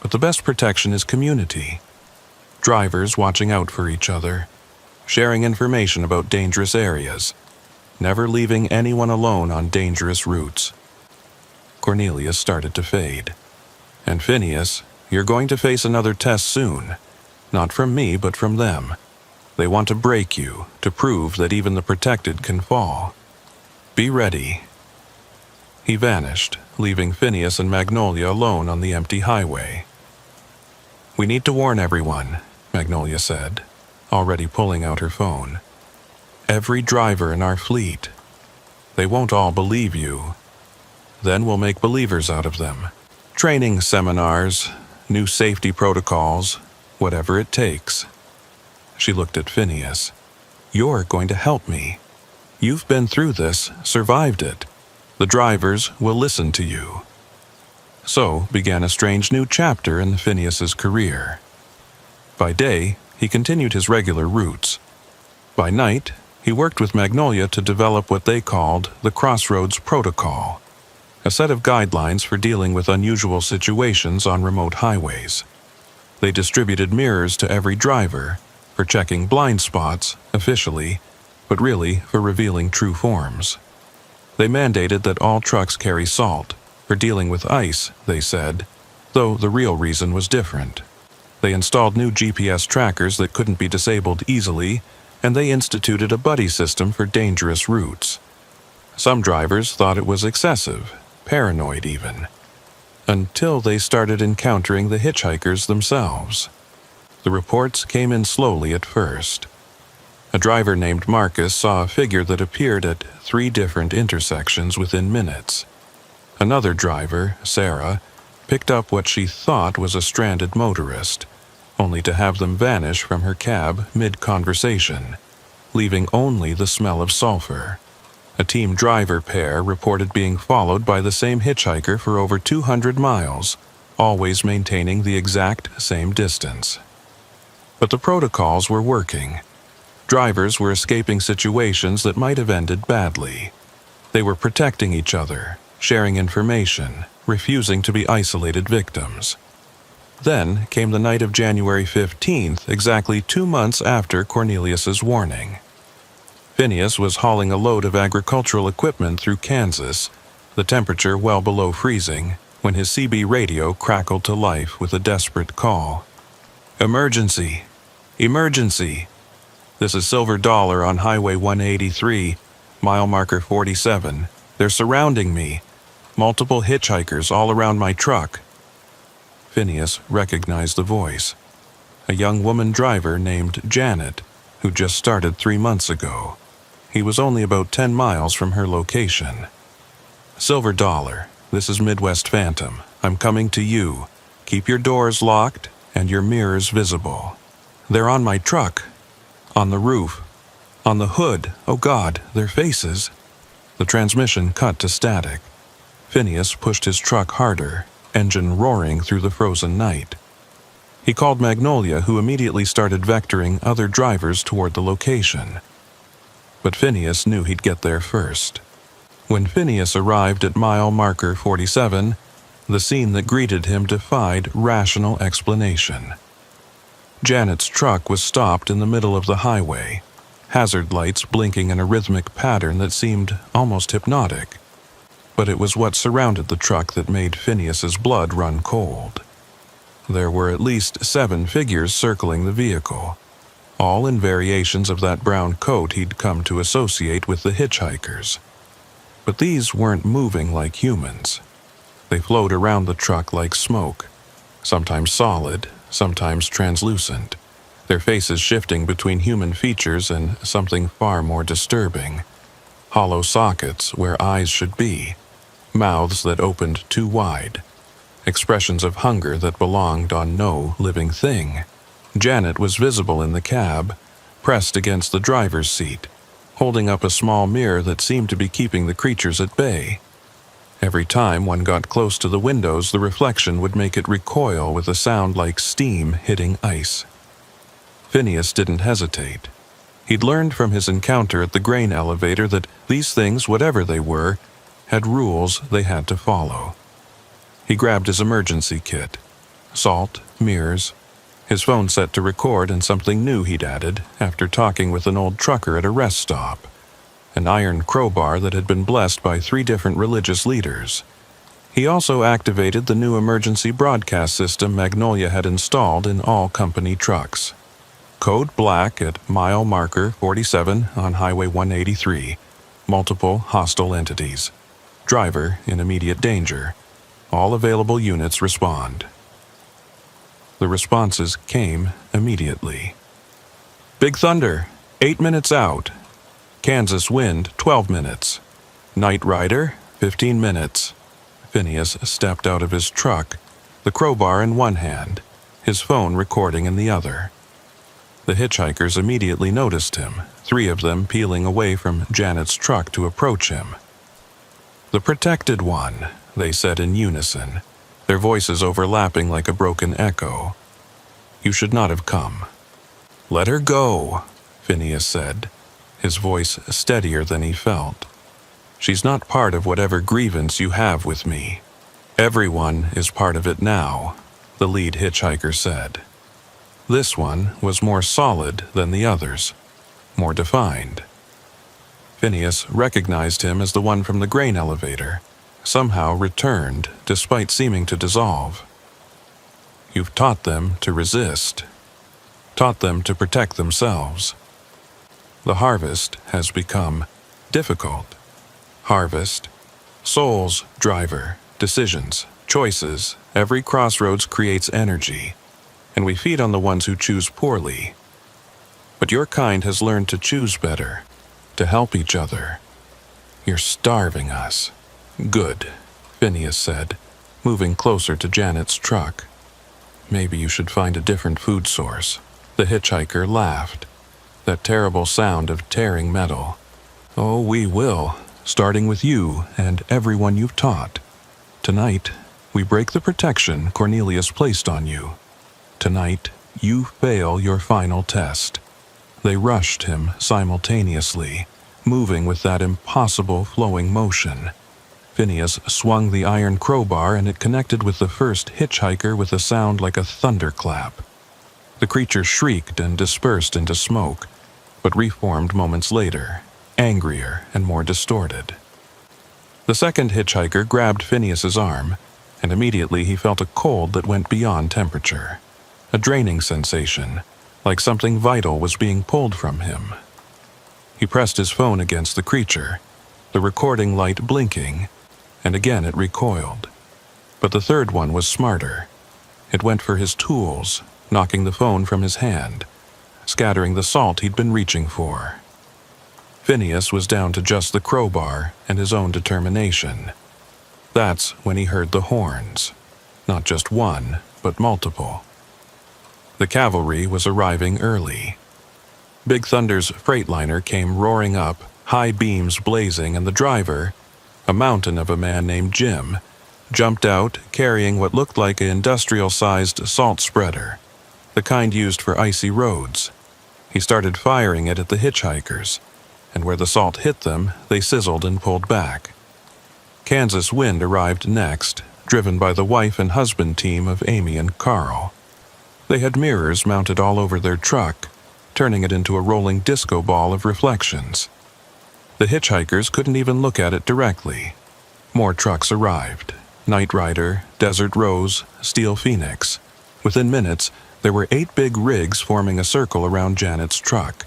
But the best protection is community. Drivers watching out for each other, sharing information about dangerous areas, never leaving anyone alone on dangerous routes." Cornelius started to fade. "And Phineas, you're going to face another test soon. Not from me, but from them. They want to break you, to prove that even the protected can fall. Be ready." He vanished, leaving Phineas and Magnolia alone on the empty highway. "We need to warn everyone," Magnolia said, already pulling out her phone. "Every driver in our fleet. They won't all believe you. Then we'll make believers out of them. Training seminars, new safety protocols, whatever it takes." She looked at Phineas. "You're going to help me. You've been through this, survived it. The drivers will listen to you." So began a strange new chapter in Phineas's career. By day, he continued his regular routes. By night, he worked with Magnolia to develop what they called the Crossroads Protocol, a set of guidelines for dealing with unusual situations on remote highways. They distributed mirrors to every driver, for checking blind spots, officially, but really for revealing true forms. They mandated that all trucks carry salt, for dealing with ice, they said, though the real reason was different. They installed new GPS trackers that couldn't be disabled easily, and they instituted a buddy system for dangerous routes. Some drivers thought it was excessive, paranoid even, until they started encountering the hitchhikers themselves. The reports came in slowly at first. A driver named Marcus saw a figure that appeared at 3 different intersections within minutes. Another driver, Sarah, picked up what she thought was a stranded motorist, only to have them vanish from her cab mid-conversation, leaving only the smell of sulfur. A team driver pair reported being followed by the same hitchhiker for over 200 miles, always maintaining the exact same distance. But the protocols were working. Drivers were escaping situations that might have ended badly. They were protecting each other, sharing information, refusing to be isolated victims. Then came the night of January 15th, exactly 2 months after Cornelius's warning. Phineas was hauling a load of agricultural equipment through Kansas, the temperature well below freezing, when his CB radio crackled to life with a desperate call. "Emergency! Emergency! This is Silver Dollar on Highway 183, mile marker 47. They're surrounding me. Multiple hitchhikers all around my truck." Phineas recognized the voice. A young woman driver named Janet, who just started 3 months ago. He was only about 10 miles from her location. "Silver Dollar, this is Midwest Phantom. I'm coming to you. Keep your doors locked and your mirrors visible. They're on my truck. On the roof. On the hood. Oh God, their faces." The transmission cut to static. Phineas pushed his truck harder, engine roaring through the frozen night. He called Magnolia, who immediately started vectoring other drivers toward the location. But Phineas knew he'd get there first. When Phineas arrived at mile marker 47, the scene that greeted him defied rational explanation. Janet's truck was stopped in the middle of the highway, hazard lights blinking in a rhythmic pattern that seemed almost hypnotic. But it was what surrounded the truck that made Phineas's blood run cold. There were at least 7 figures circling the vehicle, all in variations of that brown coat he'd come to associate with the hitchhikers. But these weren't moving like humans. They flowed around the truck like smoke, sometimes solid, sometimes translucent, their faces shifting between human features and something far more disturbing. Hollow sockets where eyes should be, mouths that opened too wide, expressions of hunger that belonged on no living thing. Janet was visible in the cab, pressed against the driver's seat, holding up a small mirror that seemed to be keeping the creatures at bay. Every time one got close to the windows, the reflection would make it recoil with a sound like steam hitting ice. Phineas didn't hesitate. He'd learned from his encounter at the grain elevator that these things, whatever they were, had rules they had to follow. He grabbed his emergency kit. Salt, mirrors, his phone set to record, and something new he'd added after talking with an old trucker at a rest stop. An iron crowbar that had been blessed by 3 different religious leaders. He also activated the new emergency broadcast system Magnolia had installed in all company trucks. Code black at mile marker 47 on Highway 183. Multiple hostile entities. Driver in immediate danger. All available units respond. The responses came immediately. Big Thunder, 8 minutes out. Kansas Wind, 12 minutes. Night Rider, 15 minutes. Phineas stepped out of his truck, the crowbar in one hand, his phone recording in the other. The hitchhikers immediately noticed him, 3 of them peeling away from Janet's truck to approach him. "The protected one," they said in unison, their voices overlapping like a broken echo. "You should not have come." "Let her go," Phineas said, his voice steadier than he felt. "She's not part of whatever grievance you have with me. Everyone is part of it now," the lead hitchhiker said. This one was more solid than the others, more defined. Phineas recognized him as the one from the grain elevator, somehow returned despite seeming to dissolve. "You've taught them to resist, taught them to protect themselves. The harvest has become difficult. Harvest, souls, driver, decisions, choices, every crossroads creates energy, and we feed on the ones who choose poorly. But your kind has learned to choose better, to help each other. You're starving us." "Good," Phineas said, moving closer to Janet's truck. "Maybe you should find a different food source." The hitchhiker laughed, that terrible sound of tearing metal. "Oh, we will, starting with you and everyone you've taught. Tonight, we break the protection Cornelius placed on you. Tonight, you fail your final test." They rushed him simultaneously, moving with that impossible flowing motion. Phineas swung the iron crowbar and it connected with the first hitchhiker with a sound like a thunderclap. The creature shrieked and dispersed into smoke, but reformed moments later, angrier and more distorted. The second hitchhiker grabbed Phineas's arm, and immediately he felt a cold that went beyond temperature. A draining sensation, like something vital was being pulled from him. He pressed his phone against the creature, the recording light blinking, and again it recoiled. But the third one was smarter. It went for his tools, knocking the phone from his hand, scattering the salt he'd been reaching for. Phineas was down to just the crowbar and his own determination. That's when he heard the horns. Not just one, but multiple. The cavalry was arriving early. Big Thunder's freightliner came roaring up, high beams blazing, and the driver, a mountain of a man named Jim, jumped out carrying what looked like an industrial-sized salt spreader, the kind used for icy roads. He started firing it at the hitchhikers, and where the salt hit them, they sizzled and pulled back. Kansas Wind arrived next, driven by the wife and husband team of Amy and Carl. They had mirrors mounted all over their truck, turning it into a rolling disco ball of reflections. The hitchhikers couldn't even look at it directly. More trucks arrived. Night Rider, Desert Rose, Steel Phoenix. Within minutes, there were 8 big rigs forming a circle around Janet's truck,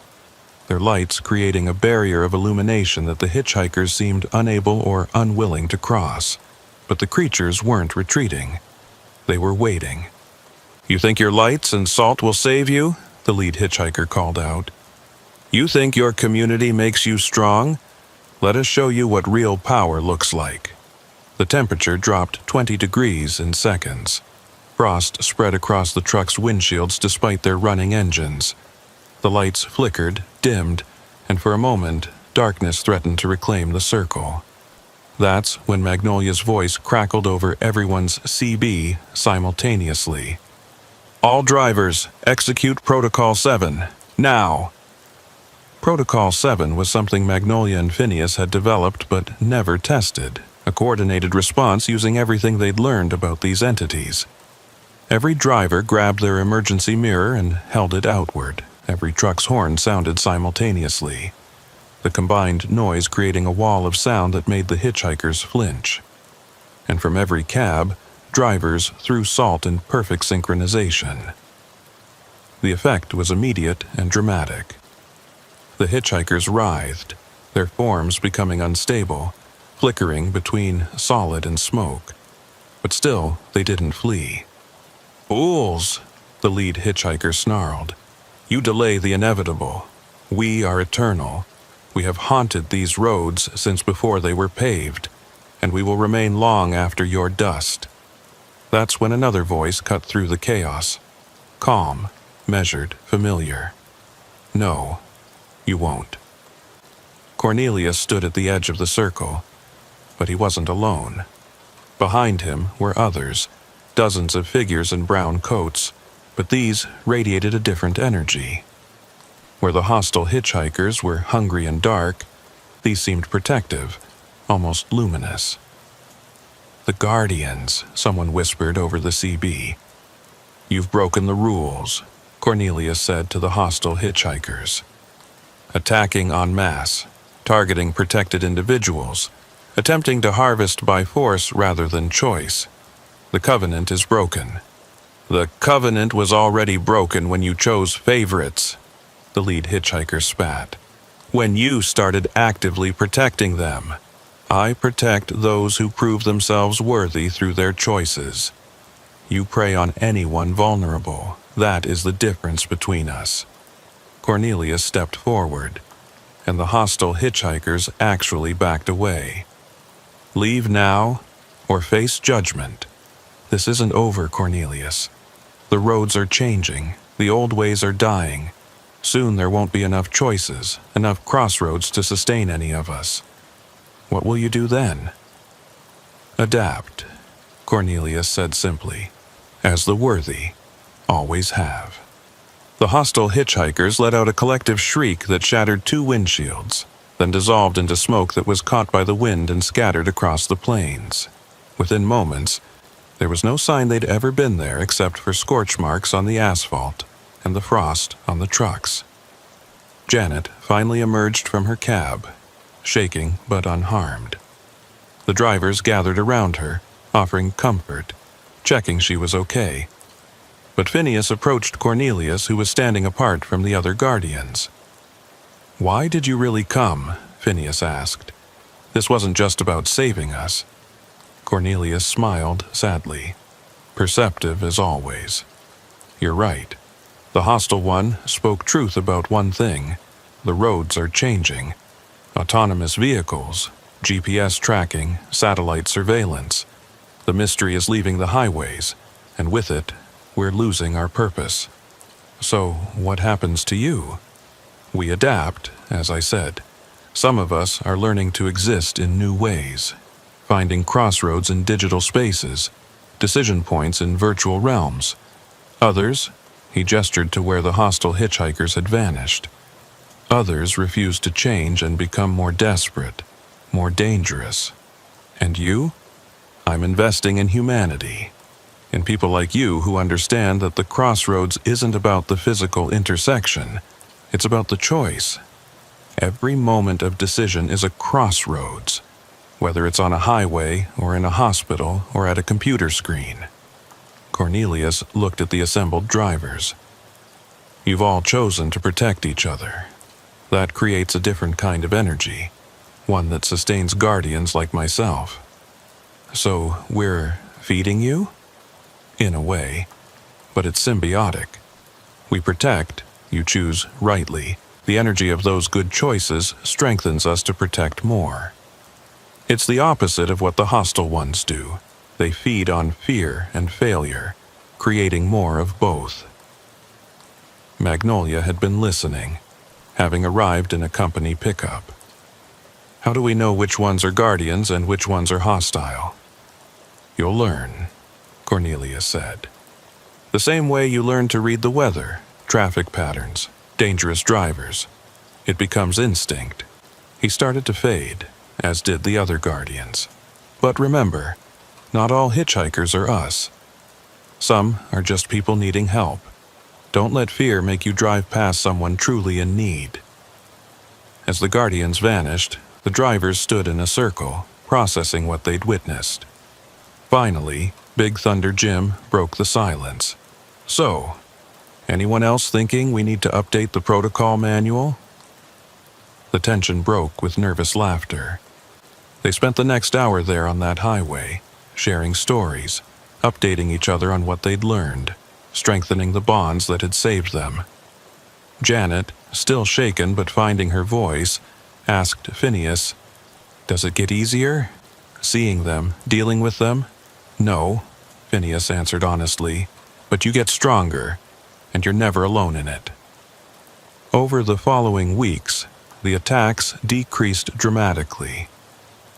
their lights creating a barrier of illumination that the hitchhikers seemed unable or unwilling to cross. But the creatures weren't retreating. They were waiting. "You think your lights and salt will save you?" the lead hitchhiker called out. "You think your community makes you strong? Let us show you what real power looks like." The temperature dropped 20 degrees in seconds. Frost spread across the truck's windshields despite their running engines. The lights flickered, dimmed, and for a moment, darkness threatened to reclaim the circle. That's when Magnolia's voice crackled over everyone's CB simultaneously. "All drivers, execute Protocol 7, now!" Protocol 7 was something Magnolia and Phineas had developed but never tested, a coordinated response using everything they'd learned about these entities. Every driver grabbed their emergency mirror and held it outward. Every truck's horn sounded simultaneously, the combined noise creating a wall of sound that made the hitchhikers flinch. And from every cab, drivers threw salt in perfect synchronization. The effect was immediate and dramatic. The hitchhikers writhed, their forms becoming unstable, flickering between solid and smoke. But still, they didn't flee. "Fools!" the lead hitchhiker snarled. "You delay the inevitable. We are eternal. We have haunted these roads since before they were paved, and we will remain long after your dust." That's when another voice cut through the chaos. Calm, measured, familiar. "No, you won't." Cornelius stood at the edge of the circle, but he wasn't alone. Behind him were others, dozens of figures in brown coats, but these radiated a different energy. Where the hostile hitchhikers were hungry and dark, these seemed protective, almost luminous. "The Guardians," someone whispered over the CB. "You've broken the rules," Cornelius said to the hostile hitchhikers. "Attacking en masse, targeting protected individuals, attempting to harvest by force rather than choice. The covenant is broken." "The covenant was already broken when you chose favorites," the lead hitchhiker spat. "When you started actively protecting them. I protect those who prove themselves worthy through their choices. You prey on anyone vulnerable. That is the difference between us." Cornelius stepped forward, and the hostile hitchhikers actually backed away. "Leave now, or face judgment. This isn't over, Cornelius. The roads are changing. The old ways are dying. Soon there won't be enough choices, enough crossroads to sustain any of us. What will you do then?" "Adapt," Cornelius said simply, "as the worthy always have." The hostile hitchhikers let out a collective shriek that shattered 2 windshields, then dissolved into smoke that was caught by the wind and scattered across the plains. Within moments, there was no sign they'd ever been there except for scorch marks on the asphalt and the frost on the trucks. Janet finally emerged from her cab, shaking but unharmed. The drivers gathered around her, offering comfort, checking she was okay. But Phineas approached Cornelius, who was standing apart from the other guardians. "Why did you really come?" Phineas asked. "This wasn't just about saving us." Cornelius smiled sadly, perceptive as always. "You're right. The hostile one spoke truth about one thing. The roads are changing. Autonomous vehicles, GPS tracking, satellite surveillance. The mystery is leaving the highways, and with it, we're losing our purpose. So, what happens to you? We adapt, as I said. Some of us are learning to exist in new ways, finding crossroads in digital spaces, decision points in virtual realms. Others," he gestured to where the hostile hitchhikers had vanished. "Others refuse to change and become more desperate, more dangerous. And you? I'm investing in humanity. In people like you who understand that the crossroads isn't about the physical intersection, it's about the choice. Every moment of decision is a crossroads, whether it's on a highway or in a hospital or at a computer screen." Cornelius looked at the assembled drivers. "You've all chosen to protect each other. That creates a different kind of energy, one that sustains guardians like myself. So we're feeding you? In a way, but it's symbiotic. We protect, you choose rightly. The energy of those good choices strengthens us to protect more. It's the opposite of what the hostile ones do. They feed on fear and failure, creating more of both." Magnolia had been listening, having arrived in a company pickup. "How do we know which ones are guardians and which ones are hostile?" "You'll learn," Cornelius said. "The same way you learn to read the weather, traffic patterns, dangerous drivers. It becomes instinct." He started to fade, as did the other guardians. "But remember, not all hitchhikers are us. Some are just people needing help. Don't let fear make you drive past someone truly in need." As the guardians vanished, the drivers stood in a circle, processing what they'd witnessed. Finally, Big Thunder Jim broke the silence. "So, Anyone else thinking we need to update the protocol manual? The tension broke with nervous laughter. They spent the next hour there on that highway, sharing stories, updating each other on what they'd learned, strengthening the bonds that had saved them. Janet, still shaken but finding her voice, asked Phineas, "Does it get easier? Seeing them, dealing with them?" "No," Phineas answered honestly, "but you get stronger, and you're never alone in it." Over the following weeks, the attacks decreased dramatically.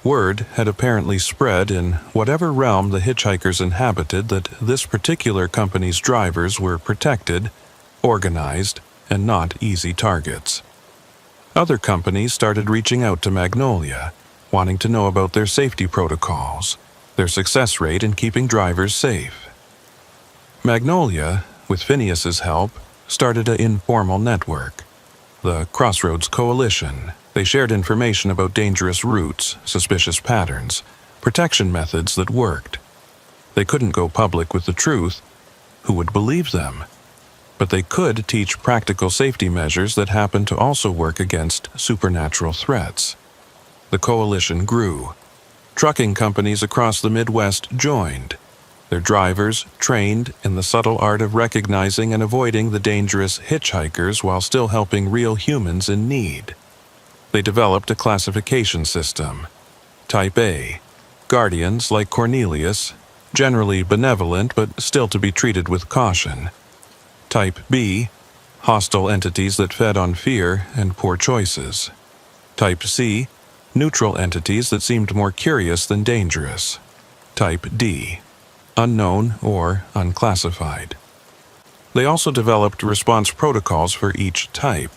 Word had apparently spread in whatever realm the hitchhikers inhabited that this particular company's drivers were protected, organized, and not easy targets. Other companies started reaching out to Magnolia, wanting to know about their safety protocols, their success rate in keeping drivers safe. Magnolia, with Phineas's help, started an informal network, the Crossroads Coalition. They shared information about dangerous routes, suspicious patterns, protection methods that worked. They couldn't go public with the truth. Who would believe them? But they could teach practical safety measures that happened to also work against supernatural threats. The coalition grew. Trucking companies across the Midwest joined. Their drivers trained in the subtle art of recognizing and avoiding the dangerous hitchhikers while still helping real humans in need. They developed a classification system. Type A, guardians like Cornelius, generally benevolent but still to be treated with caution. Type B, hostile entities that fed on fear and poor choices. Type C, neutral entities that seemed more curious than dangerous. Type D, unknown or unclassified. They also developed response protocols for each type,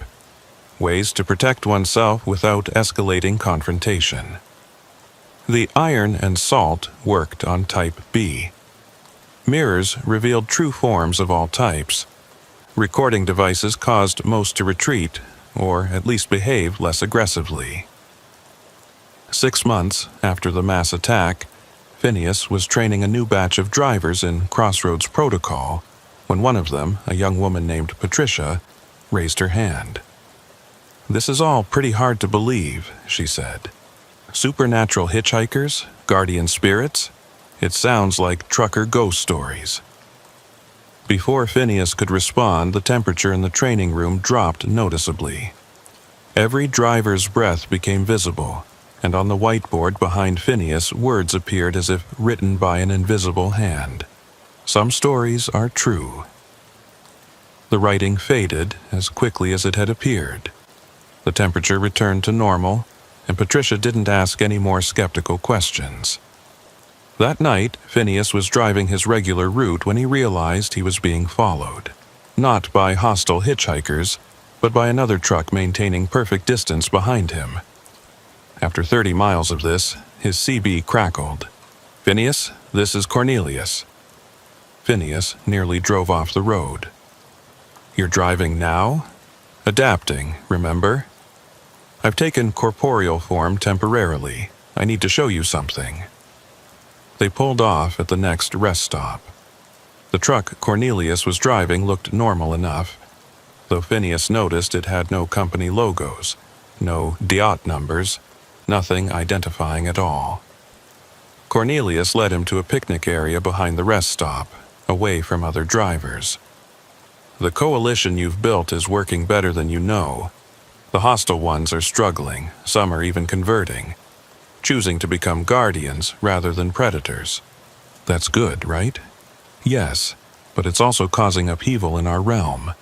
ways to protect oneself without escalating confrontation. The iron and salt worked on Type B. Mirrors revealed true forms of all types. Recording devices caused most to retreat, or at least behave less aggressively. 6 months after the mass attack, Phineas was training a new batch of drivers in Crossroads Protocol when one of them, a young woman named Patricia, raised her hand. "This is all pretty hard to believe," she said. "Supernatural hitchhikers? Guardian spirits? It sounds like trucker ghost stories." Before Phineas could respond, the temperature in the training room dropped noticeably. Every driver's breath became visible, and on the whiteboard behind Phineas, words appeared as if written by an invisible hand. Some stories are true. The writing faded as quickly as it had appeared. The temperature returned to normal, and Patricia didn't ask any more skeptical questions. That night, Phineas was driving his regular route when he realized he was being followed. Not by hostile hitchhikers, but by another truck maintaining perfect distance behind him. After 30 miles of this, his CB crackled. "Phineas, this is Cornelius." Phineas nearly drove off the road. "You're driving now?" "Adapting, remember? I've taken corporeal form temporarily. I need to show you something." They pulled off at the next rest stop. The truck Cornelius was driving looked normal enough, though Phineas noticed it had no company logos, no DIOT numbers, nothing identifying at all. Cornelius led him to a picnic area behind the rest stop, away from other drivers. "The coalition you've built is working better than you know. The hostile ones are struggling, some are even converting, choosing to become guardians rather than predators. That's good, right?" "Yes, but it's also causing upheaval in our realm.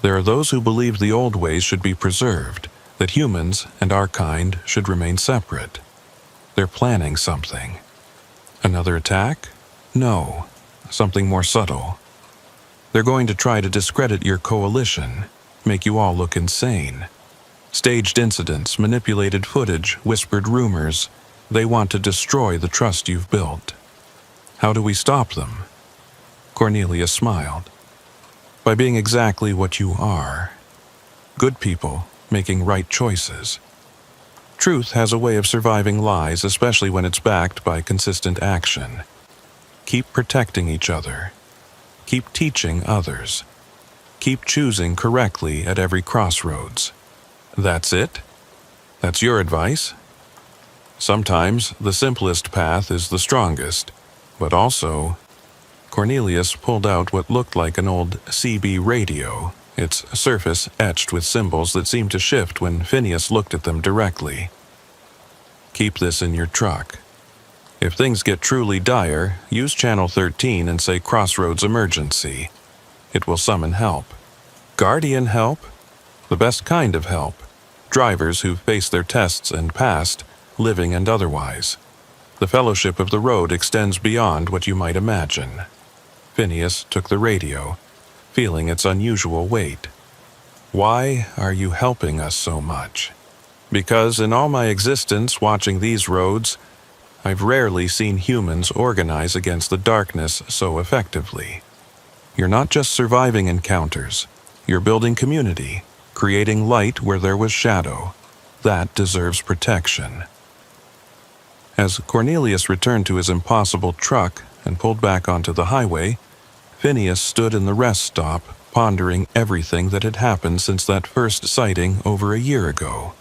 There are those who believe the old ways should be preserved, that humans and our kind should remain separate. They're planning something." "Another attack?" "No, something more subtle. They're going to try to discredit your coalition, make you all look insane. Staged incidents, manipulated footage, whispered rumors. They want to destroy the trust you've built." "How do we stop them?" Cornelius smiled. "By being exactly what you are. Good people making right choices. Truth has a way of surviving lies, especially when it's backed by consistent action. Keep protecting each other. Keep teaching others. Keep choosing correctly at every crossroads. That's it? That's your advice? Sometimes the simplest path is the strongest, but also... Cornelius pulled out what looked like an old CB radio, its surface etched with symbols that seemed to shift when Phineas looked at them directly. Keep this in your truck. If things get truly dire, use Channel 13 and say Crossroads Emergency. It will summon help. Guardian help? The best kind of help. Drivers who've faced their tests and passed, living and otherwise. The fellowship of the road extends beyond what you might imagine. Phineas took the radio, feeling its unusual weight. Why are you helping us so much? Because in all my existence watching these roads, I've rarely seen humans organize against the darkness so effectively. You're not just surviving encounters. You're building community, creating light where there was shadow. That deserves protection. As Cornelius returned to his impossible truck and pulled back onto the highway, Phineas stood in the rest stop, pondering everything that had happened since that first sighting over a year ago.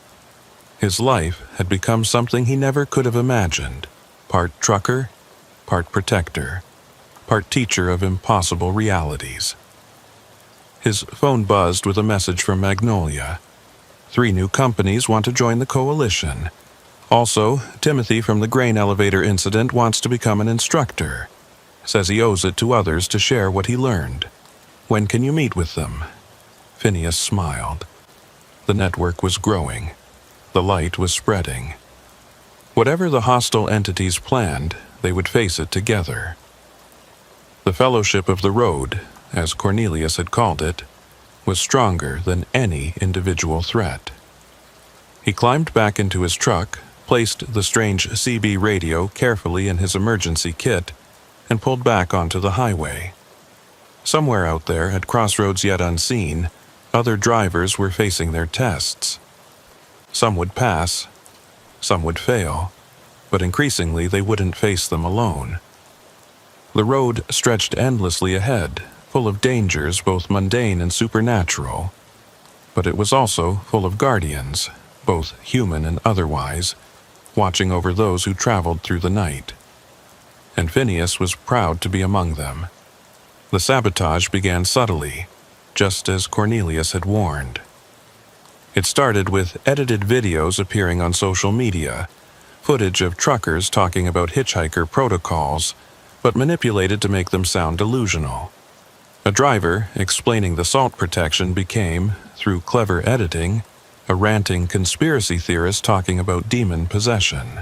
His life had become something he never could have imagined. Part trucker, part protector, part teacher of impossible realities. His phone buzzed with a message from Magnolia. 3 new companies want to join the coalition. Also, Timothy from the grain elevator incident wants to become an instructor. Says he owes it to others to share what he learned. When can you meet with them? Phineas smiled. The network was growing. The light was spreading. Whatever the hostile entities planned, they would face it together. The fellowship of the road, as Cornelius had called it, was stronger than any individual threat. He climbed back into his truck, placed the strange CB radio carefully in his emergency kit, and pulled back onto the highway. Somewhere out there, at crossroads yet unseen, other drivers were facing their tests. Some would pass, some would fail, but increasingly they wouldn't face them alone. The road stretched endlessly ahead, full of dangers both mundane and supernatural. But it was also full of guardians, both human and otherwise, watching over those who traveled through the night. And Phineas was proud to be among them. The sabotage began subtly, just as Cornelius had warned. It started with edited videos appearing on social media, footage of truckers talking about hitchhiker protocols, but manipulated to make them sound delusional. A driver explaining the salt protection became, through clever editing, a ranting conspiracy theorist talking about demon possession.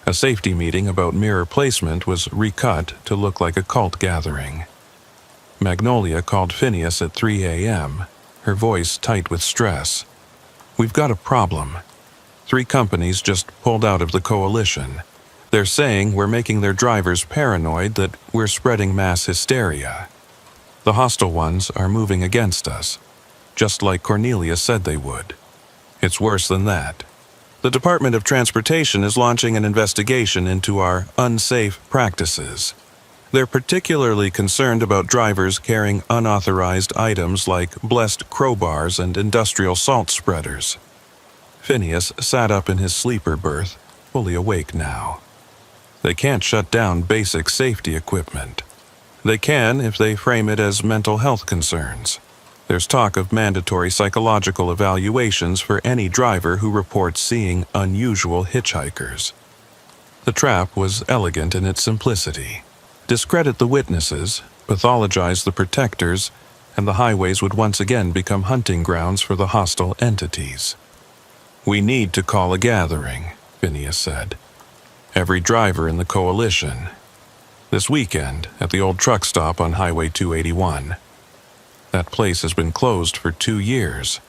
A safety meeting about mirror placement was recut to look like a cult gathering. Magnolia called Phineas at 3 a.m., her voice tight with stress. "We've got a problem. 3 companies just pulled out of the coalition. They're saying we're making their drivers paranoid that we're spreading mass hysteria. The hostile ones are moving against us, just like Cornelius said they would. It's worse than that. The Department of Transportation is launching an investigation into our unsafe practices. They're particularly concerned about drivers carrying unauthorized items like blessed crowbars and industrial salt spreaders." Phineas sat up in his sleeper berth, fully awake now. They can't shut down basic safety equipment. They can if they frame it as mental health concerns. There's talk of mandatory psychological evaluations for any driver who reports seeing unusual hitchhikers. The trap was elegant in its simplicity. Discredit the witnesses, pathologize the protectors, and the highways would once again become hunting grounds for the hostile entities. "We need to call a gathering," Phineas said. "Every driver in the coalition. This weekend at the old truck stop on Highway 281. That place has been closed for 2 years.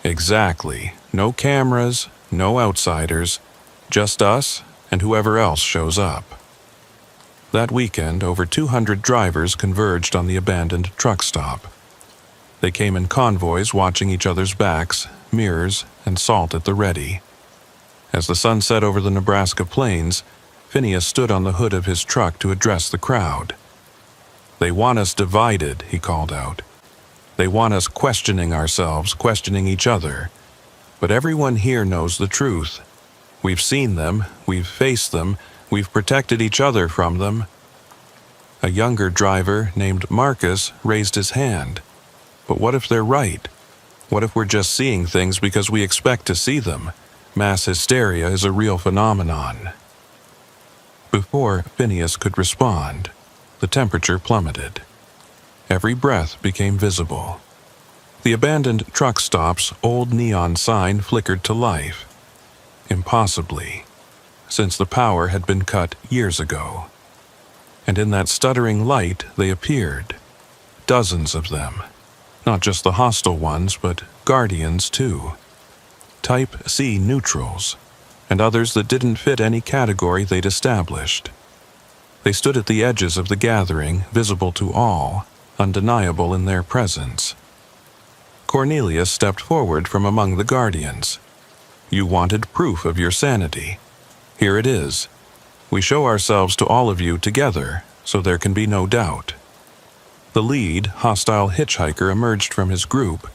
Exactly. No cameras, no outsiders, just us and whoever else shows up." That weekend, over 200 drivers converged on the abandoned truck stop. They came in convoys watching each other's backs, mirrors, and salt at the ready. As the sun set over the Nebraska plains, Phineas stood on the hood of his truck to address the crowd. "They want us divided," he called out. They want us questioning ourselves, questioning each other. But everyone here knows the truth. We've seen them, we've faced them, we've protected each other from them. A younger driver named Marcus raised his hand. But what if they're right? What if we're just seeing things because we expect to see them? Mass hysteria is a real phenomenon. Before Phineas could respond, the temperature plummeted. Every breath became visible. The abandoned truck stop's old neon sign flickered to life. Impossibly, since the power had been cut years ago. And in that stuttering light they appeared. Dozens of them. Not just the hostile ones, but guardians too. Type C neutrals, and others that didn't fit any category they'd established. They stood at the edges of the gathering, visible to all, undeniable in their presence. Cornelius stepped forward from among the guardians. You wanted proof of your sanity. Here it is. We show ourselves to all of you together, so there can be no doubt. The lead, hostile hitchhiker emerged from his group,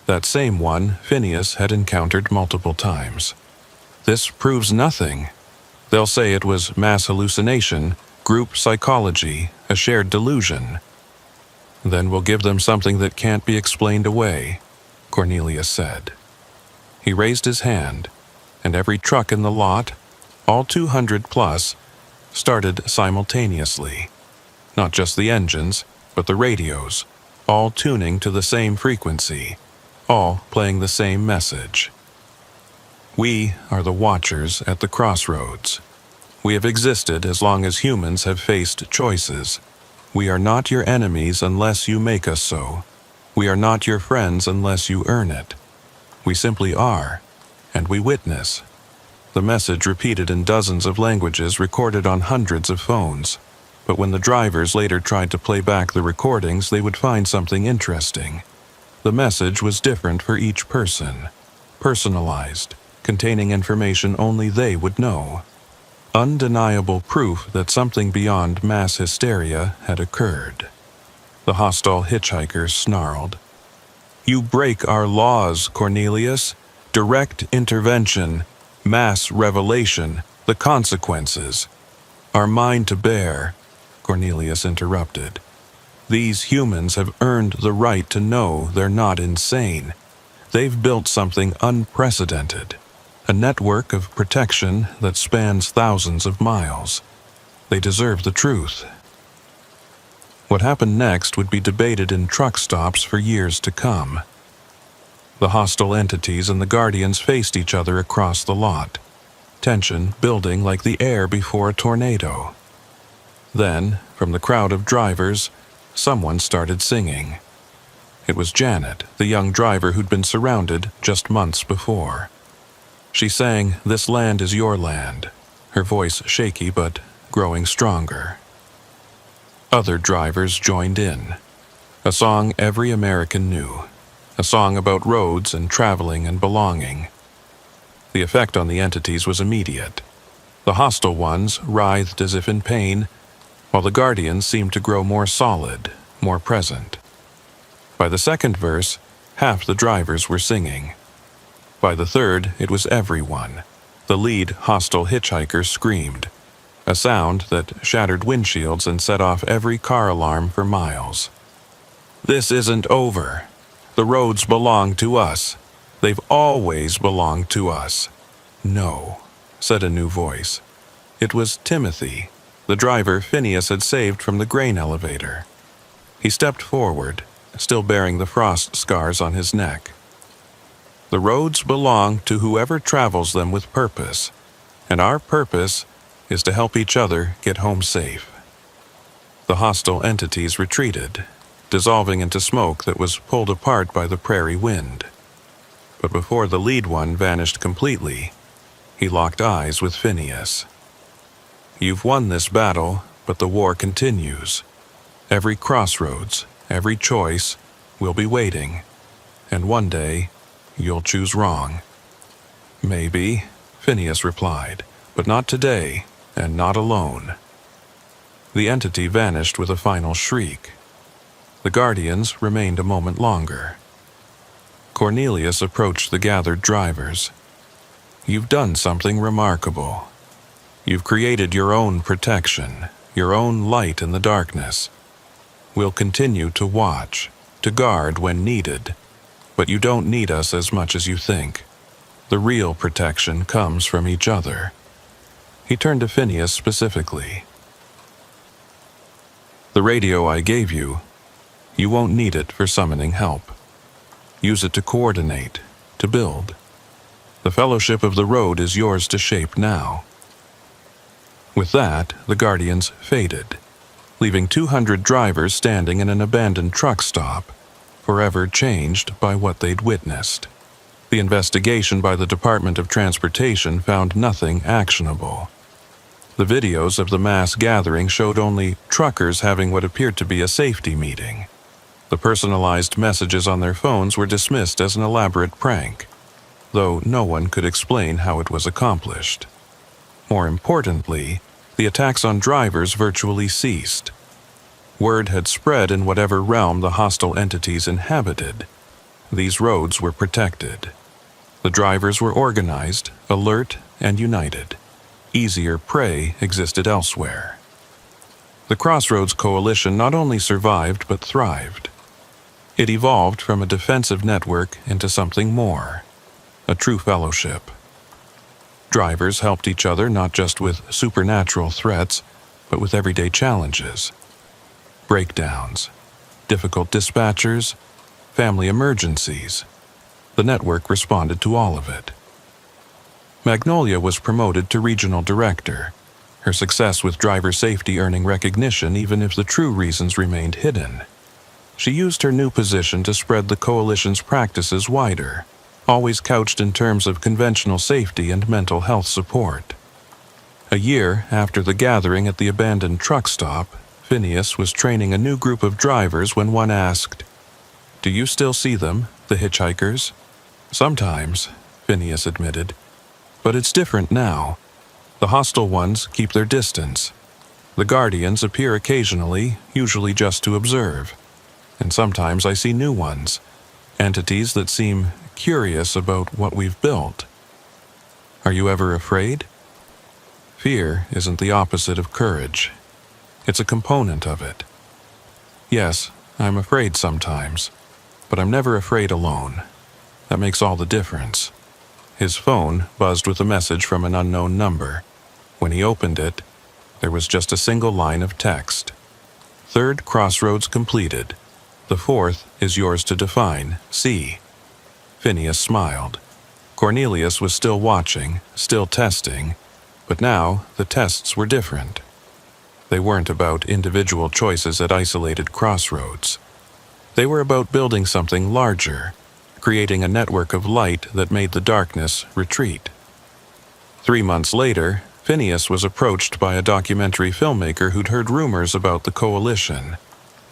that same one Phineas had encountered multiple times. This proves nothing. They'll say it was mass hallucination, group psychology, a shared delusion. Then we'll give them something that can't be explained away, Cornelius said. He raised his hand, and every truck in the lot, all 200 plus, started simultaneously. Not just the engines, but the radios, all tuning to the same frequency, all playing the same message. We are the watchers at the crossroads. We have existed as long as humans have faced choices. We are not your enemies unless you make us so. We are not your friends unless you earn it. We simply are, and we witness. The message repeated in dozens of languages recorded on hundreds of phones. But when the drivers later tried to play back the recordings, they would find something interesting. The message was different for each person, personalized, containing information only they would know. Undeniable proof that something beyond mass hysteria had occurred. The hostile hitchhiker snarled. You break our laws, Cornelius. Direct intervention, mass revelation, the consequences are mine to bear, Cornelius interrupted. These humans have earned the right to know they're not insane. They've built something unprecedented, a network of protection that spans thousands of miles. They deserve the truth. What happened next would be debated in truck stops for years to come. The hostile entities and the guardians faced each other across the lot, tension building like the air before a tornado. Then, from the crowd of drivers, someone started singing. It was Janet, the young driver who'd been surrounded just months before. She sang, "This land is your land," her voice shaky but growing stronger. Other drivers joined in. A song every American knew. A song about roads and traveling and belonging. The effect on the entities was immediate. The hostile ones writhed as if in pain, while the guardians seemed to grow more solid, more present. By the second verse, half the drivers were singing. By the third, it was everyone. The lead hostile hitchhiker screamed, a sound that shattered windshields and set off every car alarm for miles. This isn't over. The roads belong to us. They've always belonged to us. No, said a new voice. It was Timothy, the driver Phineas had saved from the grain elevator. He stepped forward, still bearing the frost scars on his neck. The roads belong to whoever travels them with purpose, and our purpose is to help each other get home safe. The hostile entities retreated, dissolving into smoke that was pulled apart by the prairie wind. But before the lead one vanished completely, he locked eyes with Phineas. You've won this battle, but the war continues. Every crossroads, every choice, will be waiting, and one day, you'll choose wrong. Maybe, Phineas replied, but not today, and not alone. The entity vanished with a final shriek. The Guardians remained a moment longer. Cornelius approached the gathered drivers. "You've done something remarkable. You've created your own protection, your own light in the darkness. We'll continue to watch, to guard when needed, but you don't need us as much as you think. The real protection comes from each other." He turned to Phineas specifically. "The radio I gave you, you won't need it for summoning help. Use it to coordinate, to build. The Fellowship of the Road is yours to shape now." With that, the Guardians faded, leaving 200 drivers standing in an abandoned truck stop, forever changed by what they'd witnessed. The investigation by the Department of Transportation found nothing actionable. The videos of the mass gathering showed only truckers having what appeared to be a safety meeting. The personalized messages on their phones were dismissed as an elaborate prank, though no one could explain how it was accomplished. More importantly, the attacks on drivers virtually ceased. Word had spread in whatever realm the hostile entities inhabited. These roads were protected. The drivers were organized, alert, and united. Easier prey existed elsewhere. The Crossroads Coalition not only survived but thrived. It evolved from a defensive network into something more, a true fellowship. Drivers helped each other not just with supernatural threats, but with everyday challenges. Breakdowns, difficult dispatchers, family emergencies. The network responded to all of it. Magnolia was promoted to regional director, her success with driver safety earning recognition even if the true reasons remained hidden. She used her new position to spread the coalition's practices wider, always couched in terms of conventional safety and mental health support. A year after the gathering at the abandoned truck stop, Phineas was training a new group of drivers when one asked, "Do you still see them, the hitchhikers?" "Sometimes," Phineas admitted. "But it's different now. The hostile ones keep their distance. The Guardians appear occasionally, usually just to observe. And sometimes I see new ones, entities that seem curious about what we've built." "Are you ever afraid?" Fear isn't the opposite of courage. It's a component of it. Yes, I'm afraid sometimes, but I'm never afraid alone. That makes all the difference. His phone buzzed with a message from an unknown number. When he opened it, there was just a single line of text. "Third crossroads completed. The fourth is yours to define. See." Phineas smiled. Cornelius was still watching, still testing, but now the tests were different. They weren't about individual choices at isolated crossroads. They were about building something larger, creating a network of light that made the darkness retreat. 3 months later, Phineas was approached by a documentary filmmaker who'd heard rumors about the coalition.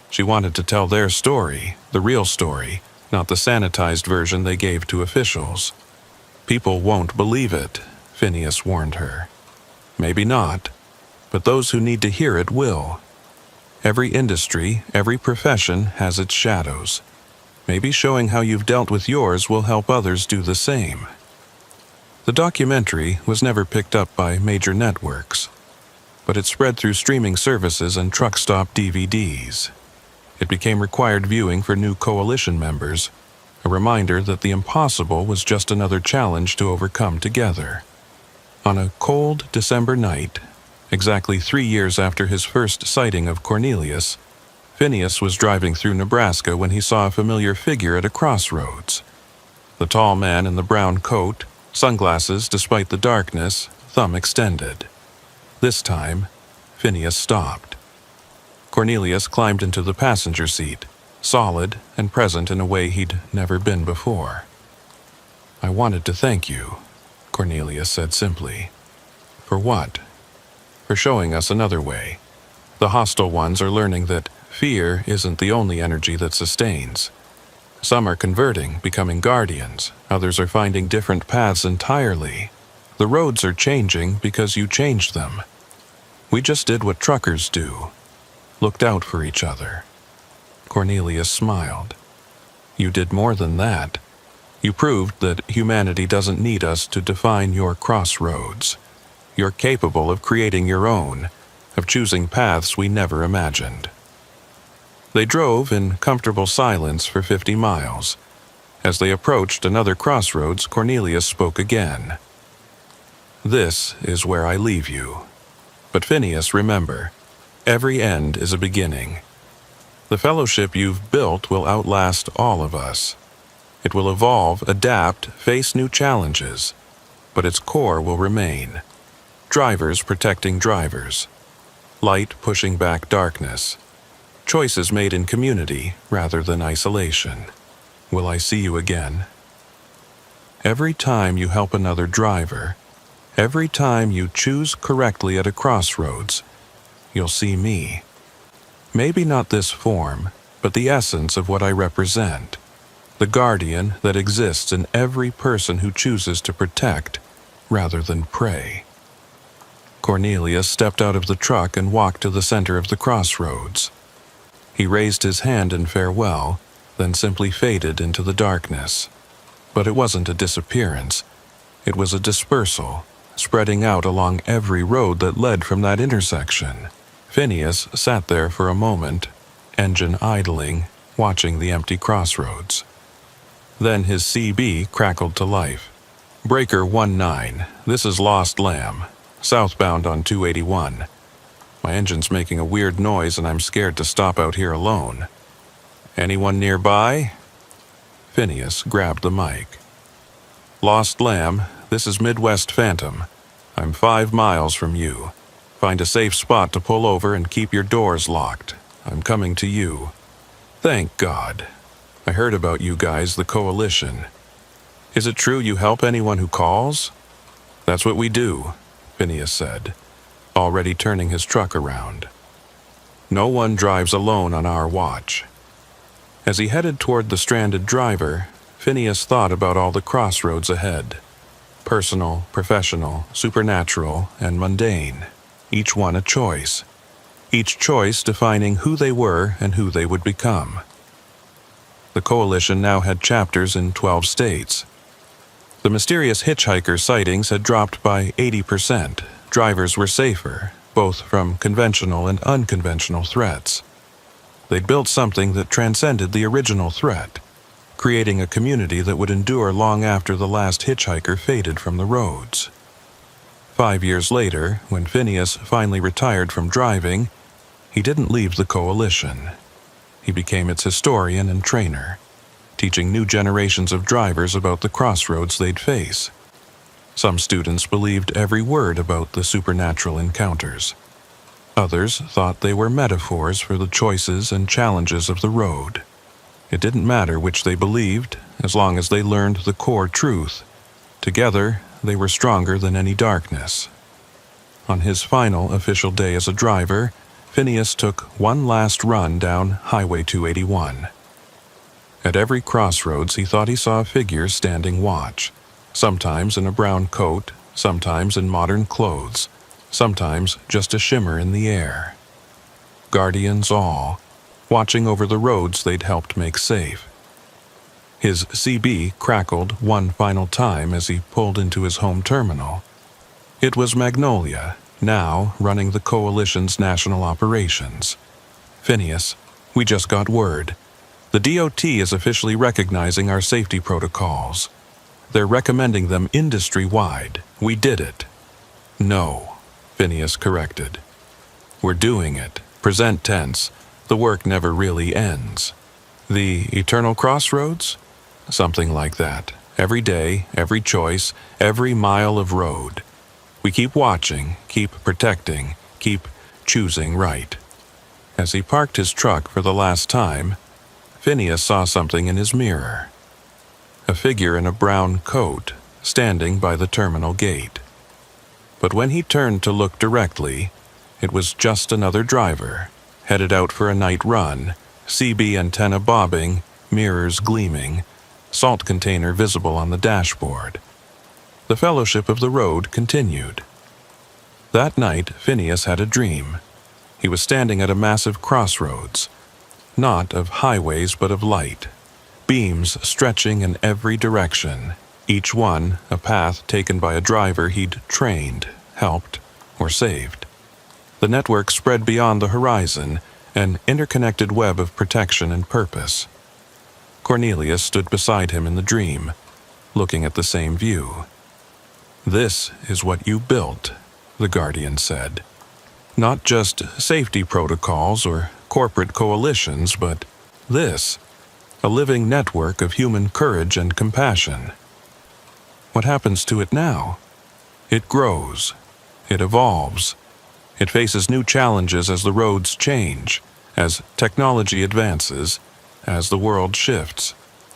She wanted to tell their story, the real story, not the sanitized version they gave to officials. "People won't believe it," Phineas warned her. "Maybe not, but those who need to hear it will. Every industry, every profession has its shadows. Maybe showing how you've dealt with yours will help others do the same." The documentary was never picked up by major networks, but it spread through streaming services and truck stop DVDs. It became required viewing for new coalition members, a reminder that the impossible was just another challenge to overcome together. On a cold December night, exactly 3 years after his first sighting of Cornelius, Phineas was driving through Nebraska when he saw a familiar figure at a crossroads. The tall man in the brown coat, sunglasses despite the darkness, thumb extended. This time, Phineas stopped. Cornelius climbed into the passenger seat, solid and present in a way he'd never been before. "I wanted to thank you," Cornelius said simply. "For what?" "For showing us another way. The hostile ones are learning that fear isn't the only energy that sustains. Some are converting, becoming guardians. Others are finding different paths entirely. The roads are changing because you changed them. We just did what truckers do. Looked out for each other." Cornelius smiled. You did more than that. You proved that humanity doesn't need us to define your crossroads. You're capable of creating your own, of choosing paths we never imagined. They drove in comfortable silence for 50 miles. As they approached another crossroads, Cornelius spoke again. This is where I leave you. But Phineas, remember, every end is a beginning. The fellowship you've built will outlast all of us. It will evolve, adapt, face new challenges, but its core will remain. Drivers protecting drivers. Light pushing back darkness. Choices made in community rather than isolation. Will I see you again? Every time you help another driver, every time you choose correctly at a crossroads, you'll see me. Maybe not this form, but the essence of what I represent. The guardian that exists in every person who chooses to protect rather than prey. Cornelius stepped out of the truck and walked to the center of the crossroads. He raised his hand in farewell, then simply faded into the darkness. But it wasn't a disappearance. It was a dispersal, spreading out along every road that led from that intersection. Phineas sat there for a moment, engine idling, watching the empty crossroads. Then his CB crackled to life. Breaker 19, this is Lost Lamb, southbound on 281. My engine's making a weird noise and I'm scared to stop out here alone. Anyone nearby? Phineas grabbed the mic. Lost Lamb, this is Midwest Phantom. I'm 5 miles from you. Find a safe spot to pull over and keep your doors locked. I'm coming to you. Thank God. I heard about you guys, the Coalition. Is it true you help anyone who calls? That's what we do, Phineas said, already turning his truck around. No one drives alone on our watch. As he headed toward the stranded driver, Phineas thought about all the crossroads ahead. Personal, professional, supernatural, and mundane. Each one a choice. Each choice defining who they were and who they would become. The Coalition now had chapters in 12 states. The mysterious hitchhiker sightings had dropped by 80%. Drivers were safer, both from conventional and unconventional threats. They'd built something that transcended the original threat, creating a community that would endure long after the last hitchhiker faded from the roads. 5 years later, when Phineas finally retired from driving, he didn't leave the Coalition. He became its historian and trainer, teaching new generations of drivers about the crossroads they'd face. Some students believed every word about the supernatural encounters. Others thought they were metaphors for the choices and challenges of the road. It didn't matter which they believed, as long as they learned the core truth. Together, they were stronger than any darkness. On his final official day as a driver, Phineas took one last run down Highway 281. At every crossroads, he thought he saw a figure standing watch, sometimes in a brown coat, sometimes in modern clothes, sometimes just a shimmer in the air. Guardians all, watching over the roads they'd helped make safe. His CB crackled one final time as he pulled into his home terminal. It was Magnolia, now running the Coalition's national operations. Phineas, we just got word. The DOT is officially recognizing our safety protocols. They're recommending them industry-wide. We did it. No, Phineas corrected. We're doing it. Present tense. The work never really ends. The eternal crossroads? Something like that. Every day, every choice, every mile of road. We keep watching, keep protecting, keep choosing right. As he parked his truck for the last time, Phineas saw something in his mirror. A figure in a brown coat, standing by the terminal gate. But when he turned to look directly, it was just another driver, headed out for a night run, CB antenna bobbing, mirrors gleaming, salt container visible on the dashboard. The fellowship of the road continued. That night, Phineas had a dream. He was standing at a massive crossroads. not of highways but of light, beams stretching in every direction, each one a path taken by a driver he'd trained, helped, or saved. The network spread beyond the horizon, an interconnected web of protection and purpose. Cornelius stood beside him in the dream, looking at the same view. "This is what you built," the Guardian said. "Not just safety protocols or corporate coalitions, but this, a living network of human courage and compassion. What happens to it now? It grows. It evolves. It faces new challenges as the roads change, as technology advances, as the world shifts.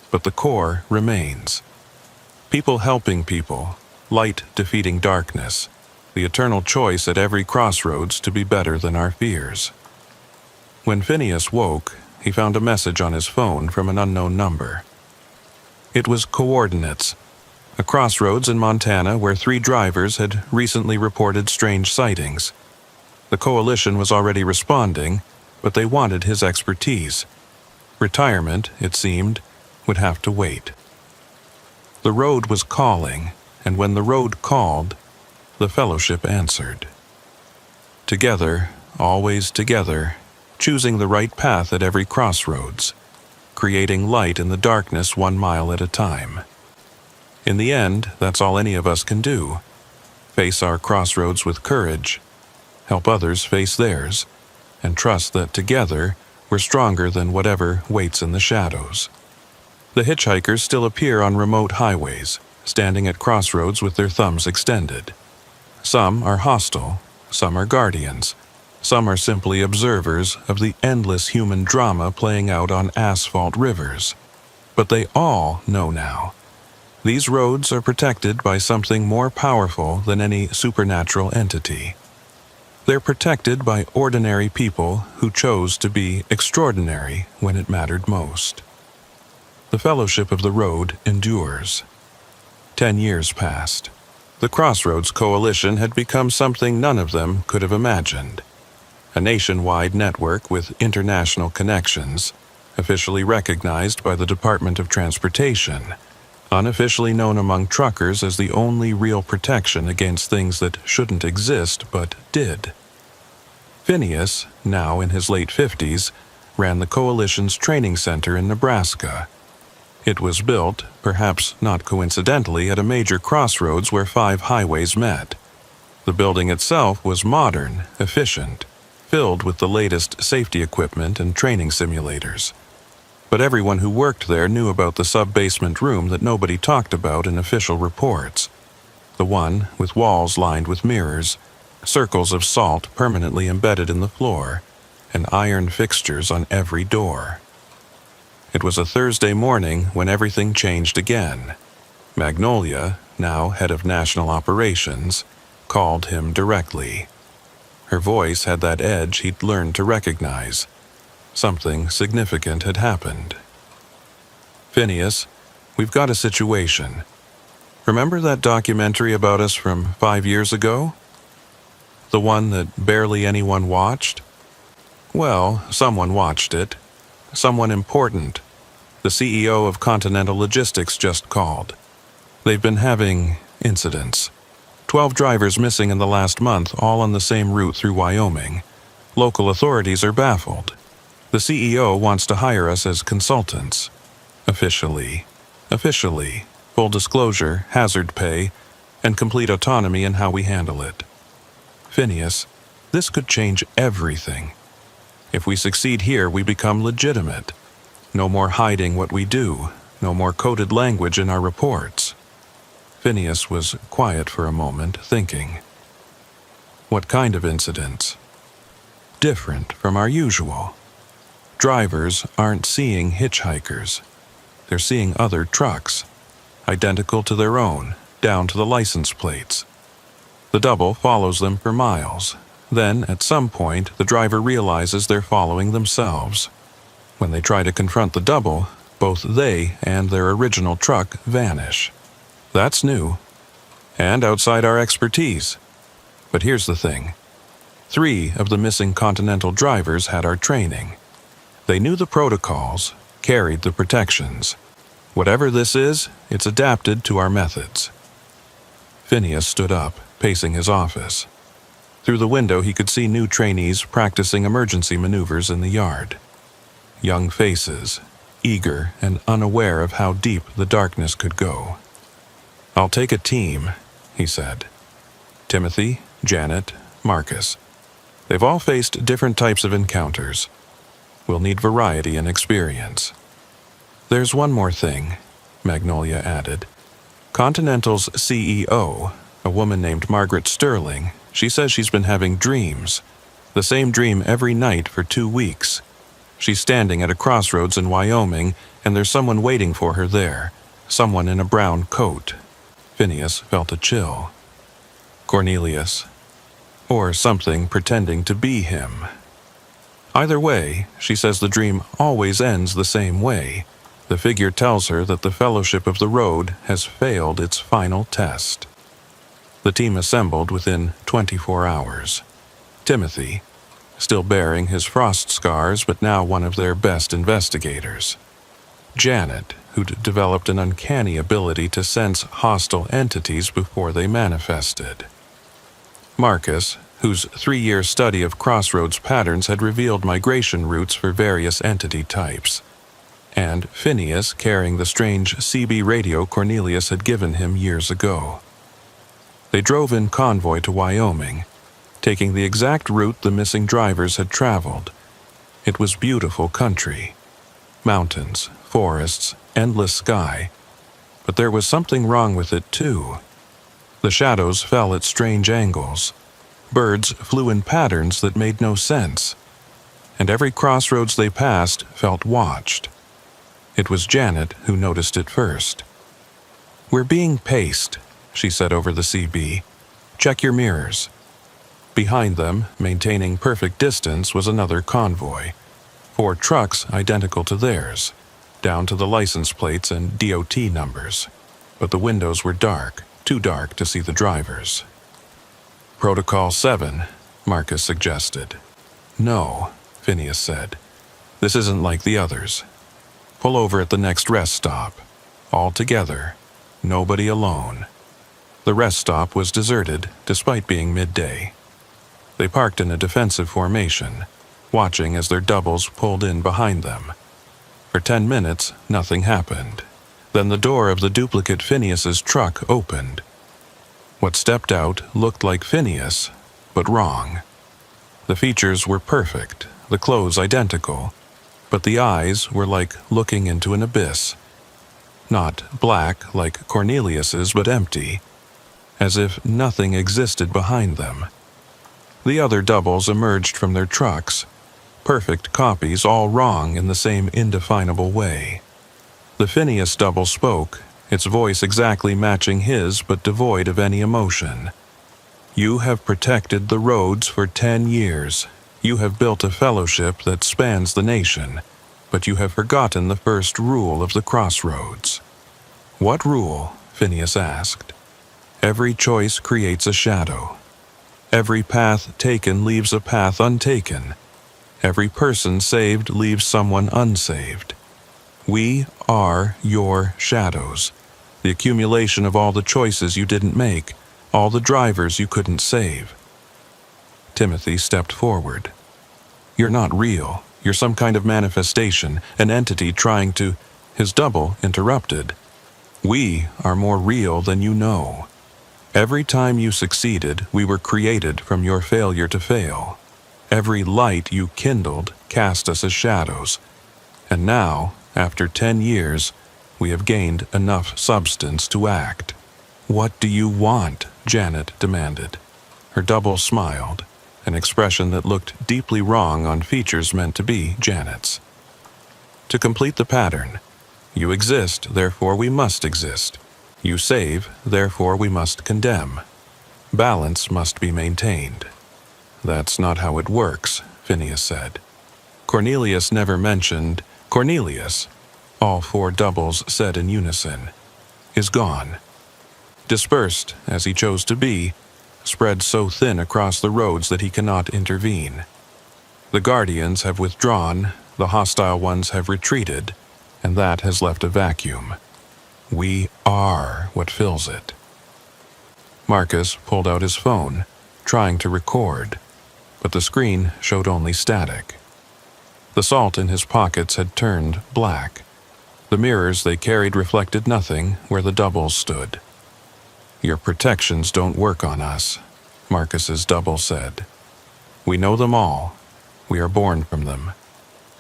But the core remains. People helping people, light defeating darkness, the eternal choice at every crossroads to be better than our fears." When Phineas woke, he found a message on his phone from an unknown number. It was coordinates, a crossroads in Montana where 3 drivers had recently reported strange sightings. The coalition was already responding, but they wanted his expertise. Retirement, it seemed, would have to wait. The road was calling, and when the road called, the fellowship answered. Together, always together, choosing the right path at every crossroads, creating light in the darkness 1 mile at a time. In the end, that's all any of us can do. Face our crossroads with courage, help others face theirs, and trust that together we're stronger than whatever waits in the shadows. The hitchhikers still appear on remote highways, standing at crossroads with their thumbs extended. Some are hostile, some are guardians, some are simply observers of the endless human drama playing out on asphalt rivers. But they all know now. These roads are protected by something more powerful than any supernatural entity. They're protected by ordinary people who chose to be extraordinary when it mattered most. The fellowship of the road endures. 10 years passed. The Crossroads Coalition had become something none of them could have imagined. A nationwide network with international connections, officially recognized by the Department of Transportation, unofficially known among truckers as the only real protection against things that shouldn't exist but did. Phineas, now in his late 50s, ran the coalition's training center in Nebraska. It was built, perhaps not coincidentally, at a major crossroads where 5 highways met. The building itself was modern, efficient, filled with the latest safety equipment and training simulators. But everyone who worked there knew about the sub-basement room that nobody talked about in official reports. The one with walls lined with mirrors, circles of salt permanently embedded in the floor, and iron fixtures on every door. It was a Thursday morning when everything changed again. Magnolia, now head of national operations, called him directly. Her voice had that edge he'd learned to recognize. Something significant had happened. "Phineas, we've got a situation. Remember that documentary about us from 5 years ago? The one that barely anyone watched? Well, someone watched it. Someone important. The CEO of Continental Logistics just called. They've been having incidents. 12 drivers missing in the last month, all on the same route through Wyoming. Local authorities are baffled. The CEO wants to hire us as consultants. Officially, full disclosure, hazard pay, and complete autonomy in how we handle it. Phineas, this could change everything. If we succeed here, we become legitimate. No more hiding what we do, no more coded language in our reports." Phineas was quiet for a moment, thinking. What kind of incidents? Different from our usual. Drivers aren't seeing hitchhikers. They're seeing other trucks, identical to their own, down to the license plates. The double follows them for miles. Then, at some point, the driver realizes they're following themselves. When they try to confront the double, both they and their original truck vanish. That's new, and outside our expertise. But here's the thing. 3 of the missing Continental drivers had our training. They knew the protocols, carried the protections. Whatever this is, it's adapted to our methods. Phineas stood up, pacing his office. Through the window he could see new trainees practicing emergency maneuvers in the yard. Young faces, eager and unaware of how deep the darkness could go. "I'll take a team," he said. Timothy, Janet, Marcus. They've all faced different types of encounters. We'll need variety and experience. "There's one more thing," Magnolia added. "Continental's CEO, a woman named Margaret Sterling, she says she's been having dreams. The same dream every night for 2 weeks. She's standing at a crossroads in Wyoming, and there's someone waiting for her there. Someone in a brown coat." Phineas felt a chill. Cornelius. Or something pretending to be him. Either way, she says the dream always ends the same way. The figure tells her that the Fellowship of the Road has failed its final test. The team assembled within 24 hours. Timothy, still bearing his frost scars but now one of their best investigators. Janet, who'd developed an uncanny ability to sense hostile entities before they manifested. Marcus, whose 3-year study of crossroads patterns had revealed migration routes for various entity types. And Phineas, carrying the strange CB radio Cornelius had given him years ago. They drove in convoy to Wyoming, taking the exact route the missing drivers had traveled. It was beautiful country. Mountains, forests, endless sky. But there was something wrong with it, too. The shadows fell at strange angles. Birds flew in patterns that made no sense. And every crossroads they passed felt watched. It was Janet who noticed it first. "We're being paced," she said over the CB. "Check your mirrors." Behind them, maintaining perfect distance, was another convoy. 4 trucks identical to theirs, down to the license plates and DOT numbers. But the windows were dark, too dark to see the drivers. "Protocol 7, Marcus suggested. "No," Phineas said. "This isn't like the others. Pull over at the next rest stop. All together. Nobody alone." The rest stop was deserted, despite being midday. They parked in a defensive formation, watching as their doubles pulled in behind them. For 10 minutes, nothing happened. Then the door of the duplicate Phineas's truck opened. What stepped out looked like Phineas, but wrong. The features were perfect, the clothes identical, but the eyes were like looking into an abyss. Not black like Cornelius's, but empty, as if nothing existed behind them. The other doubles emerged from their trucks, perfect copies, all wrong in the same indefinable way. The Phineas double spoke, its voice exactly matching his but devoid of any emotion. "You have protected the roads for 10 years. You have built a fellowship that spans the nation, but you have forgotten the first rule of the crossroads." "What rule?" Phineas asked. "Every choice creates a shadow. Every path taken leaves a path untaken. Every person saved leaves someone unsaved. We are your shadows, the accumulation of all the choices you didn't make, all the drivers you couldn't save." Timothy stepped forward. "You're not real. You're some kind of manifestation, an entity trying to—" His double interrupted. "We are more real than you know. Every time you succeeded, we were created from your failure to fail. Every light you kindled cast us as shadows. And now, after 10 years, we have gained enough substance to act." "What do you want?" Janet demanded. Her double smiled, an expression that looked deeply wrong on features meant to be Janet's. "To complete the pattern. You exist, therefore we must exist. You save, therefore we must condemn. Balance must be maintained." "That's not how it works," Phineas said. Cornelius never mentioned Cornelius. All 4 doubles said in unison. "Is gone. Dispersed, as he chose to be, spread so thin across the roads that he cannot intervene. The Guardians have withdrawn, the hostile ones have retreated, and that has left a vacuum. We are what fills it. Marcus pulled out his phone, trying to record, but the screen showed only static. The salt in his pockets had turned black. The mirrors they carried reflected nothing where the doubles stood. "Your protections don't work on us," Marcus's double said. "We know them all. We are born from them.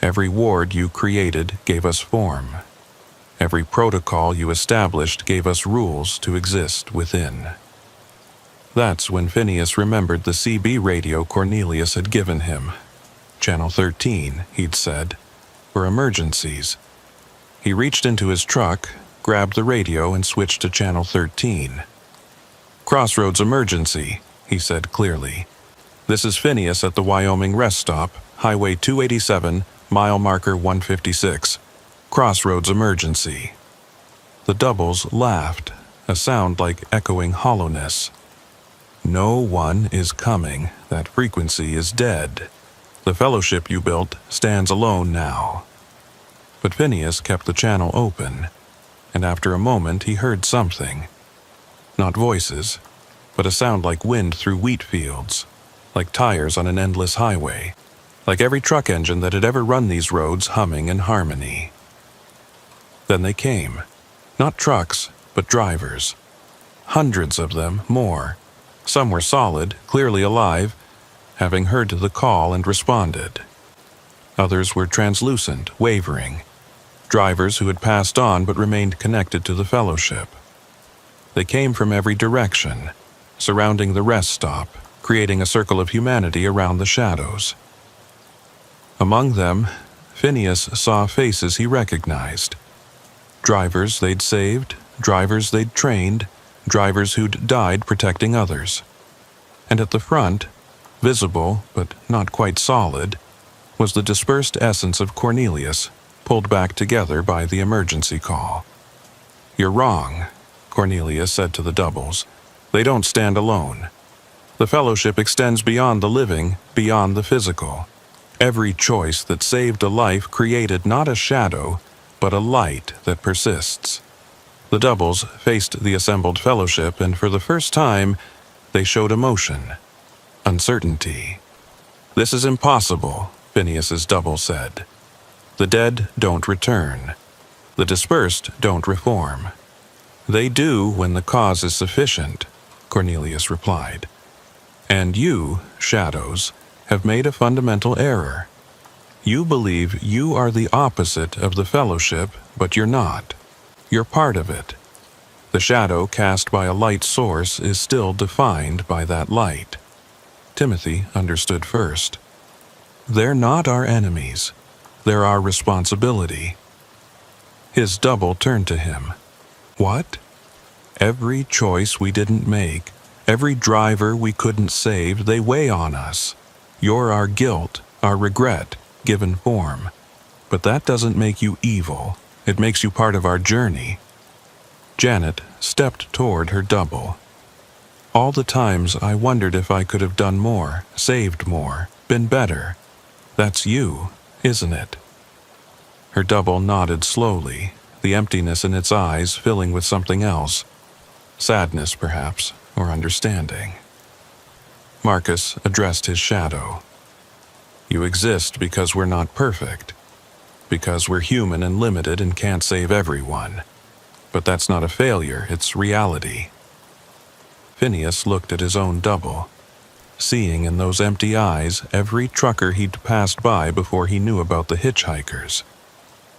Every ward you created gave us form. Every protocol you established gave us rules to exist within." That's when Phineas remembered the CB radio Cornelius had given him. Channel 13, he'd said, for emergencies. He reached into his truck, grabbed the radio, and switched to Channel 13. "Crossroads emergency," he said clearly. "This is Phineas at the Wyoming rest stop, Highway 287, mile marker 156. Crossroads emergency." The doubles laughed, a sound like echoing hollowness. "No one is coming. That frequency is dead. The fellowship you built stands alone now." But Phineas kept the channel open, and after a moment he heard something. Not voices, but a sound like wind through wheat fields, like tires on an endless highway, like every truck engine that had ever run these roads humming in harmony. Then they came. Not trucks, but drivers. Hundreds of them, more. Some were solid, clearly alive, having heard the call and responded. Others were translucent, wavering. Drivers who had passed on but remained connected to the fellowship. They came from every direction, surrounding the rest stop, creating a circle of humanity around the shadows. Among them, Phineas saw faces he recognized. Drivers they'd saved, drivers they'd trained, drivers who'd died protecting others. And at the front, visible but not quite solid, was the dispersed essence of Cornelius, pulled back together by the emergency call. "You're wrong," Cornelius said to the doubles. "They don't stand alone. The fellowship extends beyond the living, beyond the physical. Every choice that saved a life created not a shadow, but a light that persists." The doubles faced the assembled fellowship, and for the first time, they showed emotion. Uncertainty. "This is impossible," Phineas's double said. "The dead don't return. The dispersed don't reform." "They do when the cause is sufficient," Cornelius replied. "And you, shadows, have made a fundamental error. You believe you are the opposite of the fellowship, but you're not. You're part of it. The shadow cast by a light source is still defined by that light." Timothy understood first. "They're not our enemies. They're our responsibility." His double turned to him. "What?" "Every choice we didn't make, every driver we couldn't save, they weigh on us. You're our guilt, our regret, given form. But that doesn't make you evil. It makes you part of our journey." Janet stepped toward her double. "All the times I wondered if I could have done more, saved more, been better. That's you, isn't it?" Her double nodded slowly, the emptiness in its eyes filling with something else. Sadness, perhaps, or understanding. Marcus addressed his shadow. "You exist because we're not perfect. Because we're human and limited and can't save everyone. But that's not a failure, it's reality." Phineas looked at his own double, seeing in those empty eyes every trucker he'd passed by before he knew about the hitchhikers.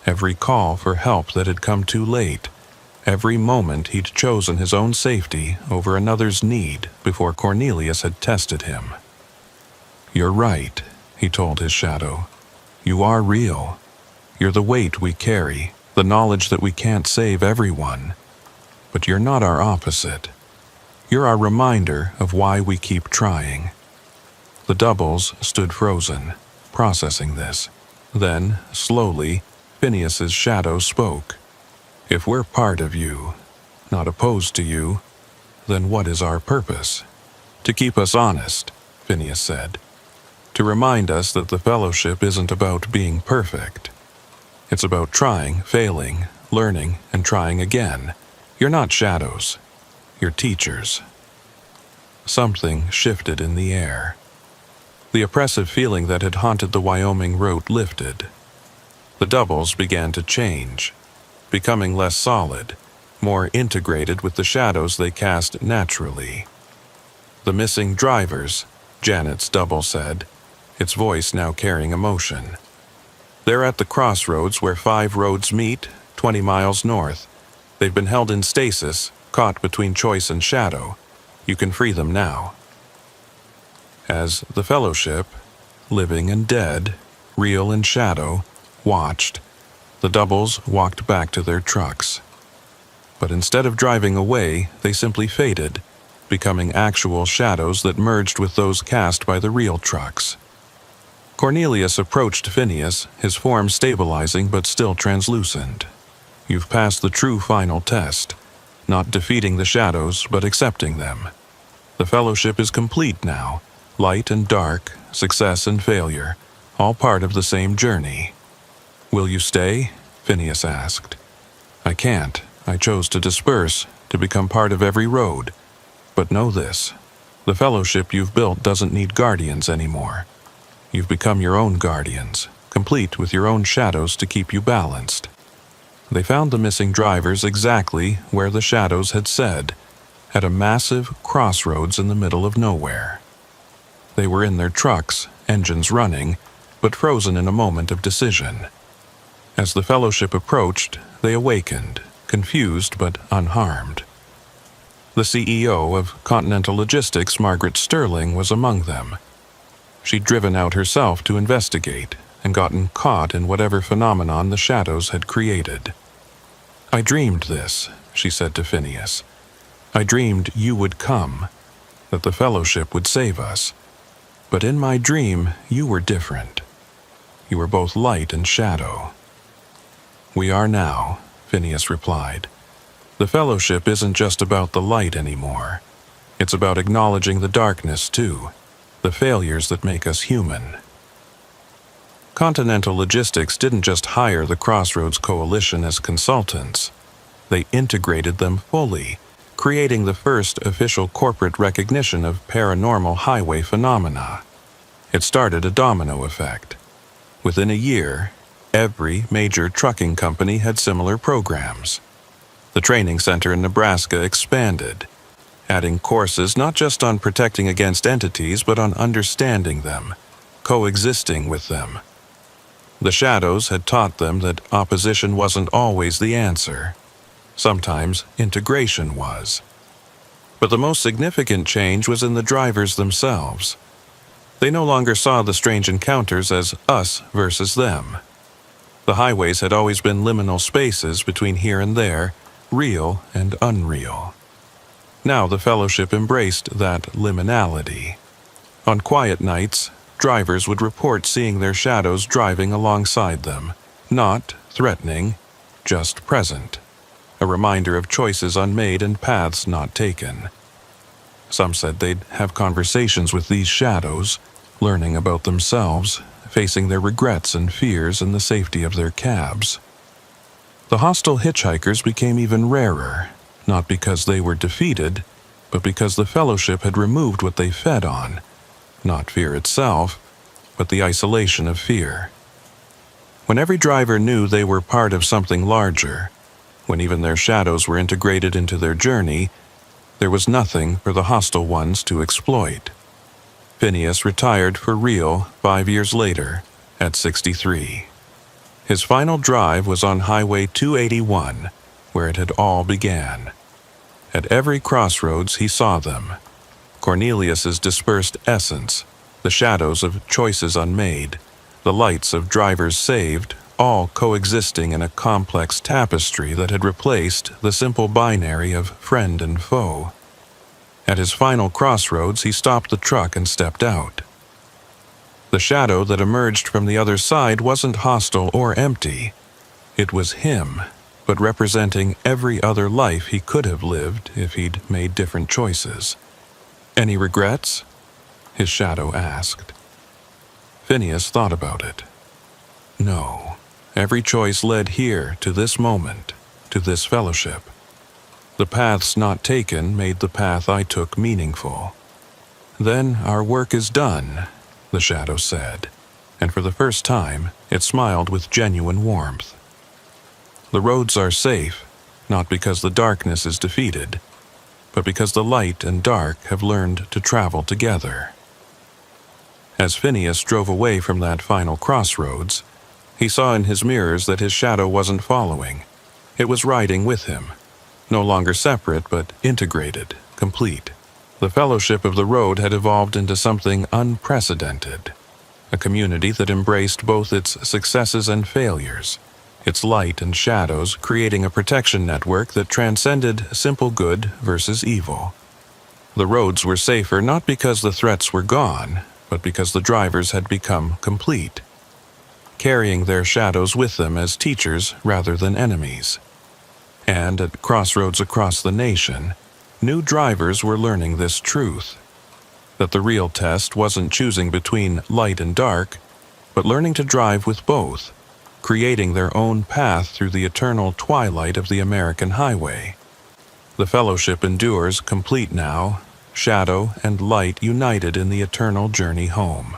Every call for help that had come too late. Every moment he'd chosen his own safety over another's need before Cornelius had tested him. "You're right," he told his shadow. "You are real. You're the weight we carry, the knowledge that we can't save everyone. But you're not our opposite. You're our reminder of why we keep trying." The doubles stood frozen, processing this. Then, slowly, Phineas's shadow spoke. "If we're part of you, not opposed to you, then what is our purpose?" "To keep us honest," Phineas said. to remind us that the fellowship isn't about being perfect. It's about trying, failing, learning, and trying again. You're not shadows. You're teachers. Something shifted in the air. The oppressive feeling that had haunted the Wyoming route lifted. The doubles began to change, becoming less solid, more integrated with the shadows they cast naturally. The missing drivers, Janet's double said, its voice now carrying emotion. They're at the crossroads where 5 roads meet, 20 miles north. They've been held in stasis, caught between choice and shadow. You can free them now. As the fellowship, living and dead, real and shadow, watched, the doubles walked back to their trucks. But instead of driving away, they simply faded, becoming actual shadows that merged with those cast by the real trucks. Cornelius approached Phineas, his form stabilizing but still translucent. You've passed the true final test, not defeating the shadows but accepting them. The fellowship is complete now, light and dark, success and failure, all part of the same journey. Will you stay? Phineas asked. I can't. I chose to disperse, to become part of every road. But know this, the fellowship you've built doesn't need guardians anymore. You've become your own guardians, complete with your own shadows to keep you balanced. They found the missing drivers exactly where the shadows had said, at a massive crossroads in the middle of nowhere. They were in their trucks, engines running, but frozen in a moment of decision. As the fellowship approached, they awakened, confused but unharmed. The CEO of Continental Logistics, Margaret Sterling, was among them. She'd driven out herself to investigate and gotten caught in whatever phenomenon the shadows had created. I dreamed this, she said to Phineas. I dreamed you would come, that the fellowship would save us. But in my dream, you were different. You were both light and shadow. We are now, Phineas replied. The fellowship isn't just about the light anymore. It's about acknowledging the darkness, too, the failures that make us human. Continental Logistics didn't just hire the Crossroads Coalition as consultants. They integrated them fully, creating the first official corporate recognition of paranormal highway phenomena. It started a domino effect. Within a year, every major trucking company had similar programs. The training center in Nebraska expanded, adding courses not just on protecting against entities but on understanding them, coexisting with them. The shadows had taught them that opposition wasn't always the answer. Sometimes integration was. But the most significant change was in the drivers themselves. They no longer saw the strange encounters as us versus them. The highways had always been liminal spaces between here and there, real and unreal. Now the fellowship embraced that liminality. On quiet nights, drivers would report seeing their shadows driving alongside them, not threatening, just present, a reminder of choices unmade and paths not taken. Some said they'd have conversations with these shadows, learning about themselves, facing their regrets and fears in the safety of their cabs. The hostile hitchhikers became even rarer, not because they were defeated, but because the fellowship had removed what they fed on, not fear itself, but the isolation of fear. When every driver knew they were part of something larger, when even their shadows were integrated into their journey, there was nothing for the hostile ones to exploit. Phineas retired for real 5 years later, at 63. His final drive was on Highway 281, where it had all began. At every crossroads he saw them. Cornelius's dispersed essence, the shadows of choices unmade, the lights of drivers saved, all coexisting in a complex tapestry that had replaced the simple binary of friend and foe. At his final crossroads, he stopped the truck and stepped out. The shadow that emerged from the other side wasn't hostile or empty. It was him, but representing every other life he could have lived if he'd made different choices. Any regrets? His shadow asked. Phineas thought about it. No, every choice led here, to this moment, to this fellowship. The paths not taken made the path I took meaningful. Then our work is done, the shadow said, and for the first time it smiled with genuine warmth. The roads are safe, not because the darkness is defeated, but because the light and dark have learned to travel together. As Phineas drove away from that final crossroads, he saw in his mirrors that his shadow wasn't following. It was riding with him, no longer separate but integrated, complete. The fellowship of the road had evolved into something unprecedented, a community that embraced both its successes and failures, its light and shadows creating a protection network that transcended simple good versus evil. The roads were safer not because the threats were gone, but because the drivers had become complete, carrying their shadows with them as teachers rather than enemies. And at crossroads across the nation, new drivers were learning this truth, that the real test wasn't choosing between light and dark, but learning to drive with both, creating their own path through the eternal twilight of the American highway. The fellowship endures complete now, shadow and light united in the eternal journey home.